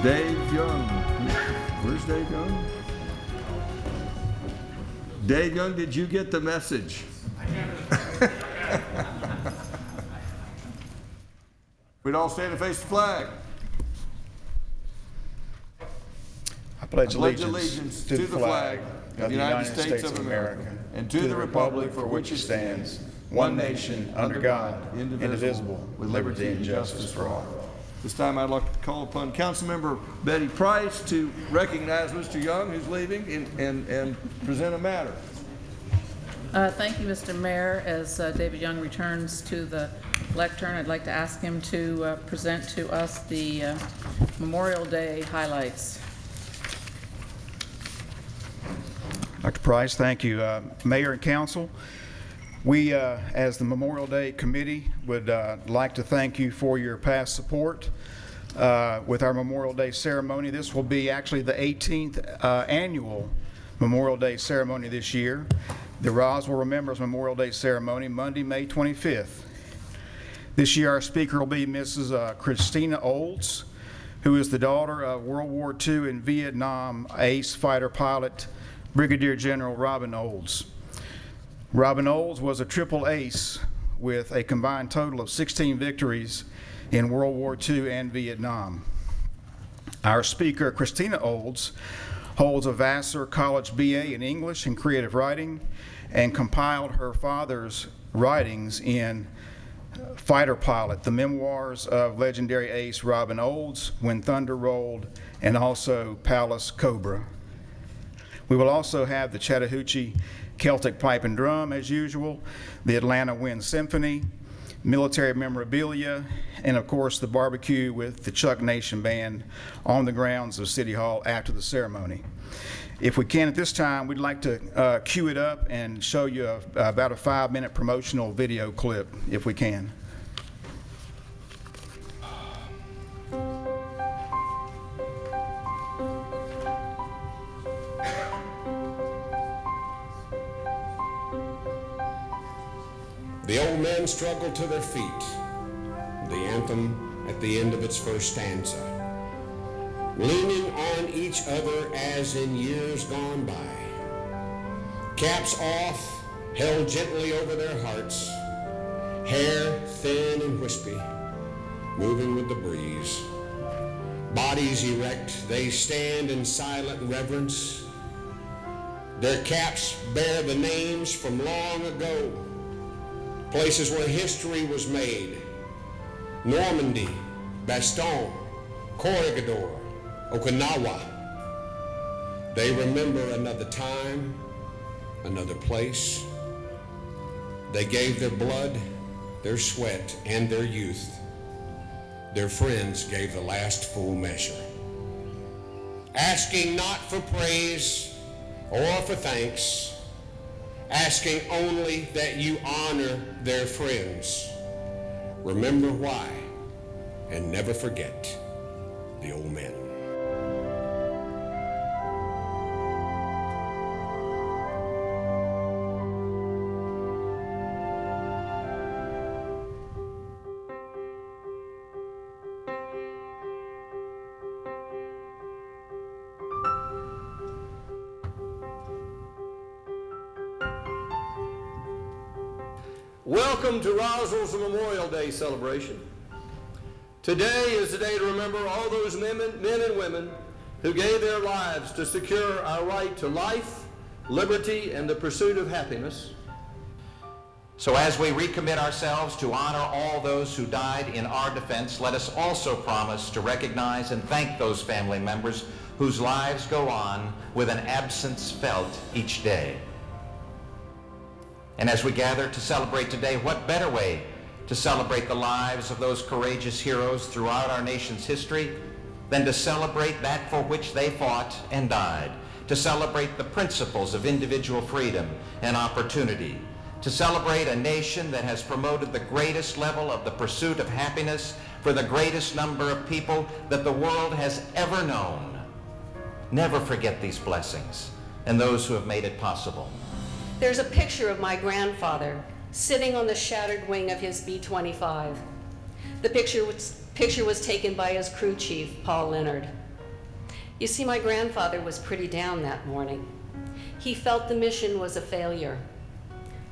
Dave Young. Where's Dave Young? Dave Young, did you get the message? We'd all stand and face the flag. I pledge allegiance to the flag of the United States of America and to the republic for which it stands, one nation, under God, indivisible, with liberty and justice for all. This time I'd like to call upon Councilmember Betty Price to recognize Mr. Young, who's leaving, and present a matter. Thank you, Mr. Mayor. As David Young returns to the lectern, I'd like to ask him to present to us the Memorial Day highlights. Dr. Price, thank you. Mayor and Council, we, as the Memorial Day Committee, would like to thank you for your past support with our Memorial Day ceremony. This will be actually the 18th annual Memorial Day ceremony this year. The Roswell Remembers Memorial Day ceremony, Monday, May 25th. This year, our speaker will be Mrs. Christina Olds, who is the daughter of World War II and Vietnam ace fighter pilot Brigadier General Robin Olds. Robin Olds was a triple ace with a combined total of 16 victories in World War II and Vietnam. Our speaker, Christina Olds, holds a Vassar College BA in English and Creative Writing and compiled her father's writings in Fighter Pilot, the memoirs of legendary ace Robin Olds, When Thunder Rolled, and also Palace Cobra. We will also have the Chattahoochee Celtic Pipe and Drum as usual, the Atlanta Wind Symphony, military memorabilia, and of course the barbecue with the Chuck Nation Band on the grounds of City Hall after the ceremony. If we can at this time, we'd like to cue it up and show you about a 5-minute promotional video clip, if we can. The old men struggled to their feet, the anthem at the end of its first stanza, leaning on each other as in years gone by. Caps off, held gently over their hearts, hair thin and wispy, moving with the breeze. Bodies erect, they stand in silent reverence. Their caps bear the names from long ago, places where history was made: Normandy, Bastogne, Corregidor, Okinawa. They remember another time, another place. They gave their blood, their sweat, and their youth. Their friends gave the last full measure, asking not for praise or for thanks, asking only that you honor their friends. Remember why, and never forget the old men. Welcome to Roswell's Memorial Day celebration. Today is the day to remember all those men and women who gave their lives to secure our right to life, liberty, and the pursuit of happiness. So as we recommit ourselves to honor all those who died in our defense, let us also promise to recognize and thank those family members whose lives go on with an absence felt each day. And as we gather to celebrate today, what better way to celebrate the lives of those courageous heroes throughout our nation's history than to celebrate that for which they fought and died, to celebrate the principles of individual freedom and opportunity, to celebrate a nation that has promoted the greatest level of the pursuit of happiness for the greatest number of people that the world has ever known. Never forget these blessings and those who have made it possible. There's a picture of my grandfather sitting on the shattered wing of his B-25. The picture was taken by his crew chief, Paul Leonard. You see, my grandfather was pretty down that morning. He felt the mission was a failure.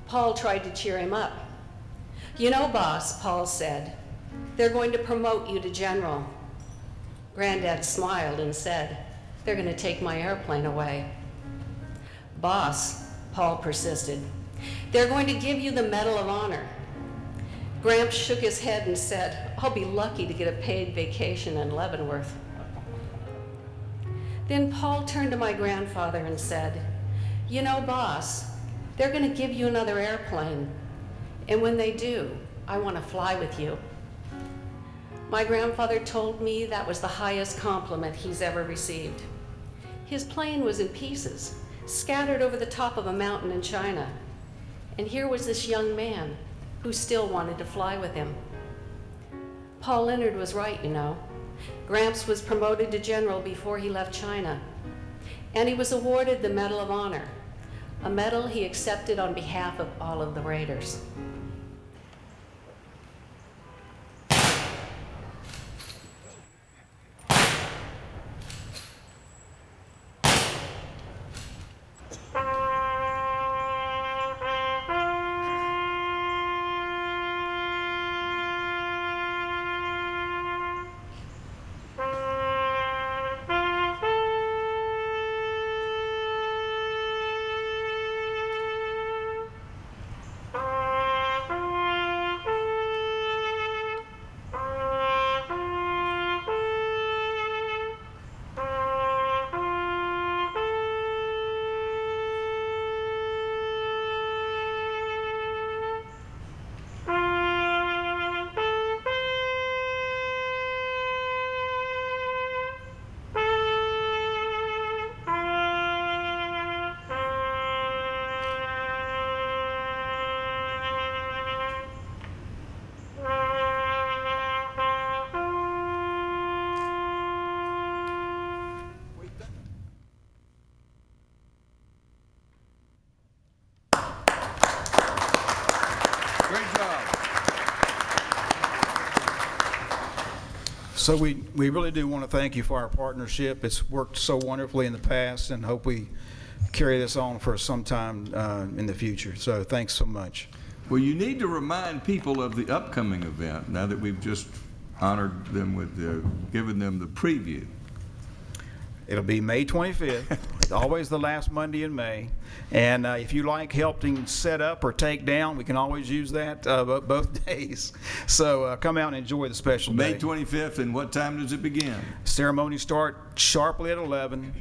Paul tried to cheer him up. "You know, boss," Paul said, "they're going to promote you to general." Granddad smiled and said, "They're going to take my airplane away." "Boss," Paul persisted, "they're going to give you the Medal of Honor." Gramps shook his head and said, "I'll be lucky to get a paid vacation in Leavenworth." Then Paul turned to my grandfather and said, "You know, boss, they're going to give you another airplane. And when they do, I want to fly with you." My grandfather told me that was the highest compliment he's ever received. His plane was in pieces, scattered over the top of a mountain in China. And here was this young man who still wanted to fly with him. Paul Leonard was right, you know. Gramps was promoted to general before he left China. And he was awarded the Medal of Honor, a medal he accepted on behalf of all of the Raiders. So we really do want to thank you for our partnership. It's worked so wonderfully in the past, and hope we carry this on for some time in the future. So thanks so much. Well, you need to remind people of the upcoming event now that we've just honored them with given them the preview. It'll be May 25th. It's always the last Monday in May. And if you like helping set up or take down, we can always use that both days. So come out and enjoy the special day. May 25th, and what time does it begin? Ceremonies start sharply at 11.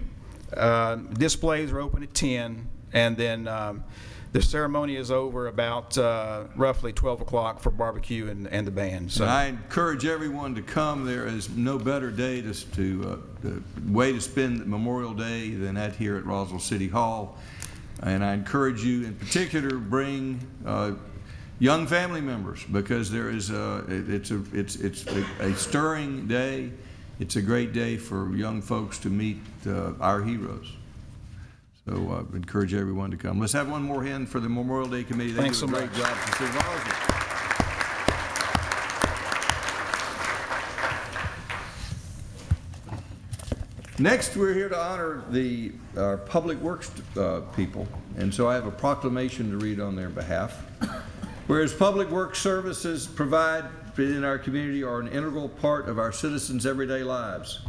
Displays are open at 10. And then the ceremony is over about roughly 12 o'clock for barbecue and the band. So and I encourage everyone to come. There is no better day way to spend Memorial Day than here at Roswell City Hall. And I encourage you in particular bring young family members, because there is it's a stirring day. It's a great day for young folks to meet our heroes. So I encourage everyone to come. Let's have one more hand for the Memorial Day Committee. They Thanks do a so great much. job for City Roswell. Next, we're here to honor our Public Works people, and so I have a proclamation to read on their behalf. Whereas public works services provided in our community are an integral part of our citizens' everyday lives.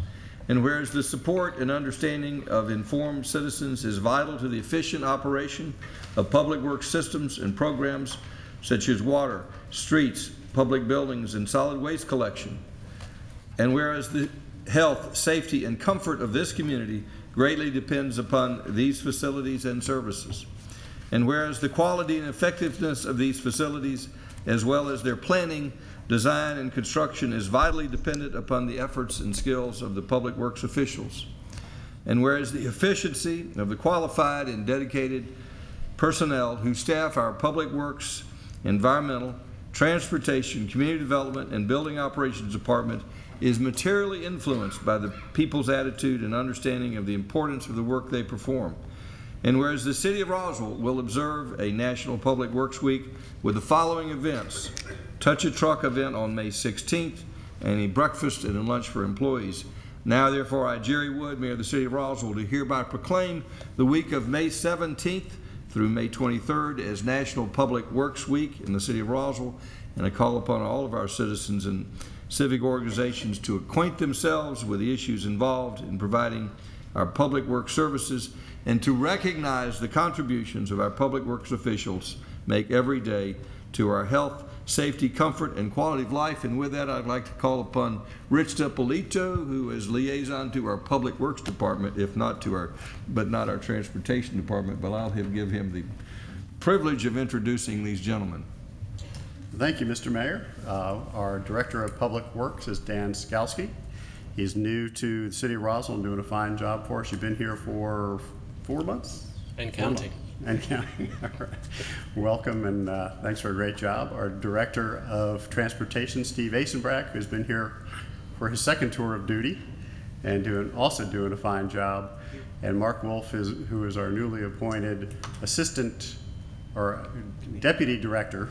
And whereas the support and understanding of informed citizens is vital to the efficient operation of public works systems and programs such as water, streets, public buildings, and solid waste collection. And whereas the health, safety, and comfort of this community greatly depends upon these facilities and services. And whereas the quality and effectiveness of these facilities, as well as their planning, design, and construction is vitally dependent upon the efforts and skills of the public works officials. And whereas the efficiency of the qualified and dedicated personnel who staff our public works, environmental, transportation, community development, and building operations department is materially influenced by the people's attitude and understanding of the importance of the work they perform. And whereas the City of Roswell will observe a National Public Works Week with the following events: Touch a Truck event on May 16th, and a breakfast and a lunch for employees. Now, therefore, I, Jerry Wood, Mayor of the City of Roswell, do hereby proclaim the week of May 17th through May 23rd as National Public Works Week in the City of Roswell, and I call upon all of our citizens and civic organizations to acquaint themselves with the issues involved in providing our public works services and to recognize the contributions of our public works officials make every day to our health, safety, comfort, and quality of life. And with that, I'd like to call upon Rich Depolito, who is liaison to our Public Works Department, not our Transportation Department, but I'll give him the privilege of introducing these gentlemen. Thank you, Mr. Mayor. Our Director of Public Works is Dan Skalski. He's new to the City of Roswell and doing a fine job for us. You've been here for 4 months? And counting. And counting. All right. Welcome, and thanks for a great job. Our Director of Transportation, Steve Asenbrack, who's been here for his second tour of duty and also doing a fine job. And Mark Wolf, who is our newly appointed Assistant or Deputy Director,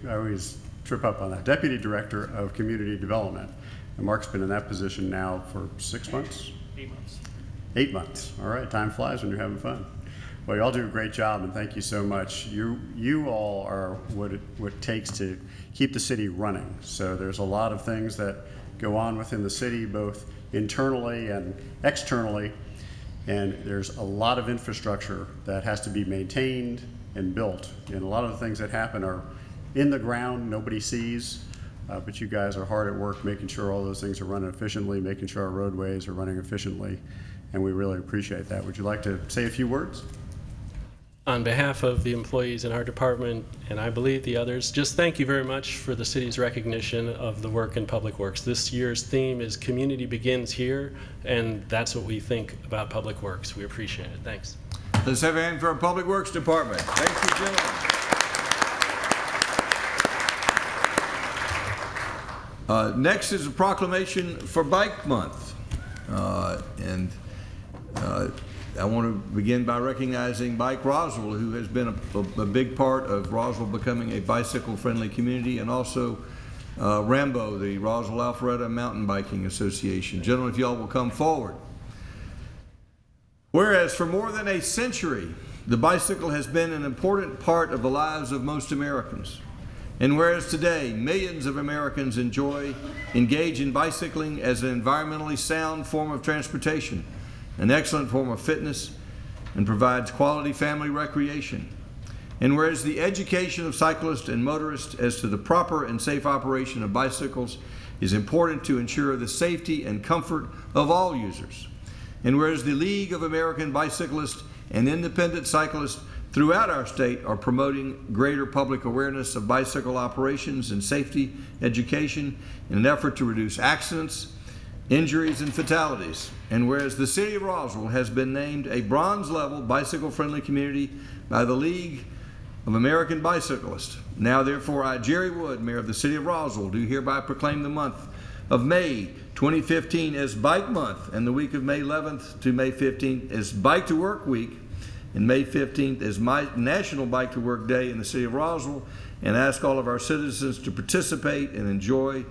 I always trip up on that, Deputy Director of Community Development. And Mark's been in that position now for 6 months? 8 months. 8 months. All right, time flies when you're having fun. Well, you all do a great job, and thank you so much. You all are what it takes to keep the city running. So there's a lot of things that go on within the city, both internally and externally, and there's a lot of infrastructure that has to be maintained and built. And a lot of the things that happen are in the ground, nobody sees, but you guys are hard at work making sure all those things are running efficiently, making sure our roadways are running efficiently, and we really appreciate that. Would you like to say a few words? On behalf of the employees in our department, and I believe the others, just thank you very much for the city's recognition of the work in Public Works. This year's theme is Community Begins Here, and that's what we think about Public Works. We appreciate it. Thanks. Let's have a hand for our Public Works Department. Thank you, gentlemen. Next is a proclamation for Bike Month. I want to begin by recognizing Bike Roswell, who has been a big part of Roswell becoming a bicycle-friendly community, and also Rambo, the Roswell Alpharetta Mountain Biking Association. Gentlemen, if y'all will come forward. Whereas for more than a century, the bicycle has been an important part of the lives of most Americans. And whereas today, millions of Americans engage in bicycling as an environmentally sound form of transportation, an excellent form of fitness, and provides quality family recreation. And whereas the education of cyclists and motorists as to the proper and safe operation of bicycles is important to ensure the safety and comfort of all users. And whereas the League of American Bicyclists and independent cyclists throughout our state are promoting greater public awareness of bicycle operations and safety education in an effort to reduce accidents, injuries, and fatalities. And whereas the City of Roswell has been named a bronze-level bicycle-friendly community by the League of American Bicyclists, now therefore I, Jerry Wood, Mayor of the City of Roswell, do hereby proclaim the month of May 2015 as Bike Month, and the week of May 11th to May 15th as Bike to Work Week, and May 15th as National Bike to Work Day in the City of Roswell, and ask all of our citizens to participate and enjoy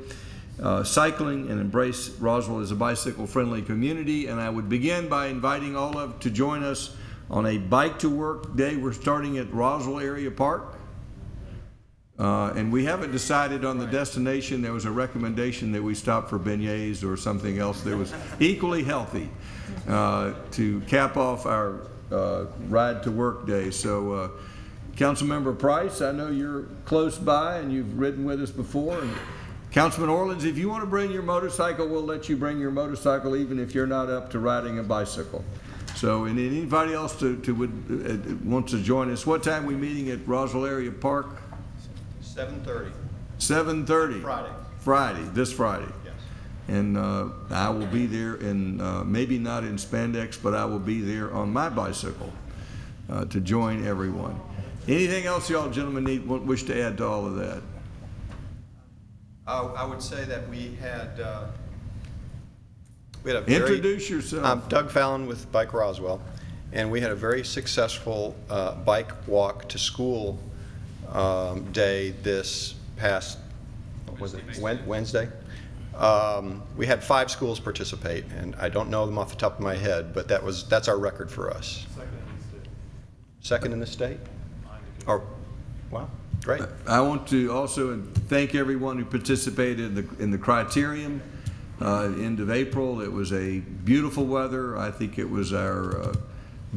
cycling and embrace Roswell as a bicycle-friendly community. And I would begin by inviting all of to join us on a Bike to Work Day. We're starting at Roswell Area Park. And we haven't decided on the destination. There was a recommendation that we stop for beignets or something else that was equally healthy to cap off our Ride to Work Day. So Councilmember Price, I know you're close by and you've ridden with us before. And Councilman Orleans, if you want to bring your motorcycle, we'll let you bring your motorcycle even if you're not up to riding a bicycle. So, and anybody else wants to join us, what time are we meeting at Roswell Area Park? 7:30. 7:30. Friday. This Friday. Yes. And I will be there maybe not in spandex, but I will be there on my bicycle to join everyone. Anything else y'all gentlemen wish to add to all of that? I would say that we had a very... Introduce yourself. I'm Doug Fallon with Bike Roswell, and we had a very successful bike walk to school day this past, Wednesday. We had 5 schools participate, and I don't know them off the top of my head, but that's our record for us. Second in the state? Oh, wow, great. I want to also thank everyone who participated in the criterium. End of April, it was a beautiful weather. I think it was our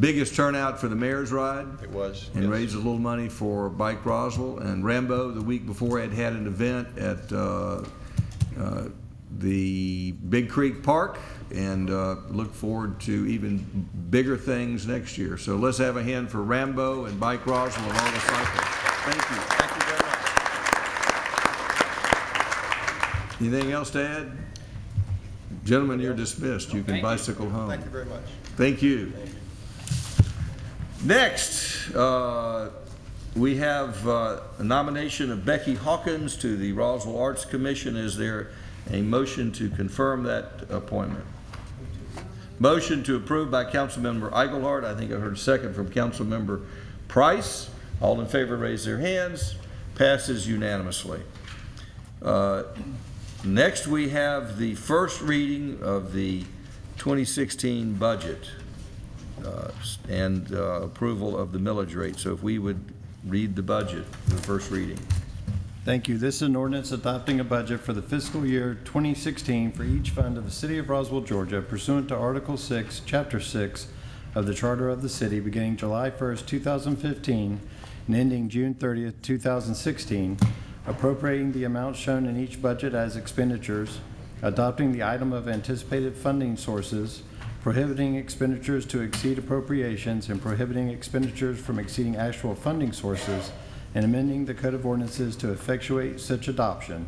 biggest turnout for the mayor's ride. It was, and yes. raised a little money for Bike Roswell. And Rambo, the week before, had an event at the Big Creek Park, and look forward to even bigger things next year. So let's have a hand for Rambo and Bike Roswell and all the cyclists. Thank you. Thank you very much. Anything else to add? Gentlemen, you're dismissed. You can bicycle home. Thank you very much. Thank you. Next, we have a nomination of Beckie Hawkins to the Roswell Arts Commission. Is there a motion to confirm that appointment? Motion to approve by Councilmember Eichelhardt. I think I heard a second from Councilmember Price. All in favor raise their hands. Passes unanimously. Next, we have the first reading of the 2016 budget and approval of the millage rate. So if we would read the budget, the first reading. Thank you. This is an ordinance adopting a budget for the fiscal year 2016 for each fund of the City of Roswell, Georgia, pursuant to Article 6, Chapter 6 of the Charter of the City, beginning July 1st, 2015, and ending June 30th, 2016, appropriating the amounts shown in each budget as expenditures, adopting the item of anticipated funding sources, prohibiting expenditures to exceed appropriations, and prohibiting expenditures from exceeding actual funding sources, and amending the Code of Ordinances to effectuate such adoption.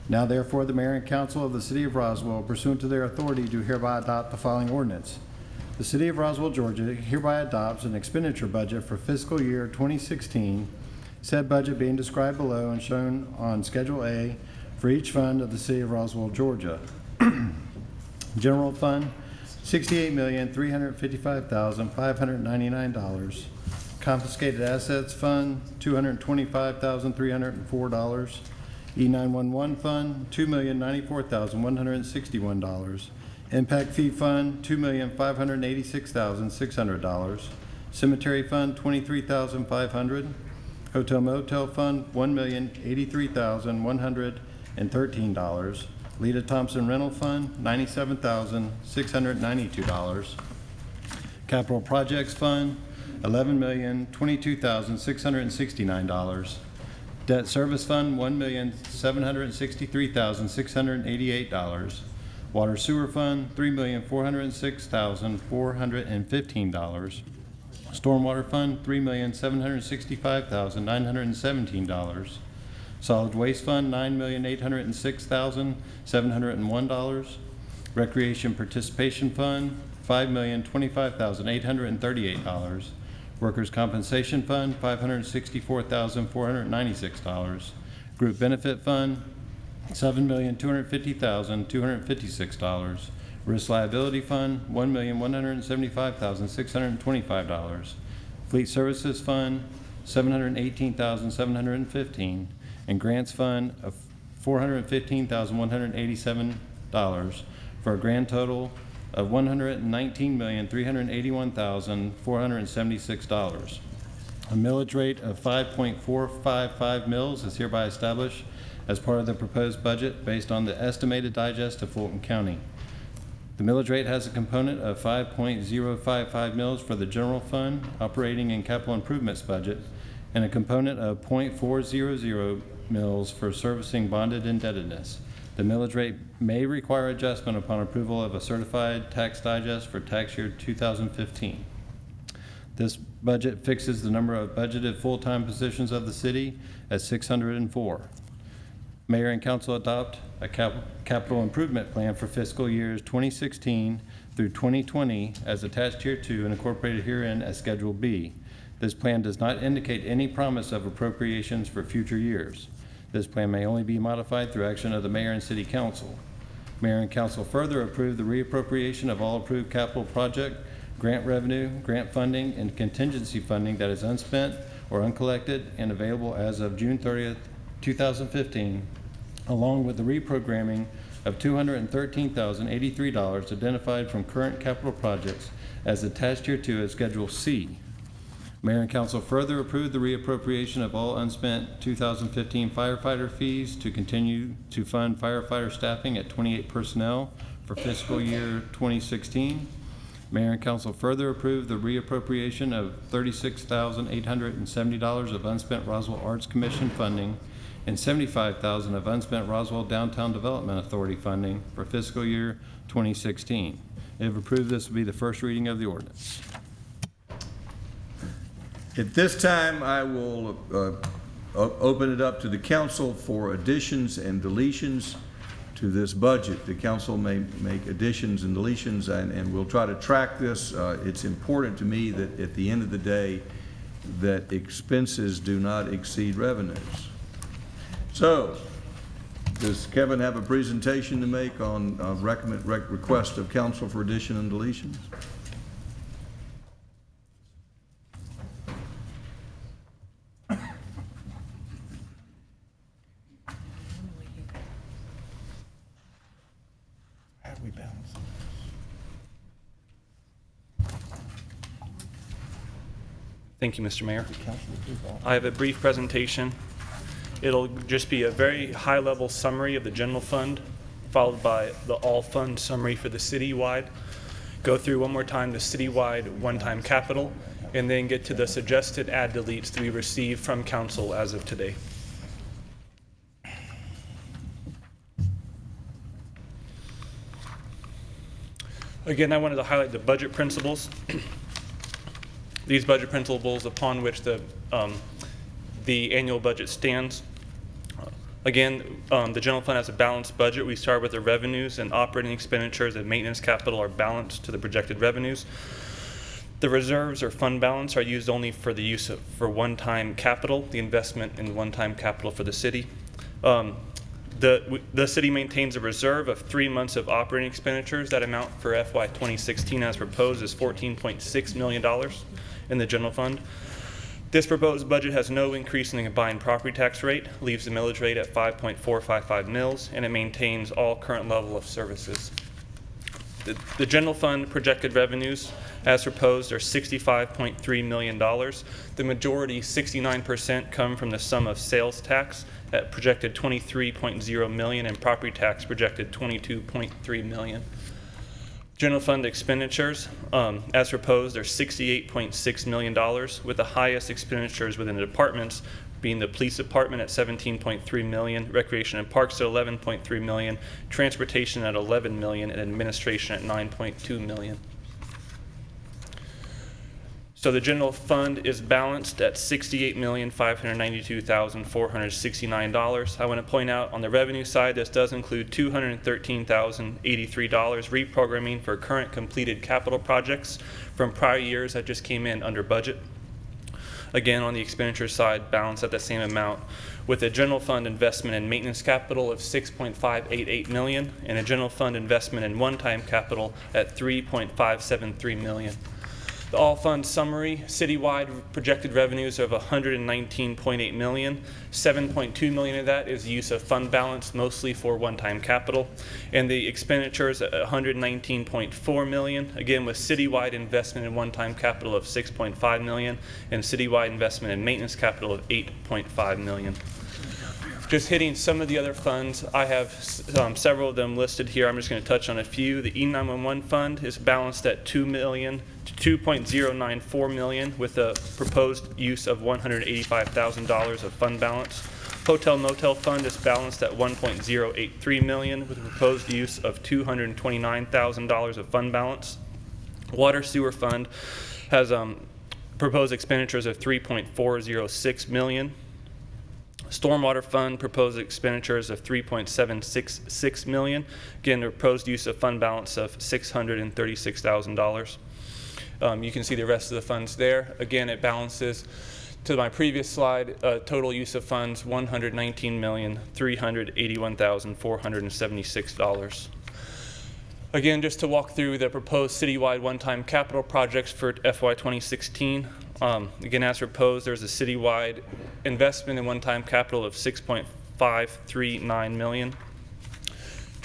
Now therefore, the Mayor and Council of the City of Roswell, pursuant to their authority, do hereby adopt the following ordinance. The City of Roswell, Georgia hereby adopts an expenditure budget for fiscal year 2016, said budget being described below and shown on Schedule A for each fund of the City of Roswell, Georgia. General Fund, $68,355,599. Confiscated Assets Fund, $225,304. E911 Fund, $2,094,161. Impact Fee Fund, $2,586,600. Cemetery Fund, $23,500. Hotel Motel Fund, $1,083,113. Lita Thompson Rental Fund, $97,692. Capital Projects Fund, $11,022,669. Debt Service Fund, $1,763,688. Water Sewer Fund, $3,406,415. Stormwater Fund, $3,765,917. Solid Waste Fund, $9,806,701. Recreation Participation Fund, $5,025,838. Workers' Compensation Fund, $564,496. Group Benefit Fund, $7,250,256. Risk Liability Fund, $1,175,625. Fleet Services Fund, $718,715. And Grants Fund of $415,187 for a grand total of $119,381,476. A millage rate of 5.455 mils is hereby established as part of the proposed budget based on the estimated digest of Fulton County. The millage rate has a component of 5.055 mils for the general fund, operating and capital improvements budget, and a component of 0.400 mils for servicing bonded indebtedness. The millage rate may require adjustment upon approval of a certified tax digest for tax year 2015. This budget fixes the number of budgeted full-time positions of the city at 604. Mayor and council adopt a capital improvement plan for fiscal years 2016 through 2020 as attached hereto and incorporated herein as Schedule B. This plan does not indicate any promise of appropriations for future years. This plan may only be modified through action of the mayor and city council. Mayor and council further approve the reappropriation of all approved capital project, grant revenue, grant funding, and contingency funding that is unspent or uncollected and available as of June 30th, 2015, along with the reprogramming of $213,083 identified from current capital projects as attached hereto as Schedule C. Mayor and council further approved the reappropriation of all unspent 2015 firefighter fees to continue to fund firefighter staffing at 28 personnel for fiscal year 2016. Mayor and council further approved the reappropriation of $36,870 of unspent Roswell Arts Commission funding and $75,000 of unspent Roswell Downtown Development Authority funding for fiscal year 2016. If approved, this will be the first reading of the ordinance. At this time, I will open it up to the council for additions and deletions to this budget. The council may make additions and deletions, and we'll try to track this. It's important to me that at the end of the day, that expenses do not exceed revenues. So, does Kevin have a presentation to make on request of council for addition and deletions? Thank you, Mr. Mayor. I have a brief presentation. It'll just be a very high-level summary of the general fund, followed by the all-fund summary for the citywide. Go through one more time the citywide one-time capital, and then get to the suggested add deletes that we received from council as of today. Again, I wanted to highlight the budget principles. These budget principles upon which the annual budget stands. Again, the general fund has a balanced budget. We start with the revenues, and operating expenditures and maintenance capital are balanced to the projected revenues. The reserves or fund balance are used only for the use of for one-time capital, the investment in one-time capital for the city. The city maintains a reserve of 3 months of operating expenditures. That amount for FY 2016 as proposed is $14.6 million in the general fund. This proposed budget has no increase in the combined property tax rate, leaves the millage rate at 5.455 mils, and it maintains all current level of services. The general fund projected revenues as proposed are $65.3 million. The majority, 69%, come from the sum of sales tax at projected $23.0 million and property tax projected $22.3 million. General fund expenditures, as proposed, are $68.6 million, with the highest expenditures within the departments being the police department at $17.3 million, recreation and parks at $11.3 million, transportation at $11 million, and administration at $9.2 million. So the general fund is balanced at $68,592,469. I want to point out on the revenue side, this does include $213,083 reprogramming for current completed capital projects from prior years that just came in under budget. Again, on the expenditure side, balanced at the same amount, with a general fund investment in maintenance capital of $6.588 million and a general fund investment in one-time capital at $3.573 million. The all-fund summary, citywide projected revenues of $119.8 million. $7.2 million of that is use of fund balance, mostly for one-time capital. And the expenditures at $119.4 million, again with citywide investment in one-time capital of $6.5 million and citywide investment in maintenance capital of $8.5 million. Just hitting some of the other funds, I have several of them listed here. I'm just going to touch on a few. The E911 fund is balanced at $2.094 million with a proposed use of $185,000 of fund balance. Hotel Motel fund is balanced at $1.083 million with a proposed use of $229,000 of fund balance. Water Sewer fund has proposed expenditures of $3.406 million. Stormwater fund proposed expenditures of $3.766 million. Again, the proposed use of fund balance of $636,000. You can see the rest of the funds there. Again, it balances to my previous slide, total use of funds $119,381,476. Again, just to walk through the proposed citywide one-time capital projects for FY 2016. Again, as proposed, there's a citywide investment in one-time capital of $6.539 million.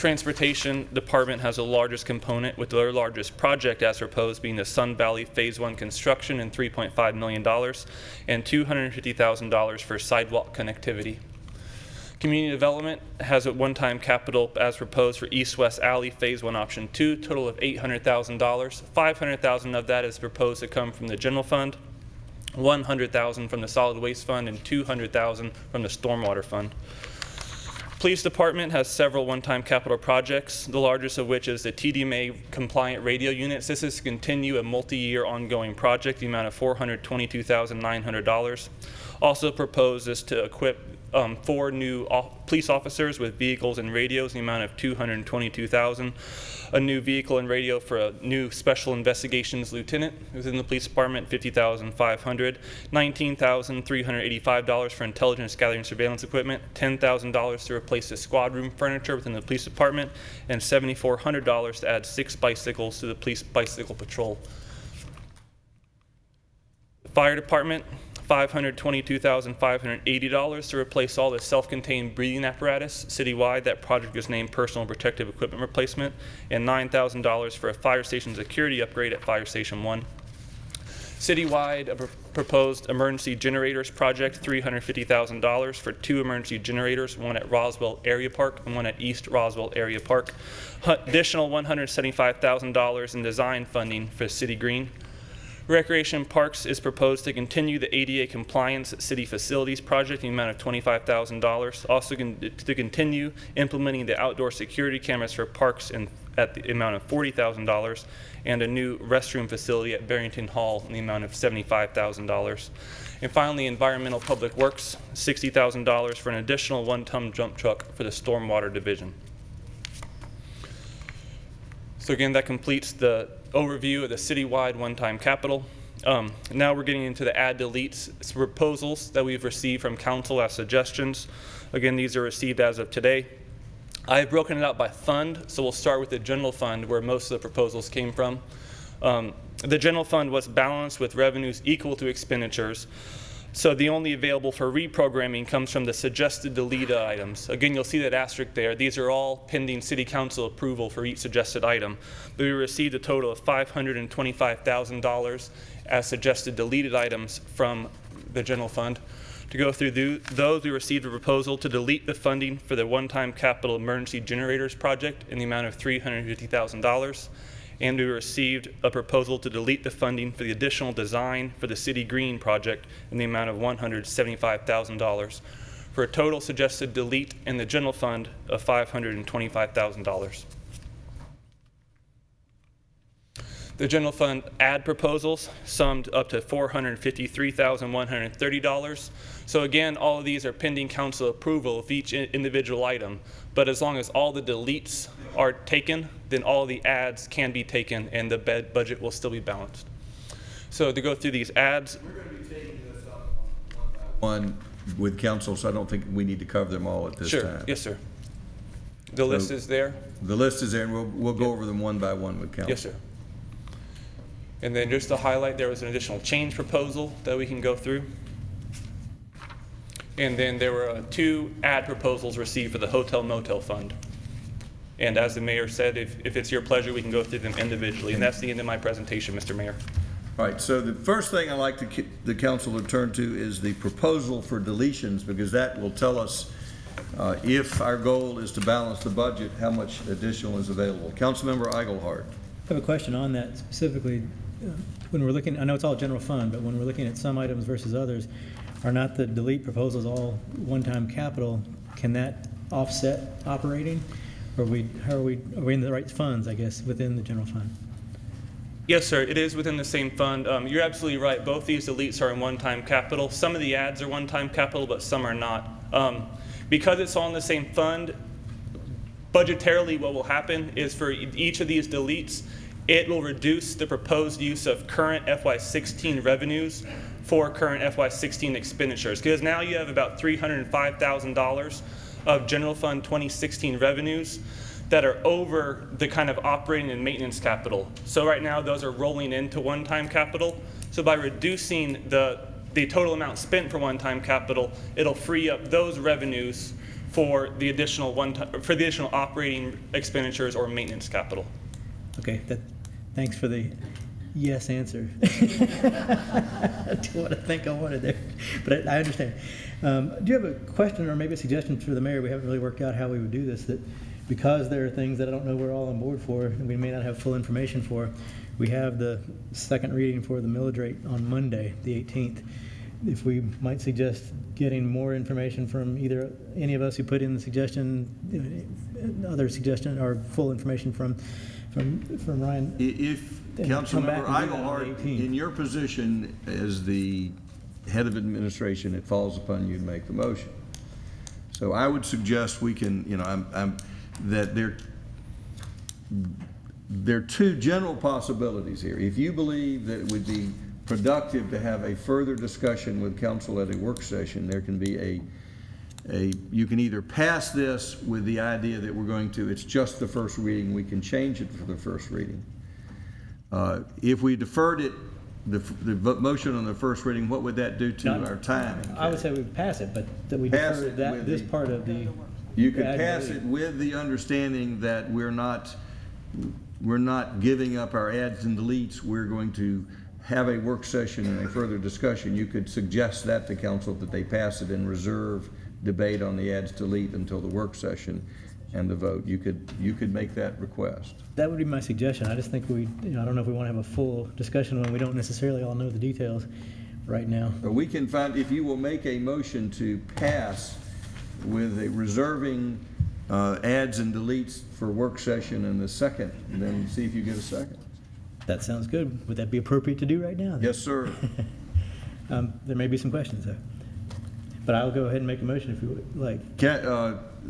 Transportation Department has the largest component, with their largest project as proposed being the Sun Valley Phase 1 construction and $3.5 million and $250,000 for sidewalk connectivity. Community Development has a one-time capital as proposed for East-West Alley Phase 1 Option 2, total of $800,000. $500,000 of that is proposed to come from the general fund, $100,000 from the solid waste fund, and $200,000 from the stormwater fund. Police Department has several one-time capital projects, the largest of which is the TDMA compliant radio units. This is to continue a multi-year ongoing project, the amount of $422,900. Also proposed is to equip 4 new police officers with vehicles and radios in the amount of $222,000. A new vehicle and radio for a new special investigations lieutenant within the police department, $50,500. $19,385 for intelligence gathering surveillance equipment, $10,000 to replace the squad room furniture within the police department, and $7,400 to add 6 bicycles to the police bicycle patrol. The fire department, $522,580 to replace all the self-contained breathing apparatus citywide. That project is named Personal Protective Equipment Replacement, and $9,000 for a fire station security upgrade at Fire Station 1. Citywide, a proposed emergency generators project, $350,000 for 2 emergency generators, one at Roswell Area Park and one at East Roswell Area Park. Additional $175,000 in design funding for City Green. Recreation Parks is proposed to continue the ADA compliance at City Facilities project in the amount of $25,000. Also to continue implementing the outdoor security cameras for parks at the amount of $40,000, and a new restroom facility at Barrington Hall in the amount of $75,000. And finally, Environmental Public Works, $60,000 for an additional 1-ton dump truck for the Stormwater Division. So again, that completes the overview of the citywide one-time capital. Now we're getting into the add deletes proposals that we've received from council as suggestions. Again, these are received as of today. I've broken it out by fund, so we'll start with the general fund where most of the proposals came from. The general fund was balanced with revenues equal to expenditures. So the only available for reprogramming comes from the suggested deleted items. Again, you'll see that asterisk there. These are all pending City Council approval for each suggested item. But we received a total of $525,000 as suggested deleted items from the general fund. To go through those, we received a proposal to delete the funding for the one-time capital emergency generators project in the amount of $350,000. And we received a proposal to delete the funding for the additional design for the City Green project in the amount of $175,000, for a total suggested delete in the general fund of $525,000. The general fund add proposals summed up to $453,130. So again, all of these are pending council approval of each individual item, but as long as all the deletes are taken, then all the adds can be taken and the budget will still be balanced. So to go through these adds. We're going to be taking this up one with council, so I don't think we need to cover them all at this time. Sure, yes sir. The list is there? The list is there, and we'll go over them one by one with council. Yes sir. And then just to highlight, there was an additional change proposal that we can go through. And then there were 2 add proposals received for the hotel motel fund. And as the mayor said, if it's your pleasure, we can go through them individually. And that's the end of my presentation, Mr. Mayor. All right, so the first thing I'd like the council to turn to is the proposal for deletions, because that will tell us if our goal is to balance the budget, how much additional is available. Councilmember Eichelhardt. I have a question on that specifically. When we're looking, I know it's all general fund, but when we're looking at some items versus others, are not the delete proposals all one-time capital? Can that offset operating? Or are we in the right funds, I guess, within the general fund? Yes, sir. It is within the same fund. You're absolutely right. Both these deletes are in one-time capital. Some of the adds are one-time capital, but some are not. Because it's all in the same fund, budgetarily what will happen is for each of these deletes, it will reduce the proposed use of current FY16 revenues for current FY16 expenditures. Because now you have about $305,000 of general fund 2016 revenues that are over the kind of operating and maintenance capital. So right now those are rolling into one-time capital. So by reducing the the total amount spent for one-time capital, it'll free up those revenues for the additional operating expenditures or maintenance capital. Okay, thanks for the yes answer. To what I think I wanted there, but I understand. Do you have a question or maybe a suggestion for the mayor? We haven't really worked out how we would do this, that because there are things that I don't know we're all on board for and we may not have full information for, we have the second reading for the millage rate on Monday, the 18th. If we might suggest getting more information from either any of us who put in the suggestion, other suggestion, or full information from Ryan. If Councilmember Eichelhardt, in your position as the head of administration, it falls upon you to make the motion. So I would suggest we can, that there are two general possibilities here. If you believe that it would be productive to have a further discussion with council at a work session, there can be you can either pass this with the idea that we're going to, it's just the first reading, we can change it for the first reading. If we deferred it, the motion on the first reading, what would that do to our timing? I would say we pass it, but that we defer this part of the. You could pass it with the understanding that we're not giving up our adds and deletes. We're going to have a work session and a further discussion. You could suggest that to council, that they pass it and reserve debate on the adds delete until the work session and the vote. You could make that request. That would be my suggestion. I just think I don't know if we want to have a full discussion when we don't necessarily all know the details right now. But we can find, if you will make a motion to pass with a reserving adds and deletes for work session in the second, then see if you get a second. That sounds good. Would that be appropriate to do right now? Yes, sir. There may be some questions though, but I'll go ahead and make a motion if you would like.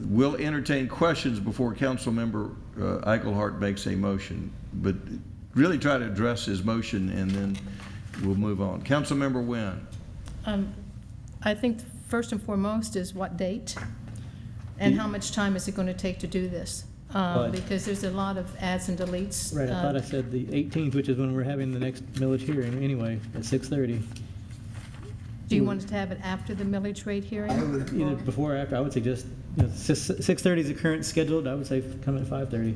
We'll entertain questions before Councilmember Eichelhardt makes a motion, but really try to address his motion and then we'll move on. Councilmember Wynn. I think first and foremost is what date and how much time is it going to take to do this? Because there's a lot of adds and deletes. Right, I thought I said the 18th, which is when we're having the next millage hearing anyway, at 6:30. Do you want to have it after the millage rate hearing? Either before or after. I would suggest 6:30 is the current scheduled. I would say come at 5:30.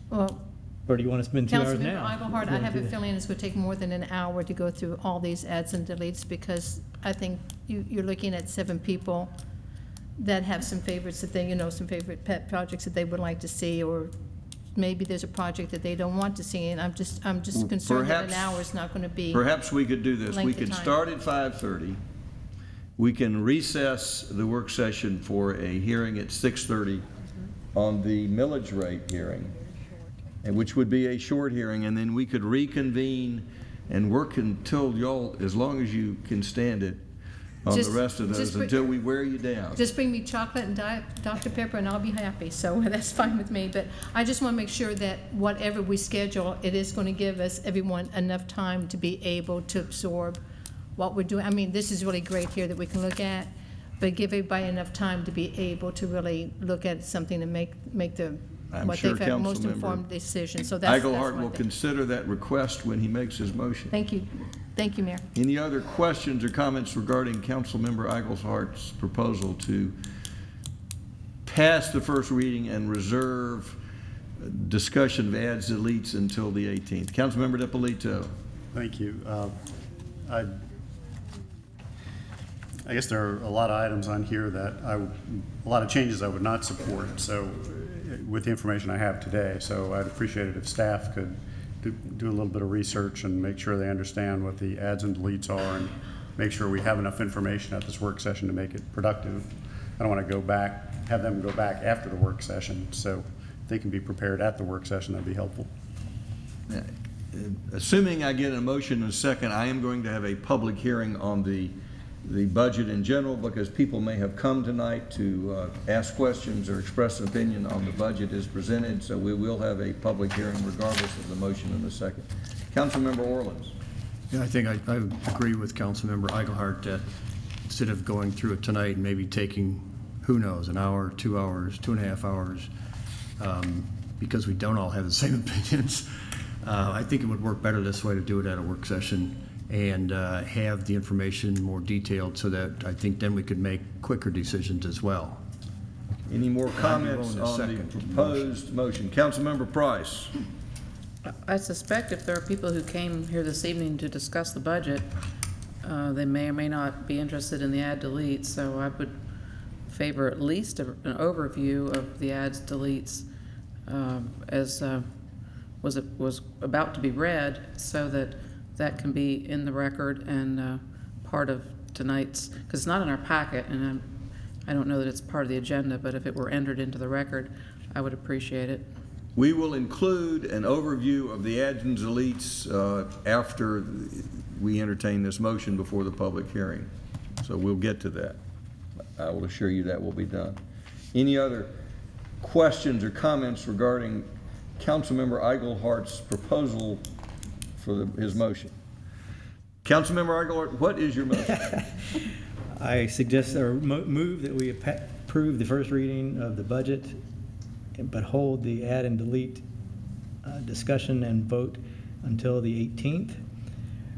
Well, or do you want to spend 2 hours now? Councilmember Eichelhardt, I have a feeling this would take more than an hour to go through all these adds and deletes, because I think you're looking at 7 people that have some favorites that they, some favorite pet projects that they would like to see, or maybe there's a project that they don't want to see, and I'm just concerned that an hour is not going to be. Perhaps we could do this. We length of could time. start at 5:30. We can recess the work session for a hearing at 6:30 on the millage rate hearing, and which would be a short hearing, and then we could reconvene and work until y'all, as long as you can stand it, on the rest of those until we wear you down. Just bring me chocolate and Dr. Pepper and I'll be happy, so that's fine with me. But I just want to make sure that whatever we schedule, it is going to give us, everyone, enough time to be able to absorb what we're doing. I mean, this is really great here that we can look at, but give everybody enough time to be able to really look at something and make the what they've had most informed decision. So that's Eichelhardt will consider that request when he makes his motion. Thank you. Thank you, Mayor. Any other questions or comments regarding Councilmember Eichelhardt's proposal to pass the first reading and reserve discussion of adds, deletes until the 18th? Councilmember DiPolito. Thank you. I guess there are a lot of items on here that a lot of changes I would not support. So, with the information I have today, so I'd appreciate it if staff could do a little bit of research and make sure they understand what the adds and deletes are, and make sure we have enough information at this work session to make it productive. I don't want to have them go back after the work session, so if they can be prepared at the work session, that'd be helpful. Assuming I get a motion in a second, I am going to have a public hearing on the budget in general, because people may have come tonight to ask questions or express an opinion on the budget as presented, so we will have a public hearing regardless of the motion in a second. Councilmember Orleans. Yeah, I think I agree with Councilmember Eichelhardt that instead of going through it tonight, maybe taking, who knows, an hour, 2 hours, 2.5 hours, because we don't all have the same opinions. I think it would work better this way to do it at a work session and have the information more detailed so that I think then we could make quicker decisions as well. Any more comments I'd be willing to on the second the proposed motion? Councilmember Price. I suspect if there are people who came here this evening to discuss the budget, they may or may not be interested in the add delete, so I would favor at least an overview of the adds deletes as was about to be read, so that that can be in the record and part of tonight's, because it's not in our packet, and I don't know that it's part of the agenda, but if it were entered into the record, I would appreciate it. We will include an overview of the adds and deletes after we entertain this motion before the public hearing. So we'll get to that. I will assure you that will be done. Any other questions or comments regarding Councilmember Eichelhardt's proposal for his motion? Councilmember Eichelhardt, what is your motion? I suggest or move that we approve the first reading of the budget, but hold the add and delete discussion and vote until the 18th.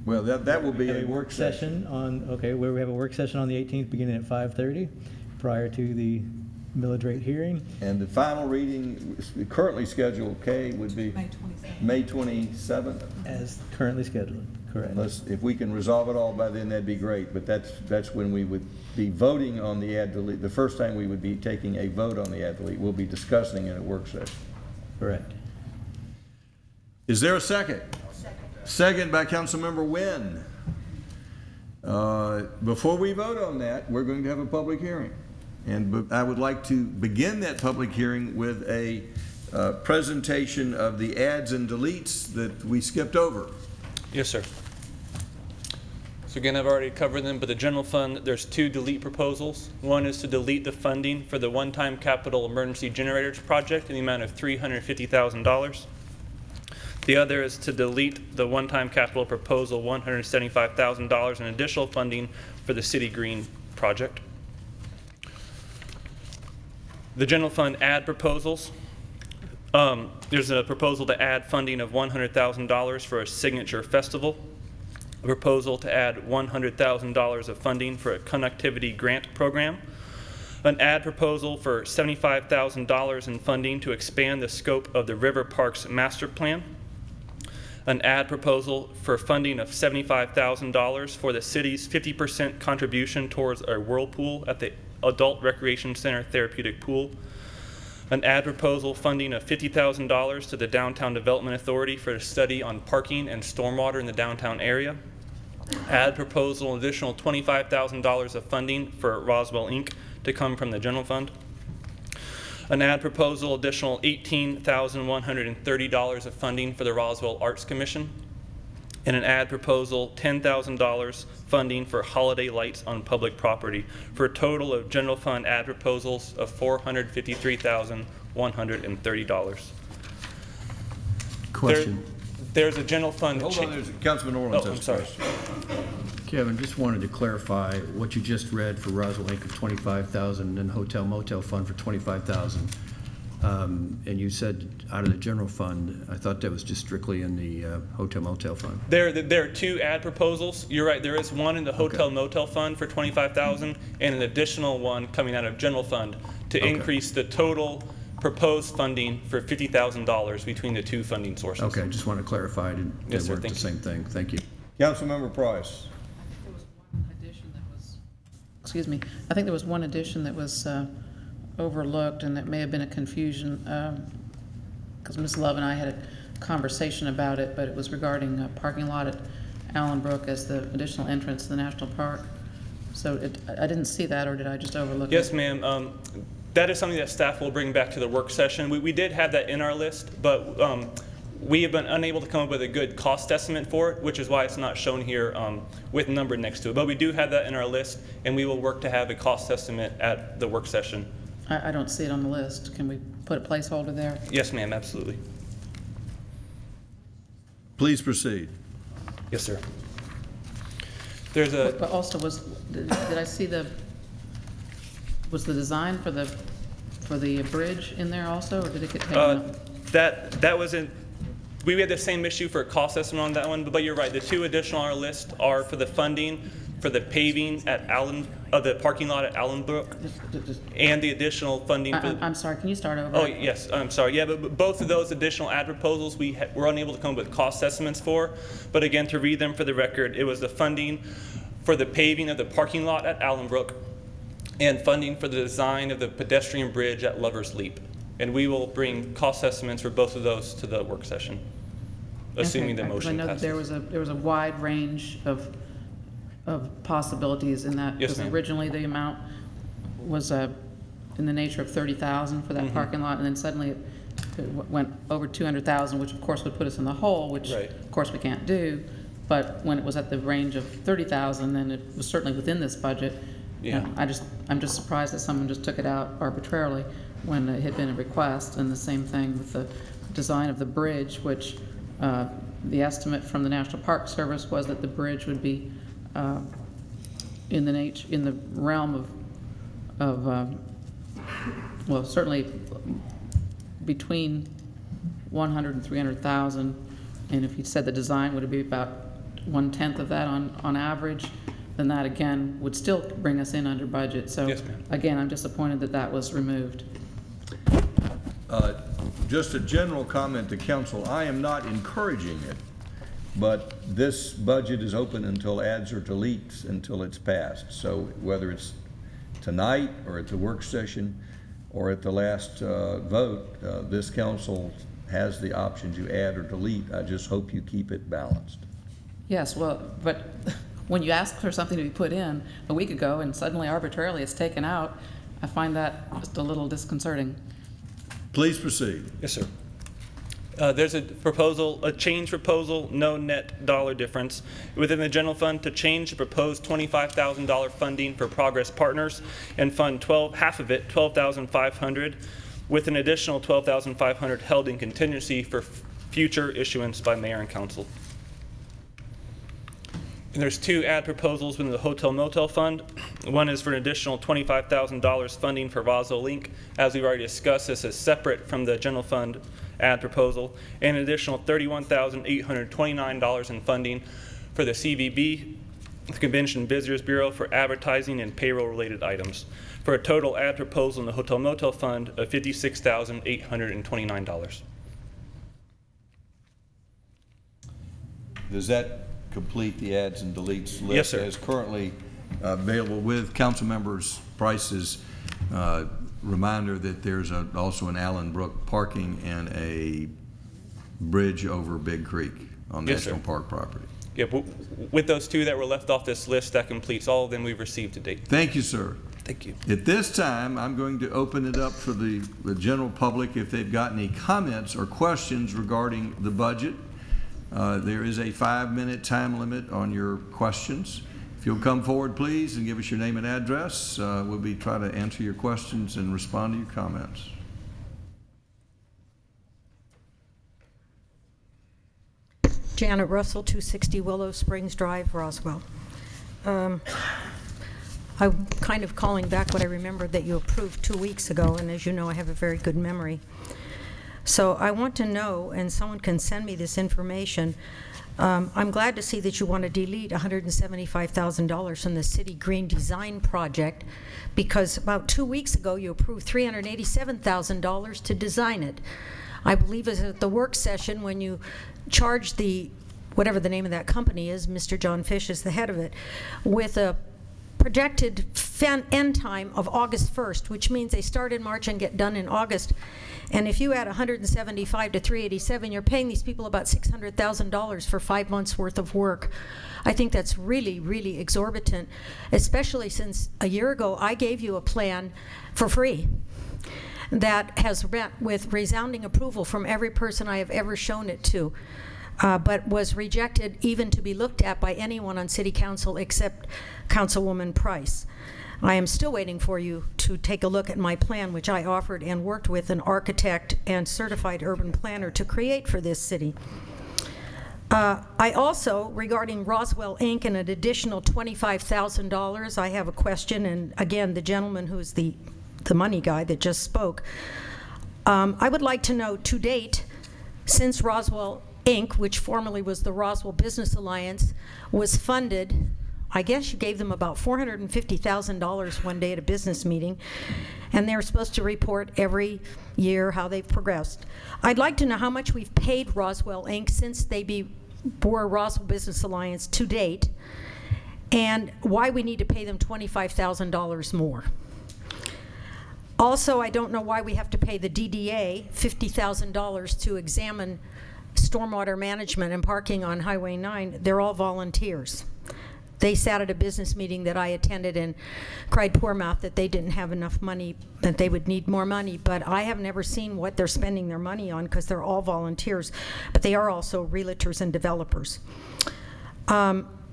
Well, that will be a work session on, okay, where we have a work session on the 18th beginning at 5:30 prior to the millage rate hearing. And the final reading, currently scheduled, Kay, would be May 27th? As currently scheduled, correct. Unless, if we can resolve it all by then, that'd be great, but that's when we would be voting on the add delete. The first time we would be taking a vote on the add delete. We'll be discussing in a work session. Correct. Is there a second? Second by Councilmember Wynn. Before we vote on that, we're going to have a public hearing. And I would like to begin that public hearing with a presentation of the adds and deletes that we skipped over. Yes, sir. So again, I've already covered them, but the general fund, there's two delete proposals. One is to delete the funding for the one-time capital emergency generators project in the amount of $350,000. The other is to delete the one-time capital proposal, $175,000 in additional funding for the City Green project. The general fund add proposals. There's a proposal to add funding of $100,000 for a signature festival. A proposal to add $100,000 of funding for a connectivity grant program. An add proposal for $75,000 in funding to expand the scope of the River Parks Master Plan. An add proposal for funding of $75,000 for the city's 50% contribution towards a whirlpool at the Adult Recreation Center Therapeutic Pool. An add proposal funding of $50,000 to the Downtown Development Authority for a study on parking and stormwater in the downtown area. Add proposal an additional $25,000 of funding for Roswell, Inc. to come from the general fund. An add proposal additional $18,130 of funding for the Roswell Arts Commission. And an add proposal $10,000 funding for holiday lights on public property, for a total of general fund add proposals of $453,130. Question. There's a general fund. Hold on, there's Councilman Orleans. Oh, I'm sorry. Kevin, just wanted to clarify what you just read for Roswell Inc. of $25,000 and Hotel Motel Fund for $25,000. And you said out of the general fund. I thought that was just strictly in the Hotel Motel Fund. There are two add proposals. You're right. There is one in the Hotel Motel Fund for $25,000 and an additional one coming out of general fund to increase the total proposed funding for $50,000 between the two funding sources. Okay, just want to clarify it. Yes, sir. Weren't the same thing. Thank you. Councilmember Price. Excuse me, I think there was one addition that was overlooked, and that may have been a confusion, because Ms. Love and I had a conversation about it, but it was regarding a parking lot at Allenbrook as the additional entrance to the national park. So I didn't see that, or did I just overlook it? Yes, ma'am. That is something that staff will bring back to the work session. We did have that in our list, but we have been unable to come up with a good cost estimate for it, which is why it's not shown here with a number next to it. But we do have that in our list, and we will work to have a cost estimate at the work session. I don't see it on the list. Can we put a placeholder there? Yes, ma'am, absolutely. Please proceed. Yes, sir. There's a... But also, did I see was the design for the bridge in there also, or did it get taken out? That was in... We had the same issue for a cost estimate on that one, but you're right. The two additional on our list are for the funding for the paving at the parking lot at Allenbrook, and the additional funding for... I'm sorry, can you start over? Oh, yes, I'm sorry. Yeah, but both of those additional ad proposals we were unable to come up with cost estimates for. But again, to read them for the record, it was the funding for the paving of the parking lot at Allenbrook and funding for the design of the pedestrian bridge at Lover's Leap. And we will bring cost estimates for both of those to the work session, assuming the motion I know passes. that there was a wide range of possibilities in that. Yes, because ma'am. originally the amount was in the nature of $30,000 for that Mm-hmm. parking lot, and then suddenly it went over $200,000, which of course would put us in the hole, which Right. of course we can't do. But when it was at the range of $30,000, then it was certainly within this budget. Yeah. I'm just surprised that someone just took it out arbitrarily when it had been a request. And the same thing with the design of the bridge, which the estimate from the National Park Service was that the bridge would be in the realm of well, certainly between 100 and 300,000, and if you said the design would be about 1/10 of that on average, then that again would still bring us in under budget. So Yes, ma'am. again, I'm disappointed that that was removed. Just a general comment to council, I am not encouraging it, but this budget is open until adds or deletes until it's passed. So whether it's tonight or at the work session or at the last vote, this council has the option to add or delete. I just hope you keep it balanced. Yes, well, but when you ask for something to be put in a week ago and suddenly arbitrarily it's taken out, I find that just a little disconcerting. Please proceed. Yes, sir. There's a change proposal, no net dollar difference within the general fund to change the proposed $25,000 funding for Progress Partners and fund half of it, $12,500, with an additional $12,500 held in contingency for future issuance by mayor and council. And there's two ad proposals within the Hotel Motel Fund. One is for an additional $25,000 funding for Roswell Link. As we've already discussed, this is separate from the general fund ad proposal, and an additional $31,829 in funding for the CVB, the Convention and Visitors Bureau, for advertising and payroll-related items, for a total ad proposal in the Hotel Motel Fund of $56,829. Does that complete the adds and deletes list? Yes, sir. As currently available with council members' prices. Reminder that there's also an Allenbrook parking and a bridge over Big Creek on Yes, National sir. Park property. Yeah, with those two that were left off this list, that completes all of them we've received to date. Thank you, sir. Thank you. At this time, I'm going to open it up for the general public if they've got any comments or questions regarding the budget. There is a 5-minute time limit on your questions. If you'll come forward, please, and give us your name and address, we'll be trying to answer your questions and respond to your comments. Janet Russell, 260 Willow Springs Drive, Roswell. I'm kind of calling back what I remembered that you approved 2 weeks ago, and as you know, I have a very good memory. So I want to know, and someone can send me this information, I'm glad to see that you want to delete $175,000 from the City Green Design Project, because about 2 weeks ago you approved $387,000 to design it. I believe it was at the work session when you charged the, whatever the name of that company is, Mr. John Fish is the head of it, with a projected end time of August 1st, which means they start in March and get done in August. And if you add 175 to 387, you're paying these people about $600,000 for 5 months worth of work. I think that's really, really exorbitant, especially since a year ago I gave you a plan for free that has met with resounding approval from every person I have ever shown it to, but was rejected even to be looked at by anyone on City Council except Councilwoman Price. I am still waiting for you to take a look at my plan, which I offered and worked with an architect and certified urban planner to create for this city. I also, regarding Roswell Inc. and an additional $25,000, I have a question, and again, the gentleman who's the money guy that just spoke, I would like to know, to date, since Roswell Inc., which formerly was the Roswell Business Alliance, was funded, I guess you gave them about $450,000 one day at a business meeting, and they're supposed to report every year how they've progressed. I'd like to know how much we've paid Roswell Inc. since they were Roswell Business Alliance to date, and why we need to pay them $25,000 more. Also, I don't know why we have to pay the DDA $50,000 to examine stormwater management and parking on Highway 9. They're all volunteers. They sat at a business meeting that I attended and cried poor mouth that they didn't have enough money, that they would need more money, but I have never seen what they're spending their money on because they're all volunteers, but they are also realtors and developers.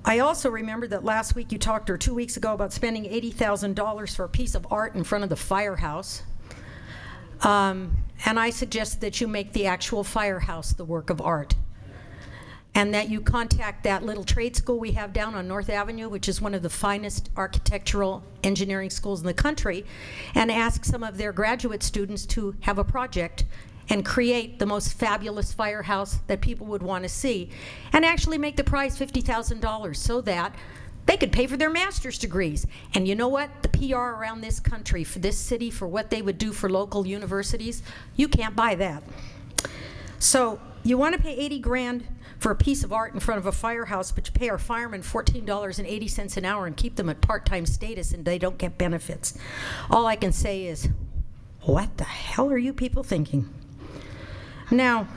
I also remember that last week you talked, or 2 weeks ago, about spending $80,000 for a piece of art in front of the firehouse. And I suggest that you make the actual firehouse the work of art, and that you contact that little trade school we have down on North Avenue, which is one of the finest architectural engineering schools in the country, and ask some of their graduate students to have a project and create the most fabulous firehouse that people would want to see, and actually make the prize $50,000 so that they could pay for their master's degrees. And you know what? The PR around this country, for this city, for what they would do for local universities, you can't buy that. So you want to pay $80 grand for a piece of art in front of a firehouse, but you pay our firemen $14.80 an hour and keep them at part-time status, and they don't get benefits. All I can say is, what the hell are you people thinking? Now,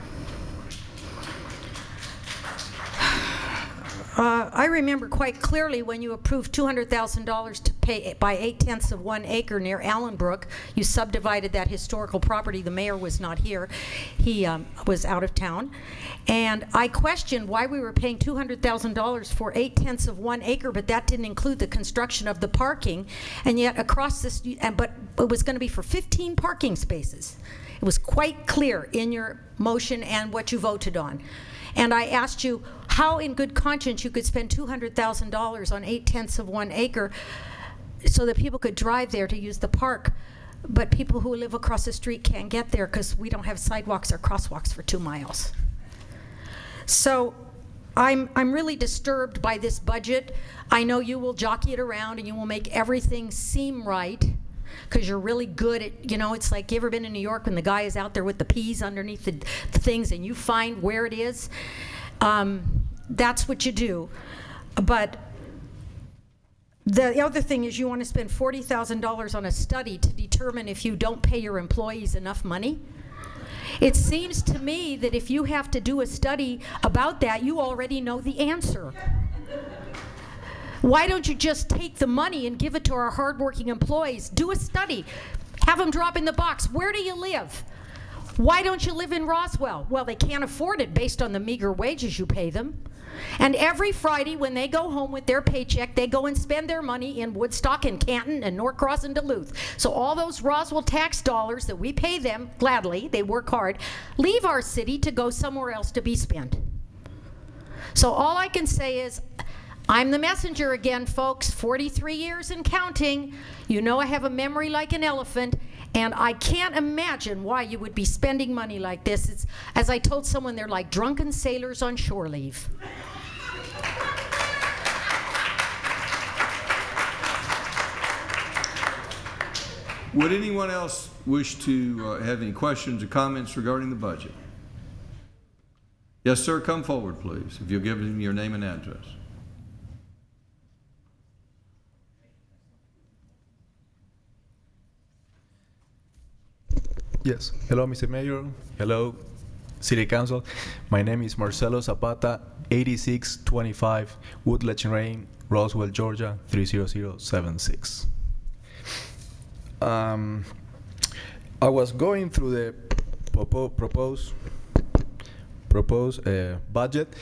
I remember quite clearly when you approved $200,000 to pay by 8/10 of 1 acre near Allenbrook. You subdivided that historical property. The mayor was not here. He was out of town. And I questioned why we were paying $200,000 for 8/10 of 1 acre, but that didn't include the construction of the parking. And yet across this, but it was going to be for 15 parking spaces. It was quite clear in your motion and what you voted on. And I asked you how in good conscience you could spend $200,000 on 8/10 of 1 acre so that people could drive there to use the park, but people who live across the street can't get there because we don't have sidewalks or crosswalks for 2 miles. So I'm really disturbed by this budget. I know you will jockey it around and you will make everything seem right, because you're really good at, you know, it's like, you ever been in New York when the guy is out there with the peas underneath the things and you find where it is? That's what you do. But the other thing is you want to spend $40,000 on a study to determine if you don't pay your employees enough money. It seems to me that if you have to do a study about that, you already know the answer. Why don't you just take the money and give it to our hardworking employees? Do a study. Have them drop in the box. Where do you live? Why don't you live in Roswell? Well, they can't afford it based on the meager wages you pay them. And every Friday when they go home with their paycheck, they go and spend their money in Woodstock and Canton and Norcross and Duluth. So all those Roswell tax dollars that we pay them, gladly, they work hard, leave our city to go somewhere else to be spent. So all I can say is, I'm the messenger again, folks, 43 years and counting. You know I have a memory like an elephant, and I can't imagine why you would be spending money like this. It's, as I told someone, they're like drunken sailors on shore leave. Would anyone else wish to have any questions or comments regarding the budget? Yes, sir, come forward, please, if you'll give them your name and address. Yes. Hello, Mr. Mayor. Hello, City Council. My name is Marcelo Zapata, 8625 Woodledge Lane, Roswell, Georgia, 30076. I was going through the proposed budget,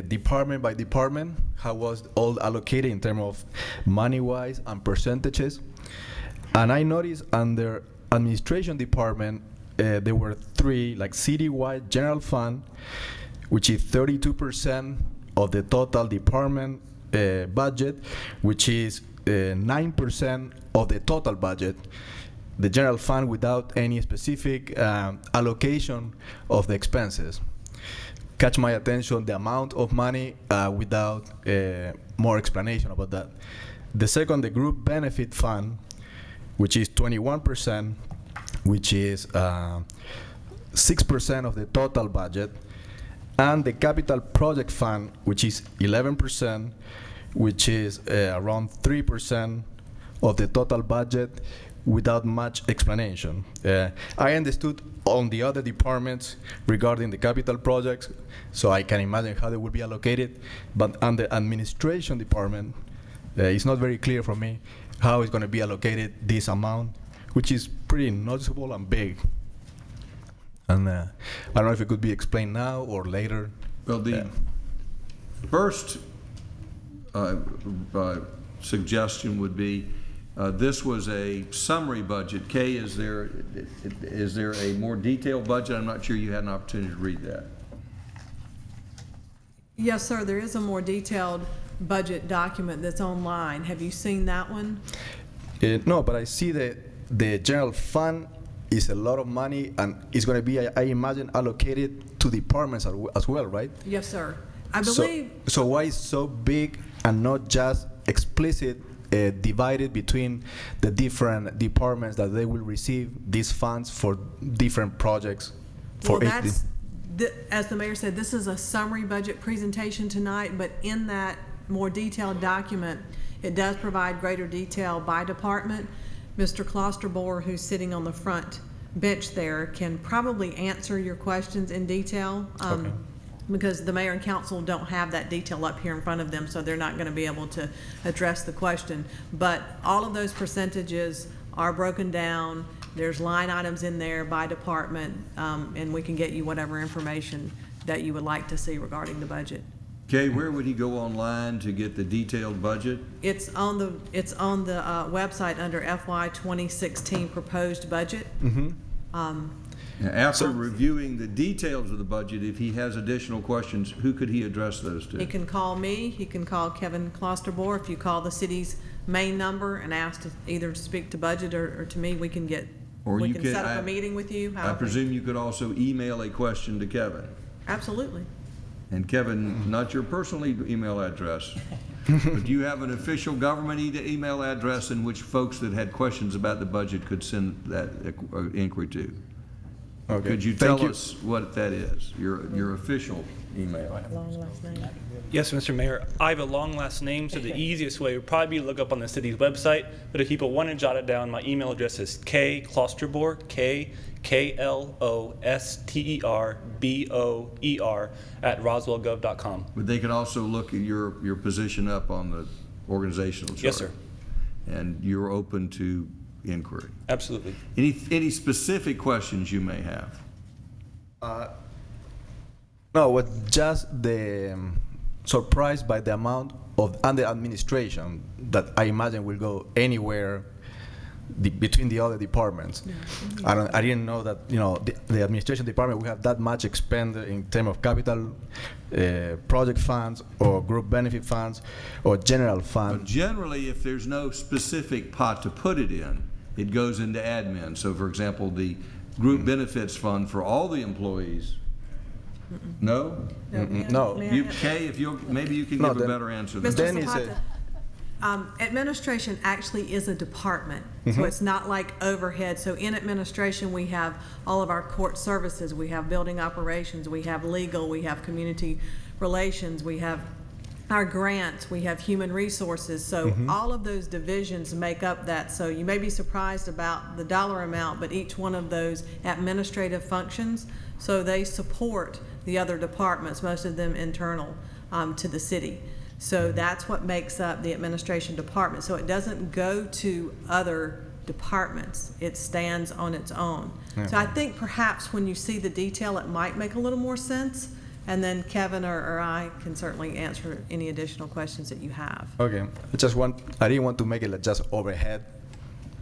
department by department, how was all allocated in terms of money-wise and percentages. And I noticed under administration department, there were 3, like citywide general fund, which is 32% of the total department budget, which is 9% of the total budget. The general fund without any specific allocation of the expenses. catch my attention the amount of money without more explanation about that. The second, the group benefit fund, which is 21%, which is 6% of the total budget, and the capital project fund, which is 11%, which is around 3% of the total budget without much explanation. I understood on the other departments regarding the capital projects, so I can imagine how they will be allocated, but on the administration department, it's not very clear for me how it's going to be allocated this amount, which is pretty noticeable and big. And I don't know if it could be explained now or later. Well, the first suggestion would be this was a summary budget. Kay, is there a more detailed budget? I'm not sure you had an opportunity to read that. Yes, sir. There is a more detailed budget document that's online. Have you seen that one? No, but I see that the general fund is a lot of money, and it's going to be, I imagine, allocated to departments as well, right? Yes, sir. I believe. So why is so big and not just explicit, divided between the different departments that they will receive these funds for different projects? For Well, as the mayor said, this is a summary budget presentation tonight, but in that more detailed document, it does provide greater detail by department. Mr. Klosterbauer, who's sitting on the front bench there, can probably answer your questions in detail. Okay. Because the mayor and council don't have that detail up here in front of them, so they're not going to be able to address the question. But all of those percentages are broken down. There's line items in there by department, and we can get you whatever information that you would like to see regarding the budget. Kay, where would he go online to get the detailed budget? It's on the website under FY 2016 proposed budget. Mm-hmm. Now, after reviewing the details of the budget, if he has additional questions, who could he address those to? He can call me, he can call Kevin Klosterbauer. If you call the city's main number and ask to either speak to budget or to me, we can set up a meeting with you. I presume you could also email a question to Kevin. Absolutely. And Kevin, not your personal email address, but do you have an official government email address in which folks that had questions about the budget could send that inquiry to? Okay. Could you tell us what that is, your official email? Long last name. Yes, Mr. Mayor. I have a long last name, so the easiest way would probably be to look up on the city's website. But if people want to jot it down, my email address is Klosterbauer, KLOSTERBOER @roswellgov.com. But they can also look at your position up on the organizational chart. Yes, sir. And you're open to inquiry. Absolutely. Any specific questions you may have? No, just the surprised by the amount of under administration that I imagine will go anywhere between the other departments. Yeah. I didn't know that the administration department will have that much expended in terms of capital project funds or group benefit funds or general funds. But generally, if there's no specific pot to put it in, it goes into admin. So, for example, the group benefits fund for all the employees. No? No. Kay, maybe you can give a better answer than Mr. that. Zapata, administration actually is a department, so it's not like overhead. So in administration, we have all of our court services, we have building operations, we have legal, we have community relations, we have our grants, we have human resources. So all of those divisions make up that. So you may be surprised about the dollar amount, but each one of those administrative functions, so they support the other departments, most of them internal to the city. So that's what makes up the administration department. So it doesn't go to other departments. It stands on its own. Yeah. So I think perhaps when you see the detail, it might make a little more sense. And then Kevin or I can certainly answer any additional questions that you have. Okay. I didn't want to make it just overhead,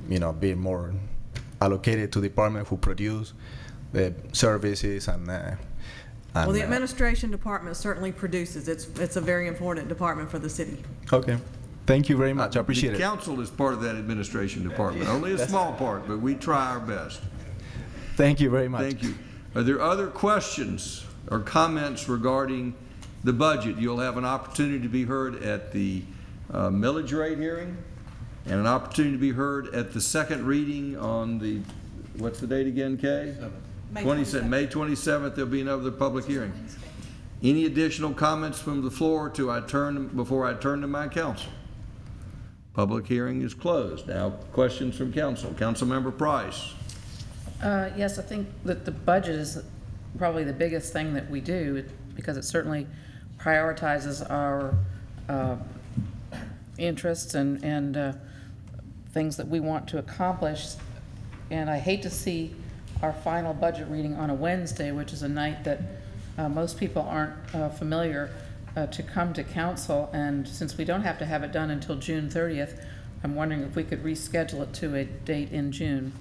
be more allocated to department who produce the services and well, the administration department certainly produces. It's a very important department for the city. Okay. Thank you very much. I appreciate it. The council is part of that administration department. Only a small part, but we try our best. Thank you very much. Thank you. Are there other questions or comments regarding the budget, you'll have an opportunity to be heard at the millage rate hearing and an opportunity to be heard at the second reading on the, what's the date again, Kay? May 27th, there'll be another public hearing. Any additional comments from the floor before I turn to my council? Public hearing is closed. Now, questions from council. Councilmember Price. Yes, I think that the budget is probably the biggest thing that we do because it certainly prioritizes our interests and things that we want to accomplish. And I hate to see our final budget reading on a Wednesday, which is a night that most people aren't familiar to come to council. And since we don't have to have it done until June 30th, I'm wondering if we could reschedule it to a date in June.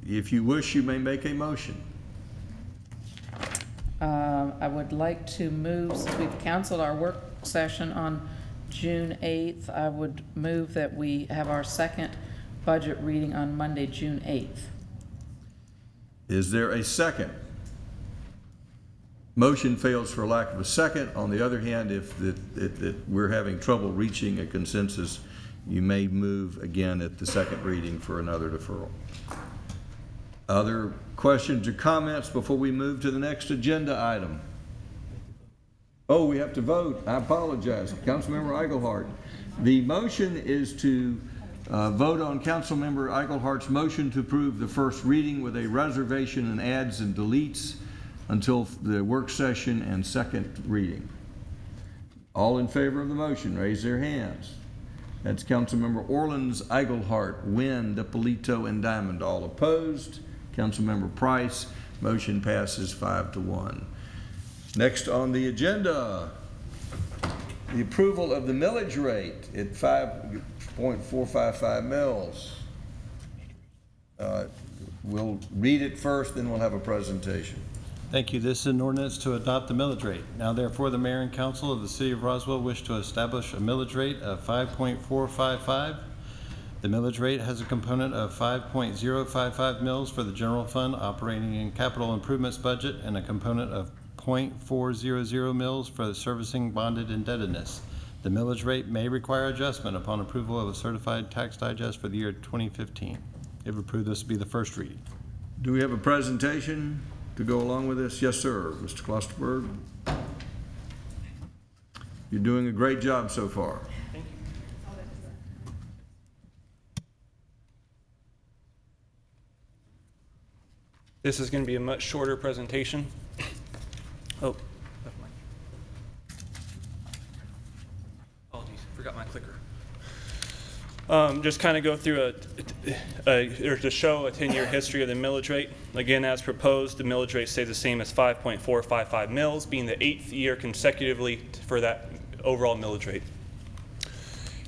If you wish, you may make a motion. I would like to move, since we've canceled our work session on June 8th, I would move that we have our second budget reading on Monday, June 8th. Is there a second? Motion fails for lack of a second. On the other hand, if we're having trouble reaching a consensus, you may move again at the second reading for another deferral. Other questions or comments before we move to the next agenda item? Oh, we have to vote. I apologize. Councilmember Eichelhart. The motion is to vote on Councilmember Eichelhart's motion to approve the first reading with a reservation and adds and deletes until the work session and second reading. All in favor of the motion, raise their hands. That's Councilmember Orleans, Eichelhart, Wynn, DiPolito, and Diamond. All opposed. Councilmember Price. Motion passes 5-1. Next on the agenda, the approval of the millage rate at 5.455 mils. We'll read it first, then we'll have a presentation. Thank you. This is an ordinance to adopt the millage rate. Now therefore, the mayor and council of the city of Roswell wish to establish a millage rate of 5.455. The millage rate has a component of 5.055 mils for the general fund operating and capital improvements budget and a component of 0.400 mils for the servicing bonded indebtedness. The millage rate may require adjustment upon approval of a certified tax digest for the year 2015. If approved, this will be the first reading. Do we have a presentation to go along with this? Yes, sir. Mr. Klosterberg. You're doing a great job so far. Thank you. This is going to be a much shorter presentation. Oh, apologies, forgot my clicker. Just kind of go through or to show a 10-year history of the millage rate. Again, as proposed, the millage rate stays the same as 5.455 mils, being the 8th year consecutively for that overall millage rate.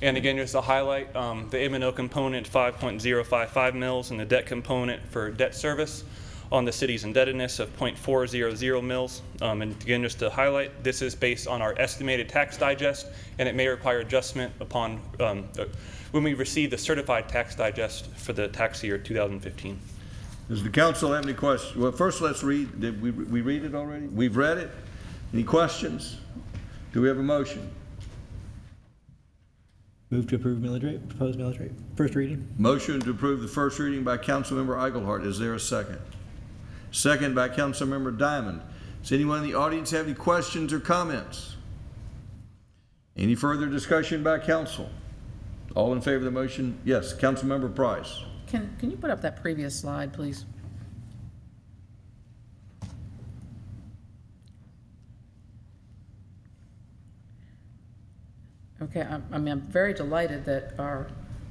And again, just to highlight, the M&O component 5.055 mils and the debt component for debt service on the city's indebtedness of 0.400 mils. And again, just to highlight, this is based on our estimated tax digest, and it may require adjustment upon when we receive the certified tax digest for the tax year 2015. Does the council have any questions? Well, first let's read. Did we read it already? We've read it. Any questions? Do we have a motion? Move to approve millage rate, proposed millage rate. First reading. Motion to approve the first reading by Councilmember Eichelhart. Is there a second? Second by Councilmember Diamond. Does anyone in the audience have any questions or comments? Any further discussion by council? All in favor of the motion? Yes. Councilmember Price. Can you put up that previous slide, please? Okay, I'm very delighted that our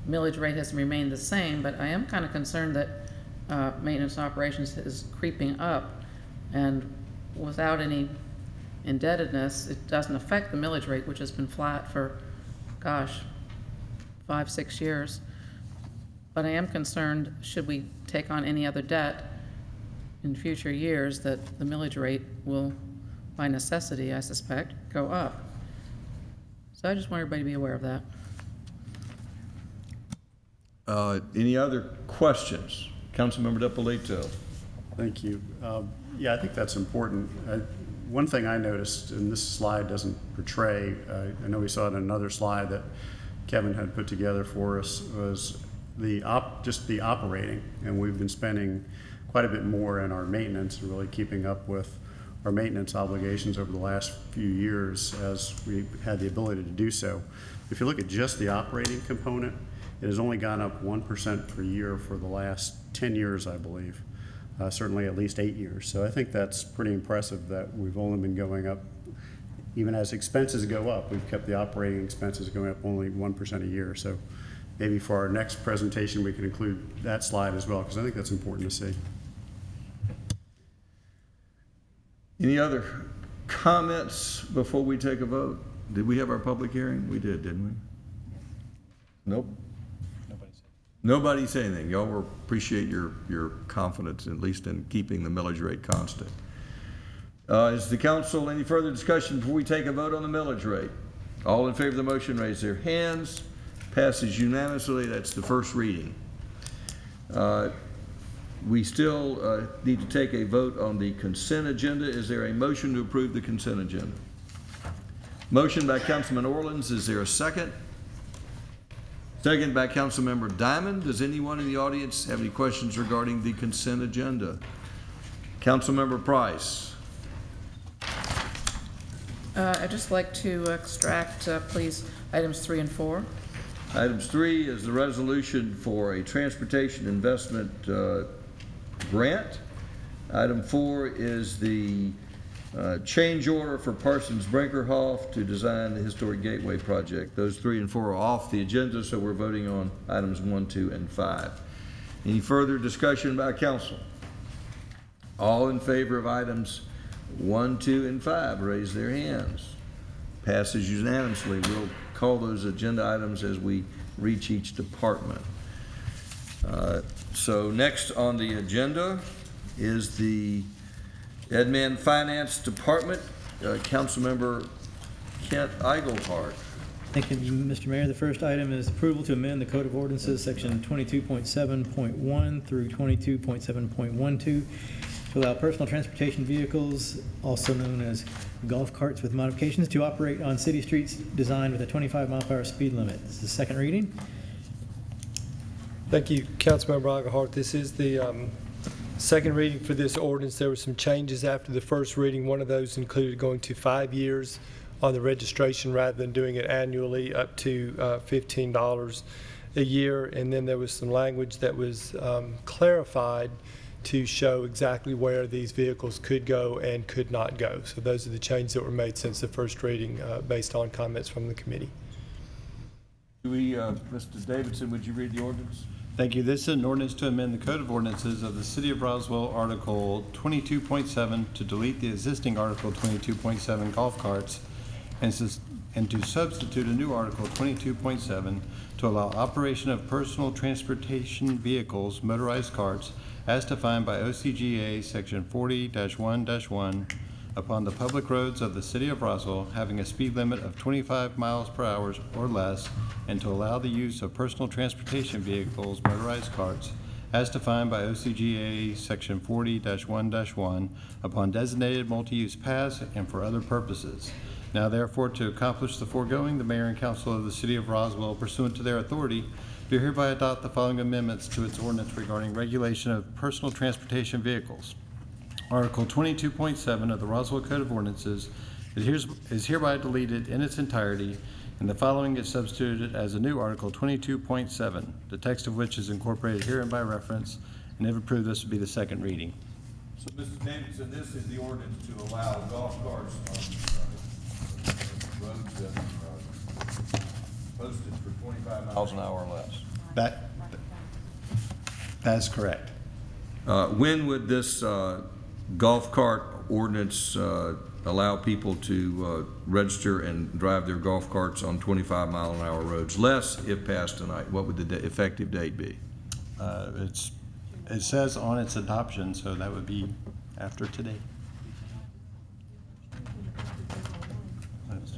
millage rate has remained the same, but I am kind of concerned that maintenance and operations is creeping up, and without any indebtedness, it doesn't affect the millage rate, which has been flat for, gosh, 5-6 years. But I am concerned, should we take on any other debt in future years, that the millage rate will, by necessity, I suspect, go up. So I just want everybody to be aware of that. Any other questions? Councilmember DiPolito. Thank you. Yeah, I think that's important. One thing I noticed, and this slide doesn't portray, I know we saw it in another slide that Kevin had put together for us, was just the operating. And we've been spending quite a bit more in our maintenance and really keeping up with our maintenance obligations over the last few years as we had the ability to do so. If you look at just the operating component, it has only gone up 1% per year for the last 10 years, I believe. Certainly at least 8 years. So I think that's pretty impressive that we've only been going up, even as expenses go up, we've kept the operating expenses going up only 1% a year. So maybe for our next presentation, we can include that slide as well, because I think that's important to see. Any other comments before we take a vote? Did we have our public hearing? We did, didn't we? Nope. Nobody said anything. Y'all appreciate your confidence, at least in keeping the millage rate constant. Is the council any further discussion before we take a vote on the millage rate? All in favor of the motion, raise their hands. Passes unanimously. That's the first reading. We still need to take a vote on the consent agenda. Is there a motion to approve the consent agenda? Motion by Councilman Orleans. Is there a second? Second by Councilmember Diamond. Does anyone in the audience have any questions regarding the consent agenda? Councilmember Price. I'd just like to extract, please, items 3 and 4. Items 3 is the resolution for a transportation investment grant. Item 4 is the change order for Parsons Brinkerhoff to design the Historic Gateway project. Those 3 and 4 are off the agenda, so we're voting on items 1, 2, and 5. Any further discussion by council? All in favor of items 1, 2, and 5, raise their hands. Passes unanimously. We'll call those agenda items as we reach each department. So next on the agenda is the Admin Finance Department. Councilmember Kent Eigelhart. Thank you, Mr. Mayor. The first item is approval to amend the Code of Ordinances, section 22.7.1 through 22.7.12, to allow personal transportation vehicles, also known as golf carts with modifications, to operate on city streets designed with a 25-mile-per-hour speed limit. This is the second reading. Thank you, Councilmember Eigelhart. This is the second reading for this ordinance. There were some changes after the first reading. One of those included going to 5 years on the registration rather than doing it annually, up to $15 a year. And then there was some language that was clarified to show exactly where these vehicles could go and could not go. So those are the changes that were made since the first reading based on comments from the committee. Mr. Davidson, would you read the ordinance? Thank you. This is an ordinance to amend the Code of Ordinances of the City of Roswell, Article 22.7, to delete the existing Article 22.7 golf carts and to substitute a new Article 22.7 to allow operation of personal transportation vehicles, motorized carts, as defined by OCGA Section 40-1-1 upon the public roads of the City of Roswell, having a speed limit of 25 miles per hour or less, and to allow the use of personal transportation vehicles, motorized carts, as defined by OCGA Section 40-1-1 upon designated multi-use paths and for other purposes. Now therefore, to accomplish the foregoing, the Mayor and Council of the City of Roswell, pursuant to their authority, do hereby adopt the following amendments to its ordinance regarding regulation of personal transportation vehicles. Article 22.7 of the Roswell Code of Ordinances is hereby deleted in its entirety, and the following is substituted as a new Article 22.7, the text of which is incorporated herein by reference, and if approved, this will be the second reading. So, Mr. Davidson, this is the ordinance to allow golf carts on roads that are posted for 25 miles an hour or less. That's correct. When would this golf cart ordinance allow people to register and drive their golf carts on 25-mile-an-hour roads? Less if passed tonight. What would the effective date be? It says on its adoption, so that would be after today.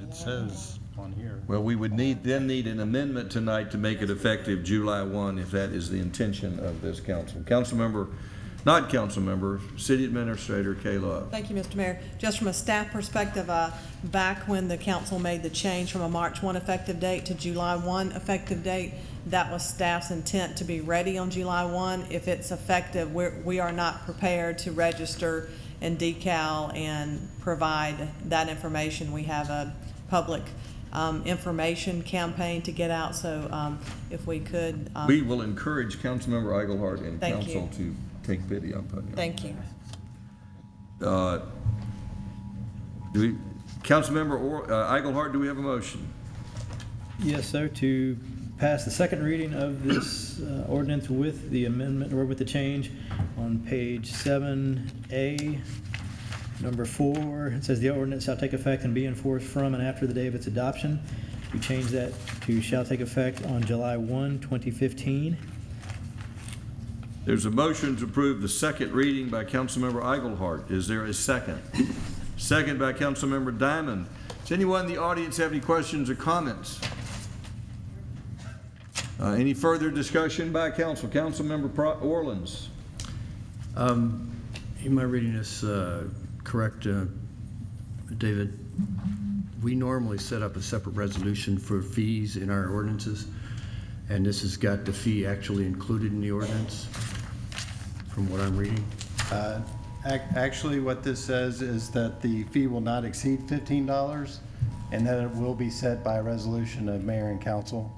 It says on here. Well, we would need an amendment tonight to make it effective July 1, if that is the intention of this council. Councilmember not council member, City Administrator Kay Love. Thank you, Mr. Mayor. Just from a staff perspective, back when the council made the change from a March 1 effective date to July 1 effective date, that was staff's intent to be ready on July 1. If it's effective, we are not prepared to register and decal and provide that information. We have a public information campaign to get out, so if we could. We will encourage Councilmember Eichelhardt and Thank council to take pity on putting it. Thank you. Councilmember Eichelhardt, do we have a motion? Yes, sir, to pass the second reading of this ordinance with the amendment, or with the change on page 7A, number 4. It says the ordinance shall take effect and be enforced from and after the day of its adoption. We change that to shall take effect on July 1, 2015. There's a motion to approve the second reading by Councilmember Eichelhardt. Is there a second? Second by Councilmember Diamond. Does anyone in the audience have any questions or comments? Any further discussion by council? Councilmember Orleans. Am I reading this correct, David? We normally set up a separate resolution for fees in our ordinances, and this has got the fee actually included in the ordinance, from what I'm reading. Actually, what this says is that the fee will not exceed $15, and that it will be set by a resolution of mayor and council.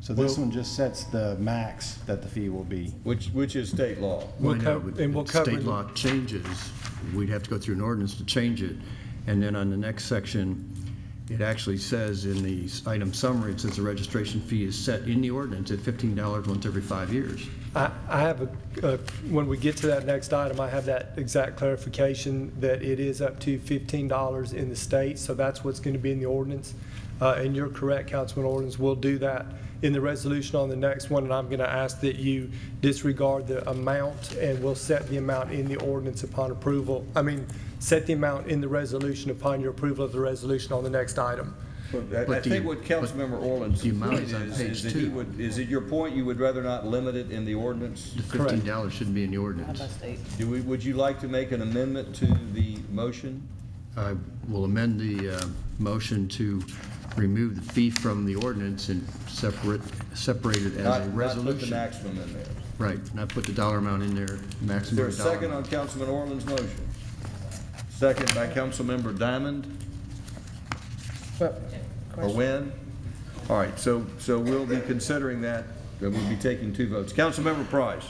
So this one just sets the max that the fee will be. Which is state law. State law changes, we'd have to go through an ordinance to change it. And then on the next section, it actually says in the item summary, it says the registration fee is set in the ordinance at $15 once every 5 years. I have when we get to that next item, I have that exact clarification that it is up to $15 in the state, so that's what's going to be in the ordinance. And you're correct, Councilman Ordinance, we'll do that in the resolution on the next one, and I'm going to ask that you disregard the amount, and we'll set the amount in the ordinance upon approval. Set the amount in the resolution upon your approval of the resolution on the next item. I think what Councilmember Orland's point is that he would, is it your point you would rather not limit it in the ordinance? The $15 shouldn't be in the ordinance. Would you like to make an amendment to the motion? I will amend the motion to remove the fee from the ordinance and separate it as a resolution. Not put the maximum in there. Right, not put the dollar amount in there, maximum. Is there a second on Councilman Orland's motion? Second by Councilmember Diamond? Or when? All right, so we'll be considering that, and we'll be taking 2 votes. Councilmember Price.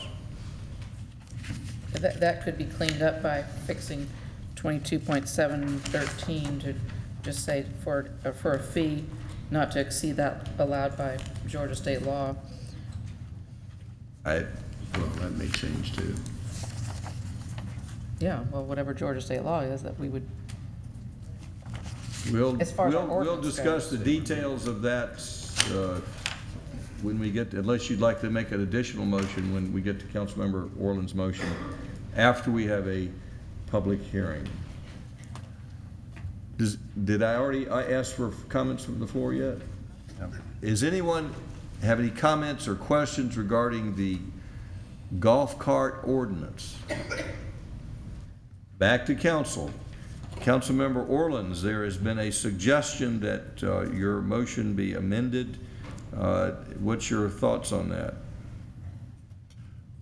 That could be cleaned up by fixing 22.713 to just say for a fee not to exceed that allowed by Georgia state law. Well, that may change too. Yeah, well, whatever Georgia state law is, that we would. We'll ordinance discuss goes. the details of that when we get, unless you'd like to make an additional motion when we get to Councilmember Orland's motion, after we have a public hearing. Did I already ask for comments from the floor yet? No. Is anyone have any comments or questions regarding the golf cart ordinance? Back to council. Councilmember Orleans, there has been a suggestion that your motion be amended. What's your thoughts on that?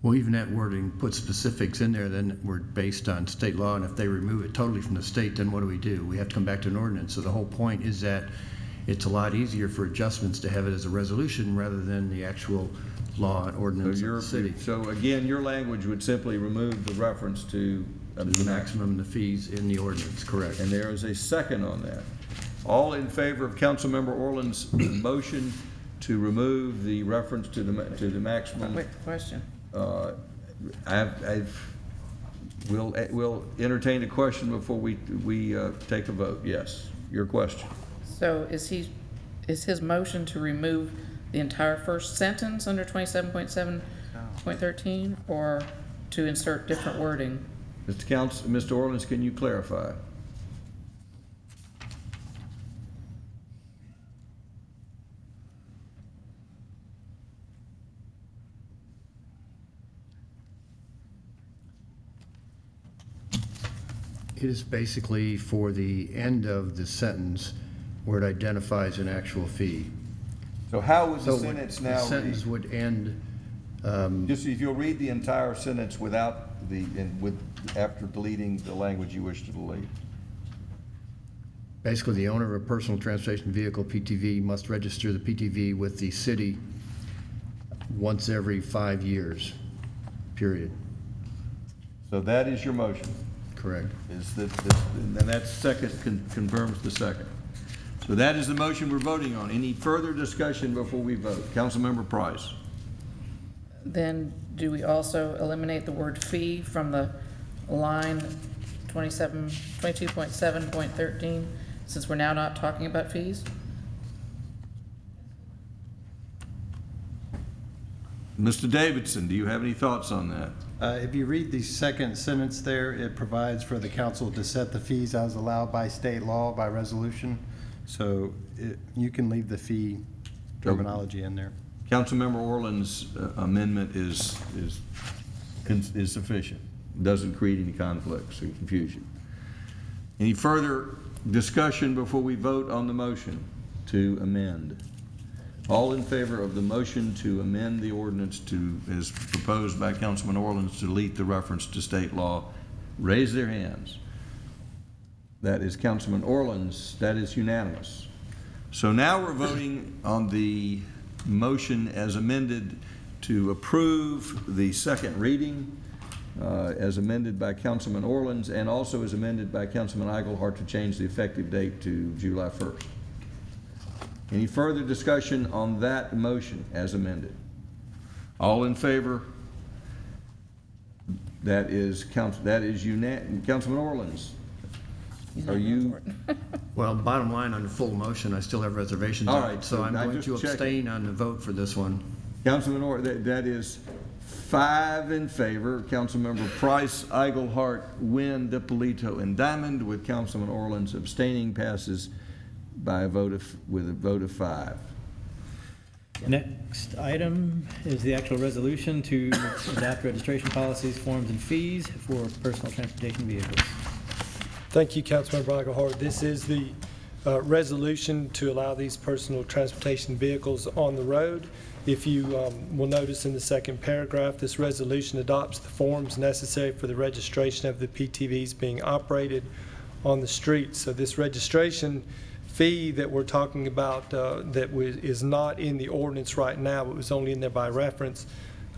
Well, even that wording puts specifics in there, then we're based on state law, and if they remove it totally from the state, then what do? We have to come back to an ordinance. So the whole point is that it's a lot easier for adjustments to have it as a resolution rather than the actual law and ordinance of the city. So again, your language would simply remove the reference to the maximum and the fees in the ordinance, correct. And there is a second on that. All in favor of Councilmember Orland's motion to remove the reference to the maximum? Wait, question. We'll entertain a question before we take a vote. Yes, your question. So is his motion to remove the entire first sentence under 27.7.13 or to insert different wording? Mr. Orleans, can you clarify? It is basically for the end of the sentence where it identifies an actual fee. So how would the So sentence the now sentence read? would end, Just if you'll read the entire sentence without after deleting the language you wish to delete. basically, the owner of a personal transportation vehicle, PTV, must register the PTV with the city once every 5 years, period. So that is your motion? Correct. Is that, and that second confirms the second. So that is the motion we're voting on. Any further discussion before we vote? Councilmember Price. Then do we also eliminate the word fee from the line 22.7.13, since we're now not talking about fees? Mr. Davidson, do you have any thoughts on that? If you read the second sentence there, it provides for the council to set the fees as allowed by state law by resolution. So you can leave the fee terminology in there. Councilmember Orland's amendment is sufficient. Doesn't create any conflicts or confusion. Any further discussion before we vote on the motion to amend? All in favor of the motion to amend the ordinance to, as proposed by Councilman Orland, to delete the reference to state law, raise their hands. That is Councilman Orland's. That is unanimous. So now we're voting on the motion as amended to approve the second reading as amended by Councilman Orland and also as amended by Councilman Eigelhart to change the effective date to July 1st. Any further discussion on that motion as amended? All in favor? That is Councilman Orland's. Are you? Well, bottom line, on the full motion, I still have reservations All on right, it, so so I'm I going just to checked. abstain on the vote for this one. Councilman Orland, that is 5 in favor. Councilmember Price, Eigelhart, Wynn, DiPolito, and Diamond, with Councilman Orland's abstaining, passes by a vote with a vote of 5. Next item is the actual resolution to adopt registration policies, forms, and fees for personal transportation vehicles. Thank you, Councilmember Eichelhart. This is the resolution to allow these personal transportation vehicles on the road. If you will notice in the second paragraph, this resolution adopts the forms necessary for the registration of the PTVs being operated on the street. So this registration fee that we're talking about is not in the ordinance right now, it was only in there by reference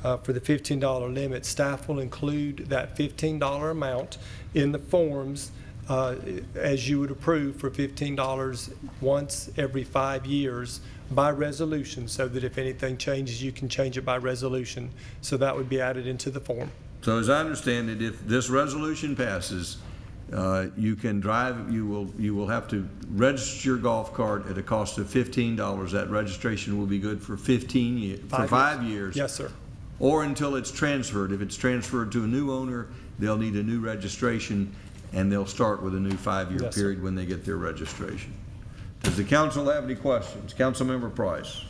for the $15 limit. Staff will include that $15 amount in the forms as you would approve for $15 once every 5 years by resolution, so that if anything changes, you can change it by resolution. So that would be added into the form. So as I understand it, if this resolution passes, you can drive, you will have to register your golf cart at a cost of $15. That registration will be good for 15 years, for 5 years. Yes, sir. Or until it's transferred. If it's transferred to a new owner, they'll need a new registration, and they'll start with a new 5-year Yes, sir. period when they get their registration. Does the council have any questions? Councilmember Price.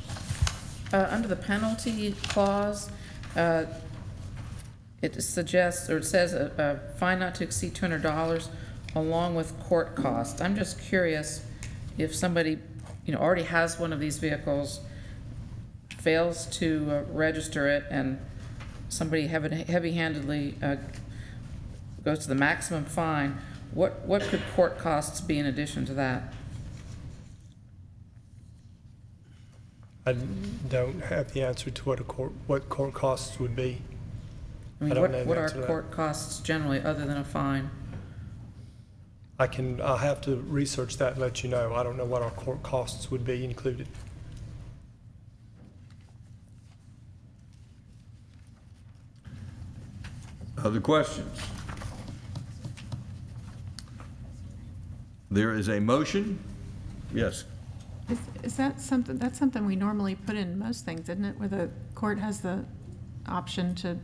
Under the penalty clause, it suggests, or it says a fine not to exceed $200 along with court costs. I'm just curious if somebody, already has one of these vehicles, fails to register it, and somebody heavy-handedly goes to the maximum fine, what could court costs be in addition to that? I don't have the answer to what court costs would be. I mean, don't know the what are answer to that. court costs generally, other than a fine? I'll have to research that and let you know. I don't know what our court costs would be included. Other questions? There is a motion. Yes. Is that something, that's something we normally put in most things, isn't it? Where the court has the option to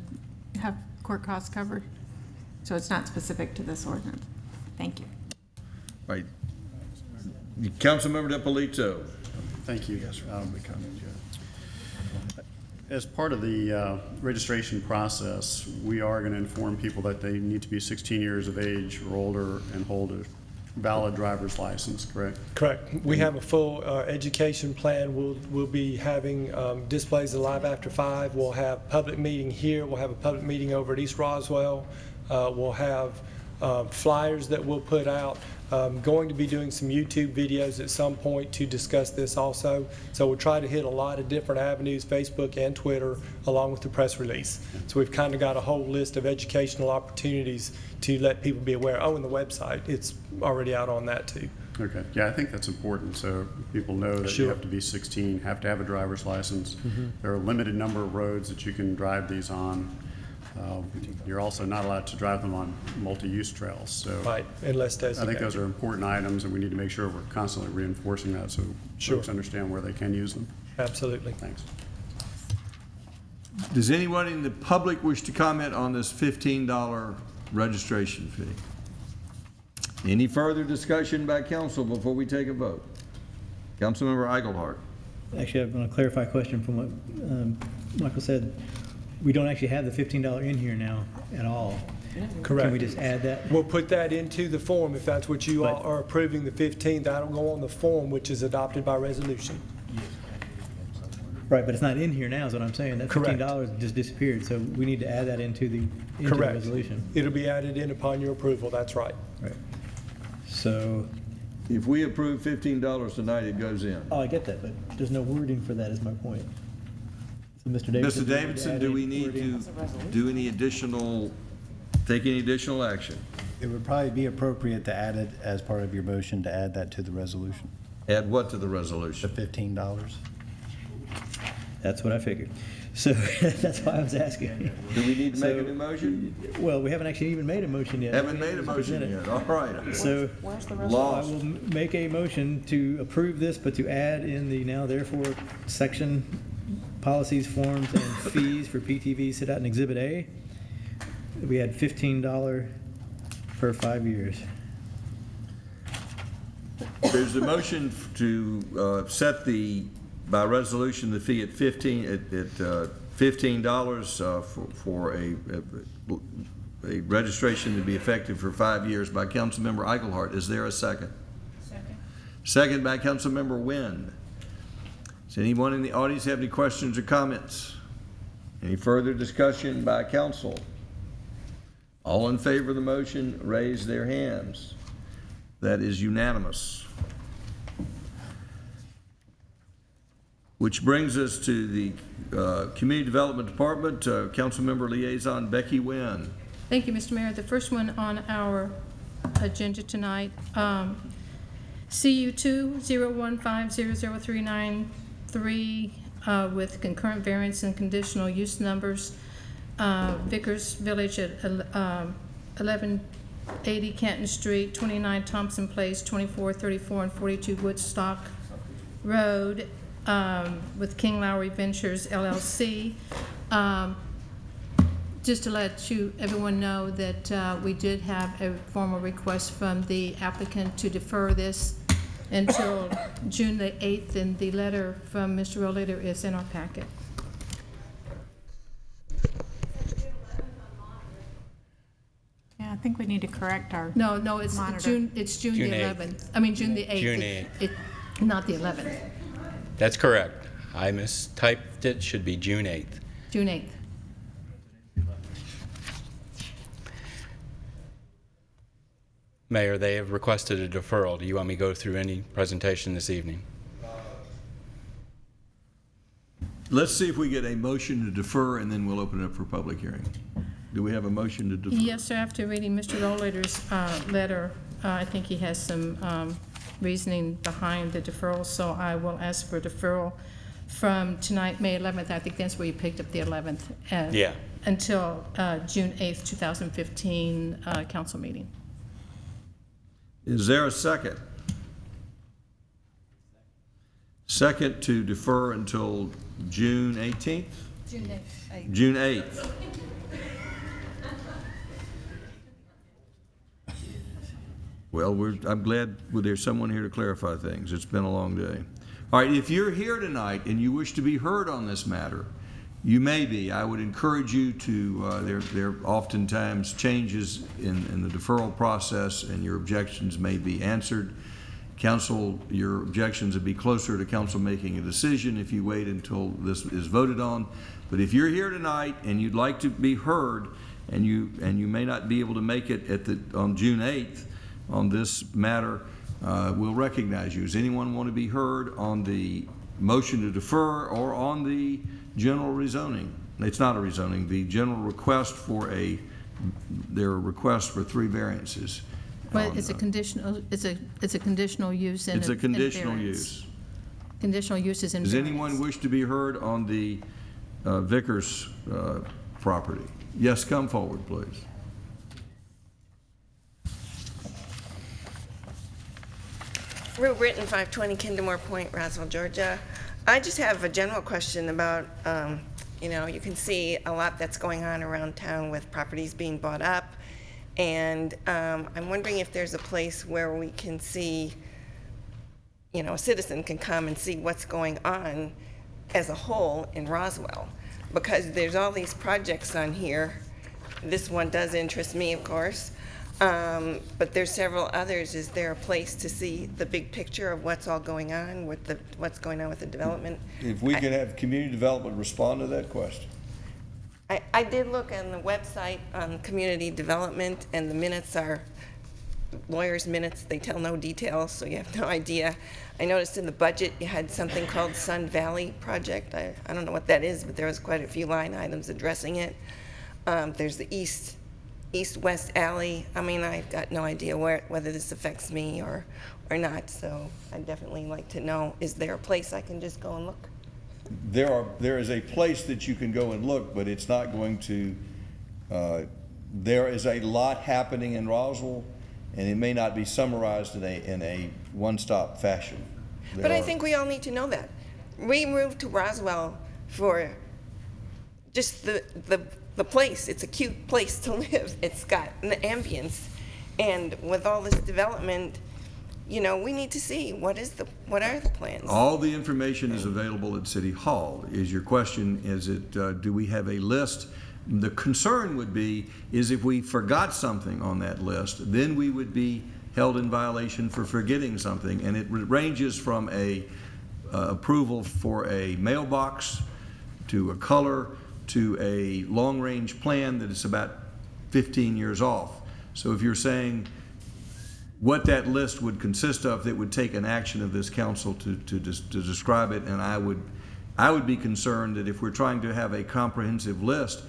have court costs covered? So it's not specific to this ordinance. Thank you. Right. Councilmember DiPolito. Thank you. Yes, As part of the registration process, we are going to inform people that they need to be 16 years of age or older and hold a valid driver's license, correct? Correct. We have a full education plan. We'll be having displays of Live After 5. We'll have public meeting here. We'll have a public meeting over at East Roswell. We'll have flyers that we'll put out. Going to be doing some YouTube videos at some point to discuss this also. So we'll try to hit a lot of different avenues, Facebook and Twitter, along with the press release. So we've kind of got a whole list of educational opportunities to let people be aware. Oh, and the website, it's already out on that too. Okay, yeah, I think that's important, so people know that you Sure. have to be 16, have to have a driver's license. There are a limited number of roads that you can drive these on. You're also not allowed to drive them on multi-use trails, so. Right, unless I think designated. those are important items, and we need to make sure we're constantly reinforcing that so Sure. folks understand where they can use them. Absolutely. Thanks. Does anyone in the public wish to comment on this $15 registration fee? Any further discussion by council before we take a vote? Councilmember Eichelhardt. Actually, I want to clarify a question from what Michael said. We don't actually have the $15 in here now at all. Correct. Can we just add that? We'll put that into the form if that's what you all are approving, the 15. That'll go on the form, which is adopted by resolution. Right, but it's not in here now is what I'm saying. That Correct. $15 just disappeared, so we need to add that into the Correct. resolution. It'll be added in upon your approval, that's right. Right. So. If we approve $15 tonight, it goes in. Oh, I get that, but there's no wording for that is my point. So Mr. Davidson. Mr. Davidson, do we need to do any additional, take any additional action? It would probably be appropriate to add it as part of your motion to add that to the resolution. Add what to the resolution? The $15. That's what I figured. So that's why I was asking. Do we need to make a new motion? Well, we haven't actually even made a motion yet. Haven't made a motion yet, all right. So I Lost. will make a motion to approve this, but to add in the now therefore section, policies, forms, and fees for PTVs set out in Exhibit A. We had $15 for 5 years. There's a motion to set by resolution, the fee at $15 for a registration to be effective for 5 years by Councilmember Eichelhardt. Is there a second? Second. Second by Councilmember Wynn. Does anyone in the audience have any questions or comments? Any further discussion by council? All in favor of the motion, raise their hands. That is unanimous. Which brings us to the Community Development Department, Councilmember Liaison Beckie Wynn. Thank you, Mr. Mayor. The first one on our agenda tonight, CU2 0150039 with concurrent variance and conditional use numbers. Vickers Village at 1180 Canton Street, 29 Thompson Place, 24, 34, and 42 Woodstock Road, with King Lowry Ventures LLC. Just to let everyone know that we did have a formal request from the applicant to defer this until June the 8th, and the letter from Mr. Rollator is in our packet. Yeah, I think we need to correct our. No, it's monitor. June the 11th. I mean, June the 8th. June 8th. Not the 11th, That's correct. I mistyped it, should be June 8th. June 8th. Mayor, they have requested a deferral. Do you want me to go through any presentation this evening? Let's see if we get a motion to defer, and then we'll open it up for public hearing. Do we have a motion to defer? Yes, sir. After reading Mr. Rollator's letter, I think he has some reasoning behind the deferral, so I will ask for deferral from tonight, May 11th. I think that's where you picked up the 11th. Yeah. Until June 8th, 2015 council meeting. Is there a second? Second to defer until June 18th? June 8th. June 8th. Well, I'm glad there's someone here to clarify things. It's been a long day. All right, if you're here tonight and you wish to be heard on this matter, You may be. I would encourage you to, there are oftentimes changes in the deferral process, and your objections may be answered. Council, your objections would be closer to council making a decision if you wait until this is voted on. But if you're here tonight and you'd like to be heard, and you may not be able to make it on June 8th on this matter, we'll recognize you. Does anyone want to be heard on the motion to defer or on the general rezoning? It's not a rezoning. The general request for their request for 3 variances. Well, it's a conditional, it's a conditional use and it's a conditional use. Conditional use is in Does variance. anyone wish to be heard on the Vickers property? Yes, come forward, please. Rue Britton, 520 Kendamore Point, Roswell, Georgia. I just have a general question about, you can see a lot that's going on around town with properties being bought up. And I'm wondering if there's a place where we can see, a citizen can come and see what's going on as a whole in Roswell. Because there's all these projects on here. This one does interest me, of course. But there's several others. Is there a place to see the big picture of what's all going on with what's going on with the development? If we could have community development respond to that question. I did look on the website on community development, and the minutes are lawyers' minutes. They tell no details, so you have no idea. I noticed in the budget you had something called Sun Valley Project. I don't know what that is, but there was quite a few line items addressing it. There's the East-West Alley. I mean, I've got no idea whether this affects me or not, so I'd definitely like to know, is there a place I can just go and look? There is a place that you can go and look, but it's not going to, there is a lot happening in Roswell, and it may not be summarized in a one-stop fashion. But I think we all need to know that. We moved to Roswell for just the place. It's a cute place to live. It's got an ambience. And with all this development, we need to see what are the plans. All the information is available at City Hall. Is your question, do we have a list? The concern would be, is if we forgot something on that list, then we would be held in violation for forgetting something. And it ranges from approval for a mailbox to a color to a long-range plan that is about 15 years off. So if you're saying what that list would consist of, that would take an action of this council to describe it, and I would be concerned that if we're trying to have a comprehensive list,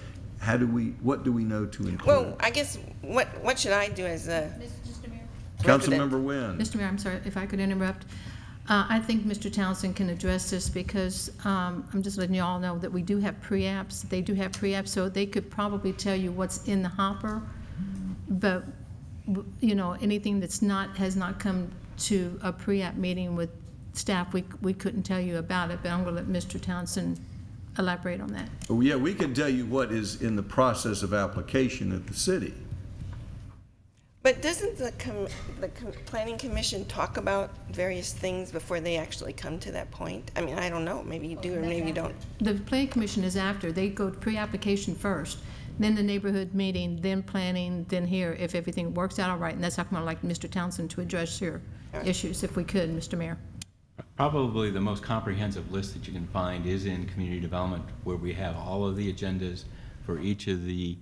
what do we know to include? Well, I guess what should I do as a Councilmember Wynn? Mr. Mayor, I'm sorry if I could interrupt. I think Mr. Townsend can address this because I'm just letting you all know that we do have pre-apps. They do have pre-apps, so they could probably tell you what's in the hopper. But anything that's has not come to a pre-app meeting with staff, we couldn't tell you about it. But I'm going to let Mr. Townsend elaborate on that. Oh, yeah, we can tell you what is in the process of application at the city. But doesn't the Planning Commission talk about various things before they actually come to that point? I mean, I don't know. Maybe you do or maybe you don't. The Planning Commission is after. They go to pre-application first, then the neighborhood meeting, then planning, then here, if everything works out all right. And that's how come I'd like Mr. Townsend to address your issues, if we could, Mr. Mayor. Probably the most comprehensive list that you can find is in community development, where we have all of the agendas for each of the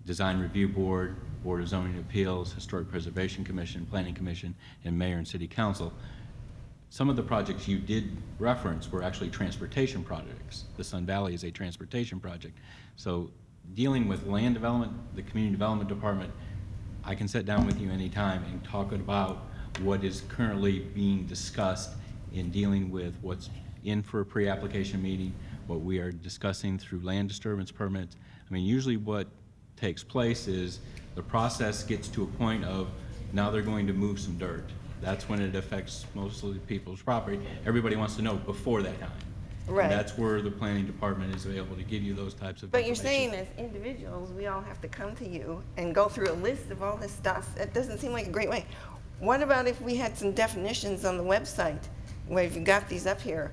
Design Review Board, Board of Zoning Appeals, Historic Preservation Commission, Planning Commission, and Mayor and City Council. Some of the projects you did reference were actually transportation projects. The Sun Valley is a transportation project. So dealing with land development, the Community Development Department, I can sit down with you anytime and talk about what is currently being discussed in dealing with what's in for a pre-application meeting, what we are discussing through land disturbance permits. I mean, usually what takes place is the process gets to a point of now they're going to move some dirt. That's when it affects mostly people's property. Everybody wants to know before that time. Right. And that's where the planning department is able to give you those types of But you're information. saying as individuals, we all have to come to you and go through a list of all this stuff. That doesn't seem like a great way. What about if we had some definitions on the website where you've got these up here,